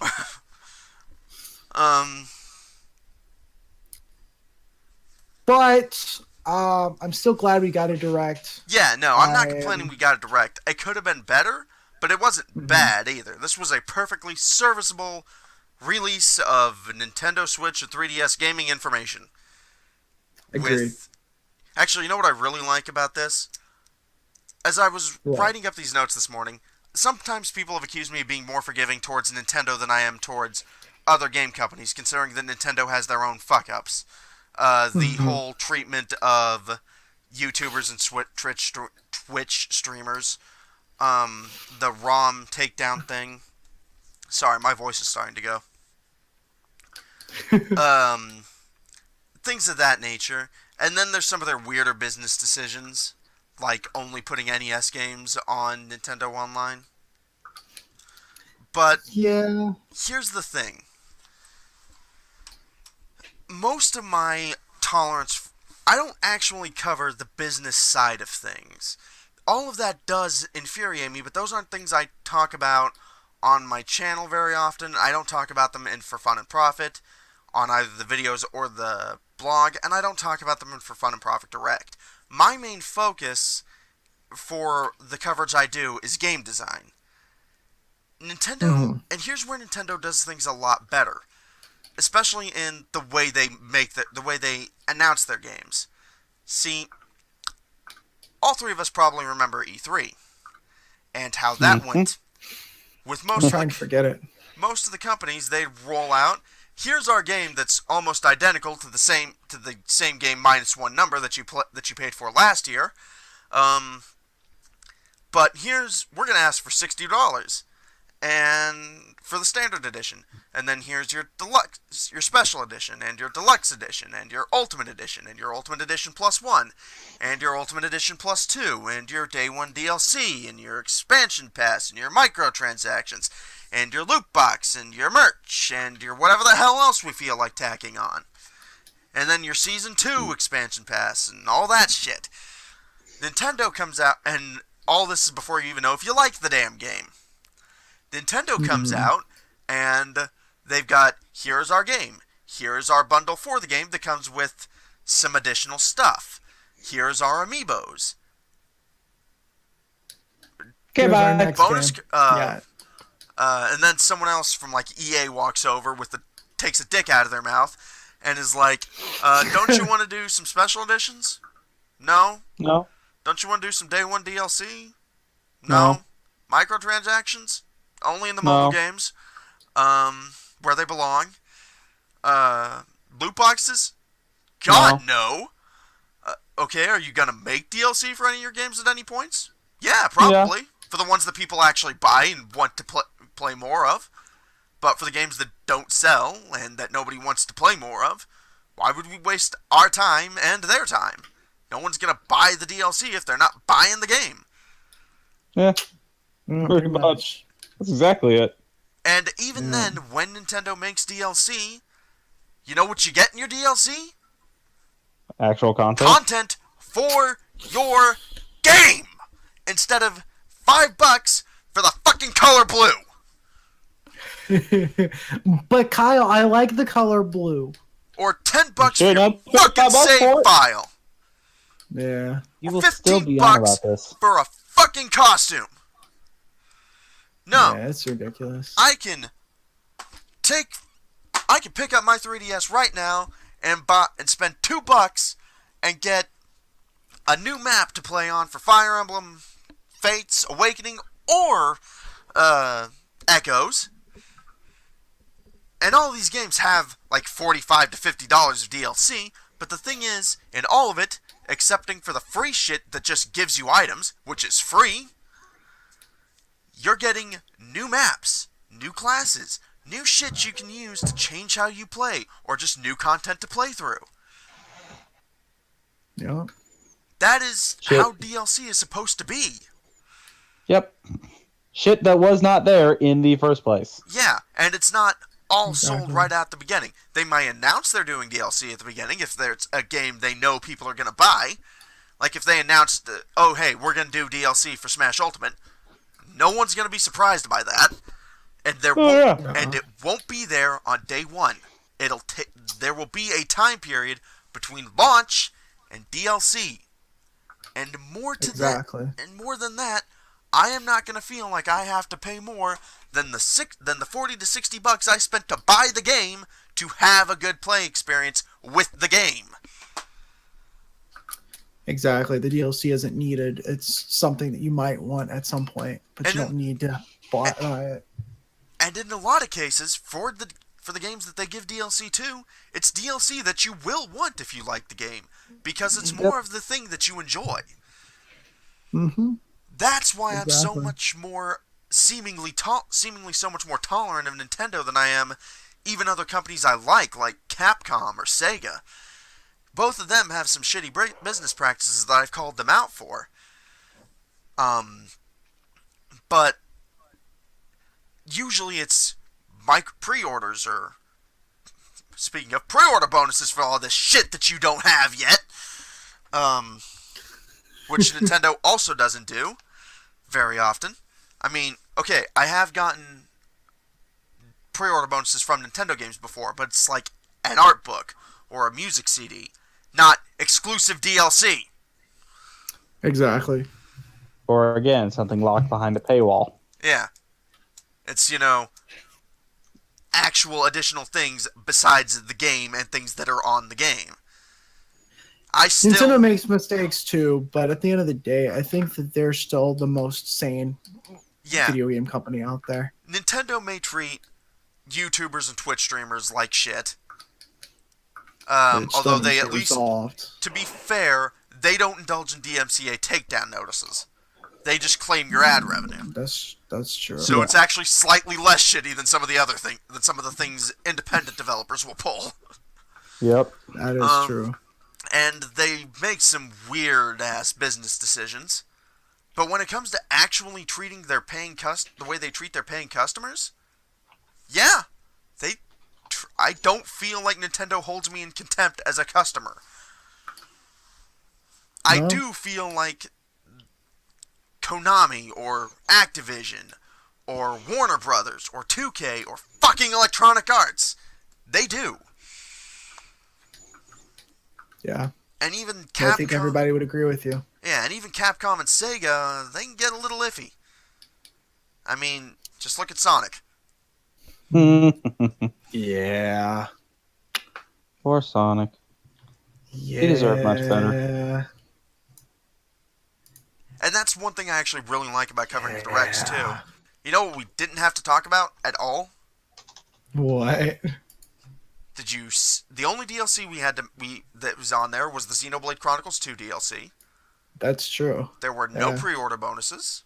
But I'm still glad we got a direct. Yeah, no, I'm not complaining we got a direct. It could have been better, but it wasn't bad either. This was a perfectly serviceable release of Nintendo Switch and 3DS gaming information. Agreed. Actually, you know what I really like about this? As I was writing up these notes this morning, sometimes people have accused me of being more forgiving towards Nintendo than I am towards other game companies, considering that Nintendo has their own fuck-ups. The whole treatment of YouTubers and Twitch streamers, the ROM takedown thing. Sorry, my voice is starting to go. Things of that nature. And then there's some of their weirder business decisions, like only putting NES games on Nintendo Online. But yeah, here's the thing. Most of my tolerance, I don't actually cover the business side of things. All of that does infuriate me, but those aren't things I talk about on my channel very often. I don't talk about them in For Fun and Profit on either the videos or the blog, and I don't talk about them in For Fun and Profit Direct. My main focus for the coverage I do is game design. Nintendo, and here's where Nintendo does things a lot better, especially in the way they make the way they announce their games. See, all three of us probably remember E3 and how that went. With most, I'm trying to forget it. Most of the companies, they roll out, here's our game that's almost identical to the same game minus one number that you paid for last year. But we're gonna ask for $60, and for the standard edition, and then here's your deluxe, your special edition, and your deluxe edition, and your ultimate edition, and your ultimate edition plus one, and your ultimate edition plus two, and your day one DLC, and your expansion pass, and your microtransactions, and your loot box, and your merch, and your whatever the hell else we feel like tacking on. And then your Season 2 expansion pass, and all that shit. Nintendo comes out, and all this is before you even know if you like the damn game. Nintendo comes out, and they've got, here's our game. Here's our bundle for the game that comes with some additional stuff. Here's our amiibos. Okay, bye. Bonus, and then someone else from like EA walks over takes a dick out of their mouth and is like, don't you want to do some special editions? No? No. Don't you want to do some day one DLC? No. Microtransactions? Only in the mobile games. Where they belong. Loot boxes? God, no. Okay, are you going to make DLC for any of your games at any points? Yeah, probably. Yeah. For the ones that people actually buy and want to play more of. But for the games that don't sell and that nobody wants to play more of, why would we waste our time and their time? No one's going to buy the DLC if they're not buying the game. Yeah, pretty much. That's exactly it. And even then, when Nintendo makes DLC, you know what you get in your DLC? Actual content? Content for your game! Instead of $5 for the fucking color blue! But Kyle, I like the color blue. Or $10 for your fucking save file! Yeah. You will still be on about this. For a fucking costume! No. Yeah, it's ridiculous. I can pick up my 3DS right now and spend $2 and get a new map to play on for Fire Emblem Fates Awakening or Echoes. And all these games have like $45 to $50 of DLC, but the thing is, in all of it, excepting for the free shit that just gives you items, which is free, you're getting new maps, new classes, new shit you can use to change how you play, or just new content to play through. Yeah. That is Shit. how DLC is supposed to be. Yep. Shit that was not there in the first place. Yeah, and it's not all sold Exactly. right at the beginning. They might announce they're doing DLC at the beginning if there's a game they know people are going to buy. Like if they announced, oh hey, we're going to do DLC for Smash Ultimate, no one's going to be surprised by that, and and it won't be there on day one. There will be a time period between launch and DLC, and more to Exactly. that, and more than that, I am not going to feel like I have to pay more than the $40 to $60 I spent to buy the game to have a good play experience with the game. Exactly. The DLC isn't needed. It's something that you might want at some point, but And you don't need to buy it. And in a lot of cases, for the games that they give DLC to, it's DLC that you will want if you like the game, because it's more of the thing that you enjoy. Mm-hmm. That's why I'm so Exactly. much more seemingly so much more tolerant of Nintendo than I am even other companies I like Capcom or Sega. Both of them have some shitty business practices that I've called them out for. But usually it's pre-orders, or speaking of pre-order bonuses for all this shit that you don't have yet, which Nintendo also doesn't do very often. I mean, okay, I have gotten pre-order bonuses from Nintendo games before, but it's like an art book or a music CD, not exclusive DLC. Exactly. Or again, something locked behind a paywall. Yeah. It's, actual additional things besides the game and things that are on the game. Nintendo makes mistakes too, but at the end of the day, I think that they're still the most sane video game company out there. Nintendo may treat YouTubers and Twitch streamers like shit. Although they at least, to be fair, they don't indulge in DMCA takedown notices. They just claim your ad revenue. That's true. So it's actually slightly less shitty than some of the things independent developers will pull. Yep, that is true. And they make some weird ass business decisions. But when it comes to actually treating their the way they treat their paying customers, yeah, I don't feel like Nintendo holds me in contempt as a customer. No. I do feel like Konami or Activision or Warner Brothers or 2K or fucking Electronic Arts, they do. Yeah. And even Capcom, I think everybody would agree with you. Yeah, and even Capcom and Sega, they can get a little iffy. I mean, just look at Sonic. Yeah. Poor Sonic. Yeah. He deserved much better. And that's one thing I actually really like about covering the Directs, too. You know what we didn't have to talk about at all? What? The only DLC that was on there was the Xenoblade Chronicles 2 DLC. That's true. There were no pre-order bonuses.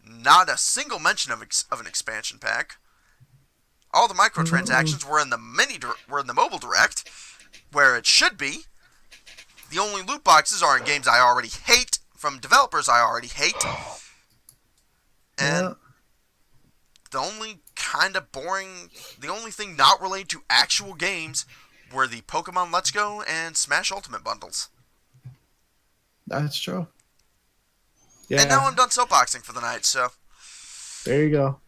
Not a single mention of an expansion pack. All the microtransactions were in the mobile Direct, where it should be. The only loot boxes are in games I already hate, from developers I already hate. And the only thing not related to actual games were the Pokemon Let's Go and Smash Ultimate bundles. That's true. Yeah. And now I'm done soapboxing for the night, so. There you go.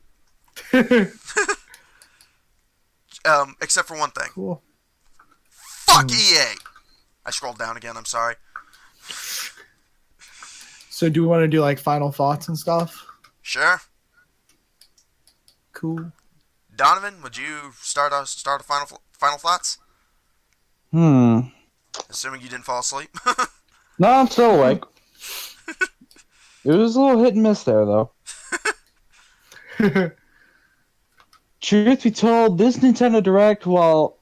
Except for one thing. Cool. Fuck EA! I scrolled down again, I'm sorry. So do we want to do like final thoughts and stuff? Sure. Cool. Donovan, would you start a final thoughts? Assuming you didn't fall asleep. No, I'm still awake. It was a little hit and miss there, though. Truth be told, this Nintendo Direct, while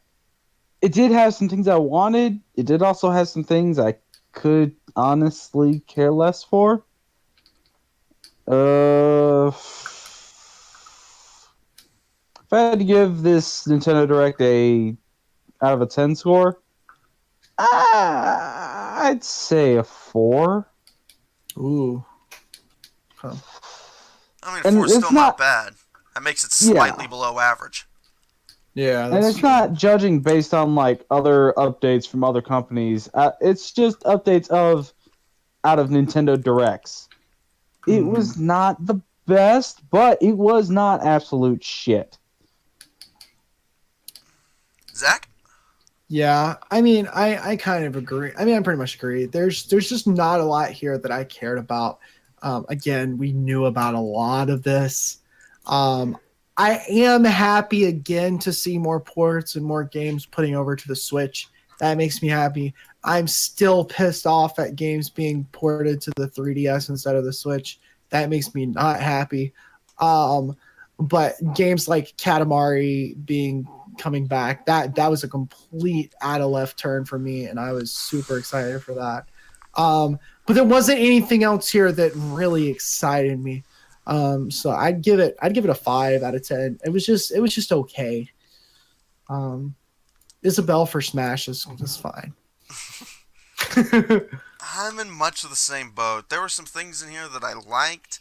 it did have some things I wanted, it did also have some things I could honestly care less for. If I had to give this Nintendo Direct out of a 10 score, I'd say a 4. Ooh. Huh. I mean, And 4 is it's still not not- bad. That makes it slightly below average. Yeah, And that's it's true. not judging based on like other updates from other companies. It's just updates out of Nintendo Directs. It was not the best, but it was not absolute shit. Zach? Yeah, I mean, I kind of agree. I mean, I pretty much agree. There's just not a lot here that I cared about. Again, we knew about a lot of this. I am happy again to see more ports and more games putting over to the Switch. That makes me happy. I'm still pissed off at games being ported to the 3DS instead of the Switch. That makes me not happy. But games like Katamari coming back, that was a complete out of left turn for me, and I was super excited for that. But there wasn't anything else here that really excited me. So I'd give it a 5 out of 10. It was just okay. Isabelle for Smash is fine. I'm in much of the same boat. There were some things in here that I liked,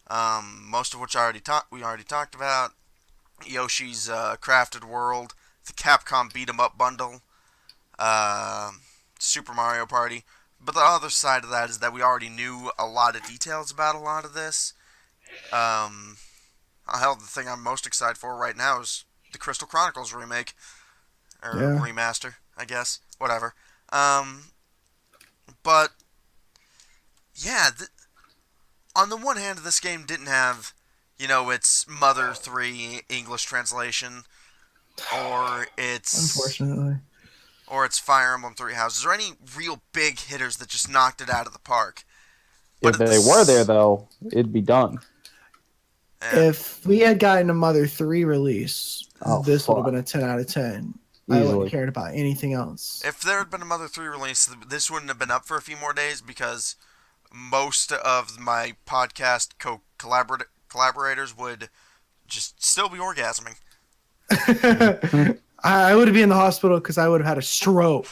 most of which we already talked about. Yoshi's Crafted World, the Capcom Beat 'em Up bundle, Super Mario Party. But the other side of that is that we already knew a lot of details about a lot of this. Hell, the thing I'm most excited for right now is the Crystal Chronicles remake. Or remaster, I guess. Whatever. But, yeah, on the one hand, this game didn't have, its Mother 3 English translation, or Unfortunately. or its Fire Emblem Three Houses, or any real big hitters that just knocked it out of the park. But if they were there, though, it'd be done. If we had gotten a Mother 3 release, this would have fuck. been a 10 out of 10. Easily. I wouldn't have cared about anything else. If there had been a Mother 3 release, this wouldn't have been up for a few more days because most of my podcast collaborators would just still be orgasming. I would be in the hospital because I would have had a stroke.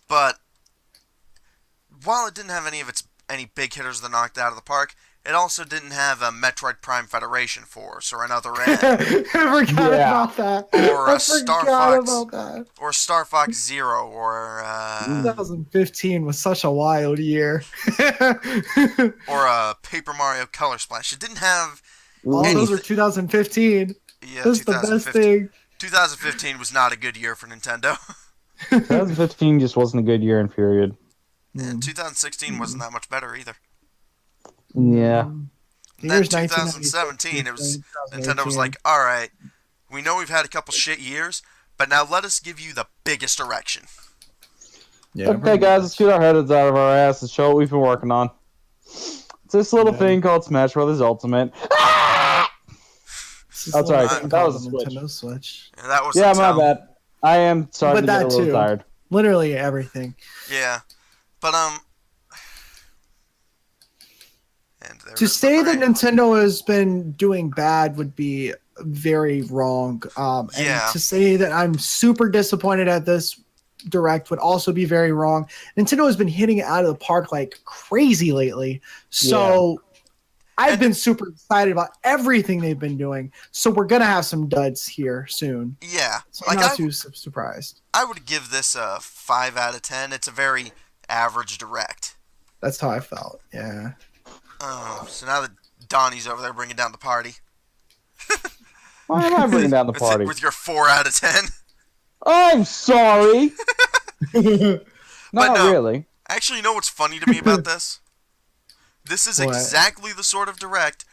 But while it didn't have any big hitters that knocked it out of the park, it also didn't have a Metroid Prime Federation Force or another N. I forgot about that. Or a Star Fox Zero, or 2015 was such a wild year. or a Paper Mario Color Splash. It didn't have all those were 2015. Yeah, this is the best thing. 2015 was not a good year for Nintendo. 2015 just wasn't a good year in period. And 2016 wasn't that much better either. Yeah. Then 2017, Nintendo was like, all right, we know we've had a couple shit years, but now let us give you the biggest direction. Yeah, okay, guys, let's get our heads out of our ass and show what we've been working on. It's this little thing called Smash Brothers Ultimate. That's right. That was a Nintendo Switch. Yeah, that was my bad. I am starting to get a little tired. Literally everything. Yeah, but to say that Nintendo has been doing bad would be very wrong. And to say that I'm super disappointed at this Direct would also be very wrong. Nintendo has been hitting it out of the park like crazy lately. So I've been super excited about everything they've been doing. So we're going to have some duds here soon. Yeah. So I'm not too surprised. I would give this a 5 out of 10. It's a very average Direct. That's how I felt. Yeah. Oh, so now that Donnie's over there bringing down the party. Why am I bringing down the party? With your 4 out of 10. I'm sorry. Not really. Actually, you know what's funny to me about this? This is exactly the sort of Direct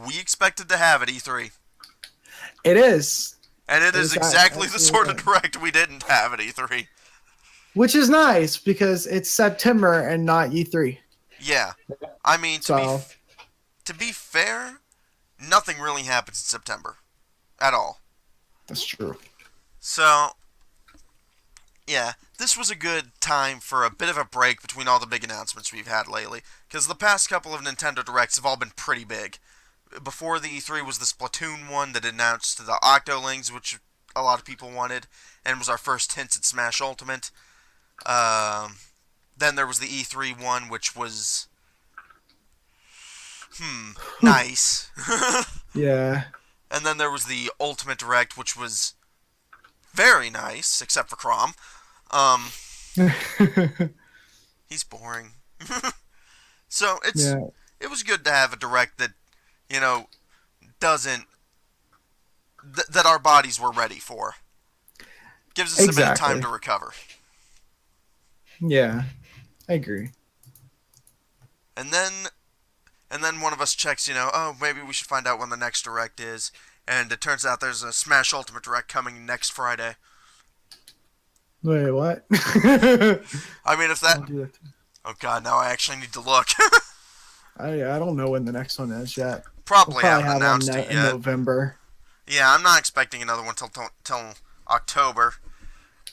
we expected to have at E3. It is. And it is exactly the sort of Direct we didn't have at E3. Which is nice because it's September and not E3. Yeah. I mean, to be fair, nothing really happens in September. At all. That's true. So, yeah, this was a good time for a bit of a break between all the big announcements we've had lately, because the past couple of Nintendo Directs have all been pretty big. Before the E3 was the Splatoon one that announced the Octolings, which a lot of people wanted, and was our first hints at Smash Ultimate. Then there was the E3 one, which was nice. Yeah. And then there was the Ultimate Direct, which was very nice, except for Crom. He's boring. So it was good to have a Direct that, doesn't that our bodies were ready for. Gives us a bit of time to recover. Yeah, I agree. And then one of us checks, maybe we should find out when the next Direct is. And it turns out there's a Smash Ultimate Direct coming next Friday. Wait, what? I mean, if that... Oh god, now I actually need to look. I don't know when the next one is yet. Probably haven't announced it yet. In November. Yeah, I'm not expecting another one till October.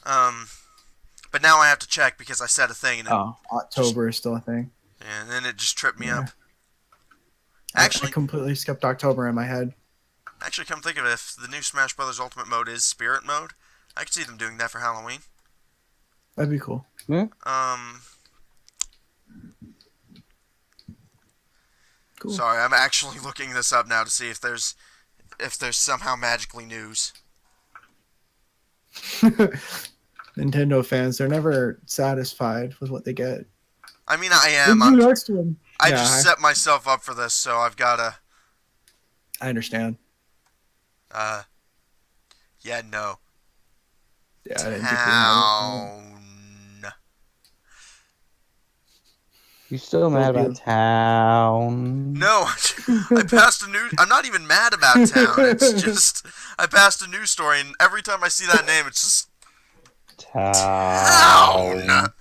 But now I have to check because I said a thing. And October is still a thing. Yeah, and then it just tripped me up. Actually, I completely skipped October in my head. Actually, come think of it, if the new Smash Bros. Ultimate mode is Spirit mode, I could see them doing that for Halloween. That'd be cool. Yeah. Cool. Sorry, I'm actually looking this up now to see if there's somehow magically news. Nintendo fans, they're never satisfied with what they get. I mean, I am. When's the next one? I just set myself up for this, so I've gotta. I understand. Yeah, no. Yeah, I didn't think we had it. You still mad about Town? No, I passed a news. I'm not even mad about Town. It's just I passed a news story, and every time I see that name, it's just Town.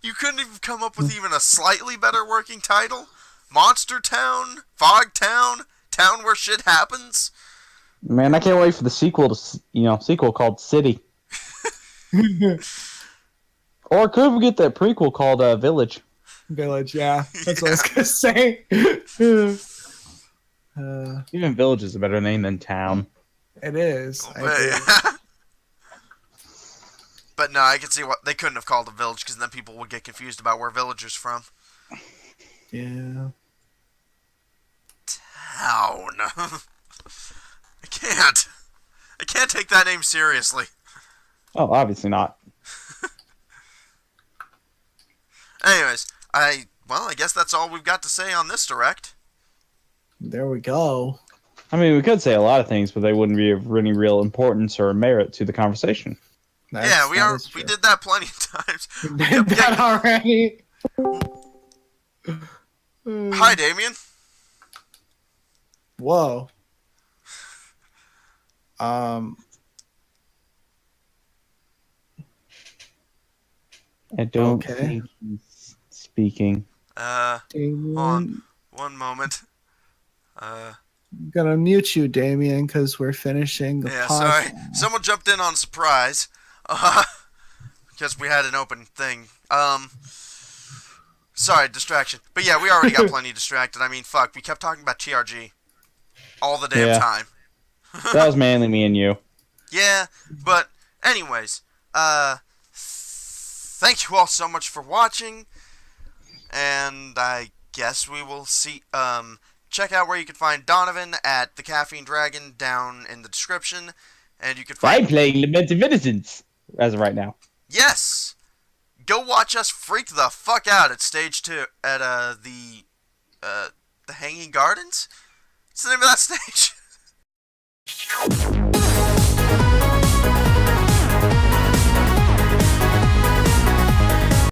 You couldn't even come up with even a slightly better working title? Monster Town, Fog Town, Town where shit happens. Man, I can't wait for the sequel to sequel called City. Or could we get that prequel called Village? Village, yeah. That's what I was going to say. Even Village is a better name than Town. It is. But no, I can see what they couldn't have called it Village because then people would get confused about where Villager's from. Yeah. Town. I can't take that name seriously. Oh, obviously not. Anyways, I guess that's all we've got to say on this Direct. There we go. I mean, we could say a lot of things, but they wouldn't be of any real importance or merit to the conversation. We did that plenty of times. We did that already. Hi, Damien. Whoa. I don't think he's speaking. Hold on. One moment. I'm gonna mute you, Damien, because we're finishing the podcast. Sorry. Someone jumped in on surprise. Because we had an open thing. Sorry, distraction. But yeah, we already got plenty distracted. I mean, fuck, we kept talking about TRG all the damn time. That was mainly me and you. Yeah, but anyways, thank you all so much for watching, and I guess we will see, check out where you can find Donovan at the Caffeine Dragon down in the description, and you can find... I'm playing Lament of Innocence, as of right now. Yes! Go watch us freak the fuck out at stage 2, at, the Hanging Gardens? What's the name of that stage?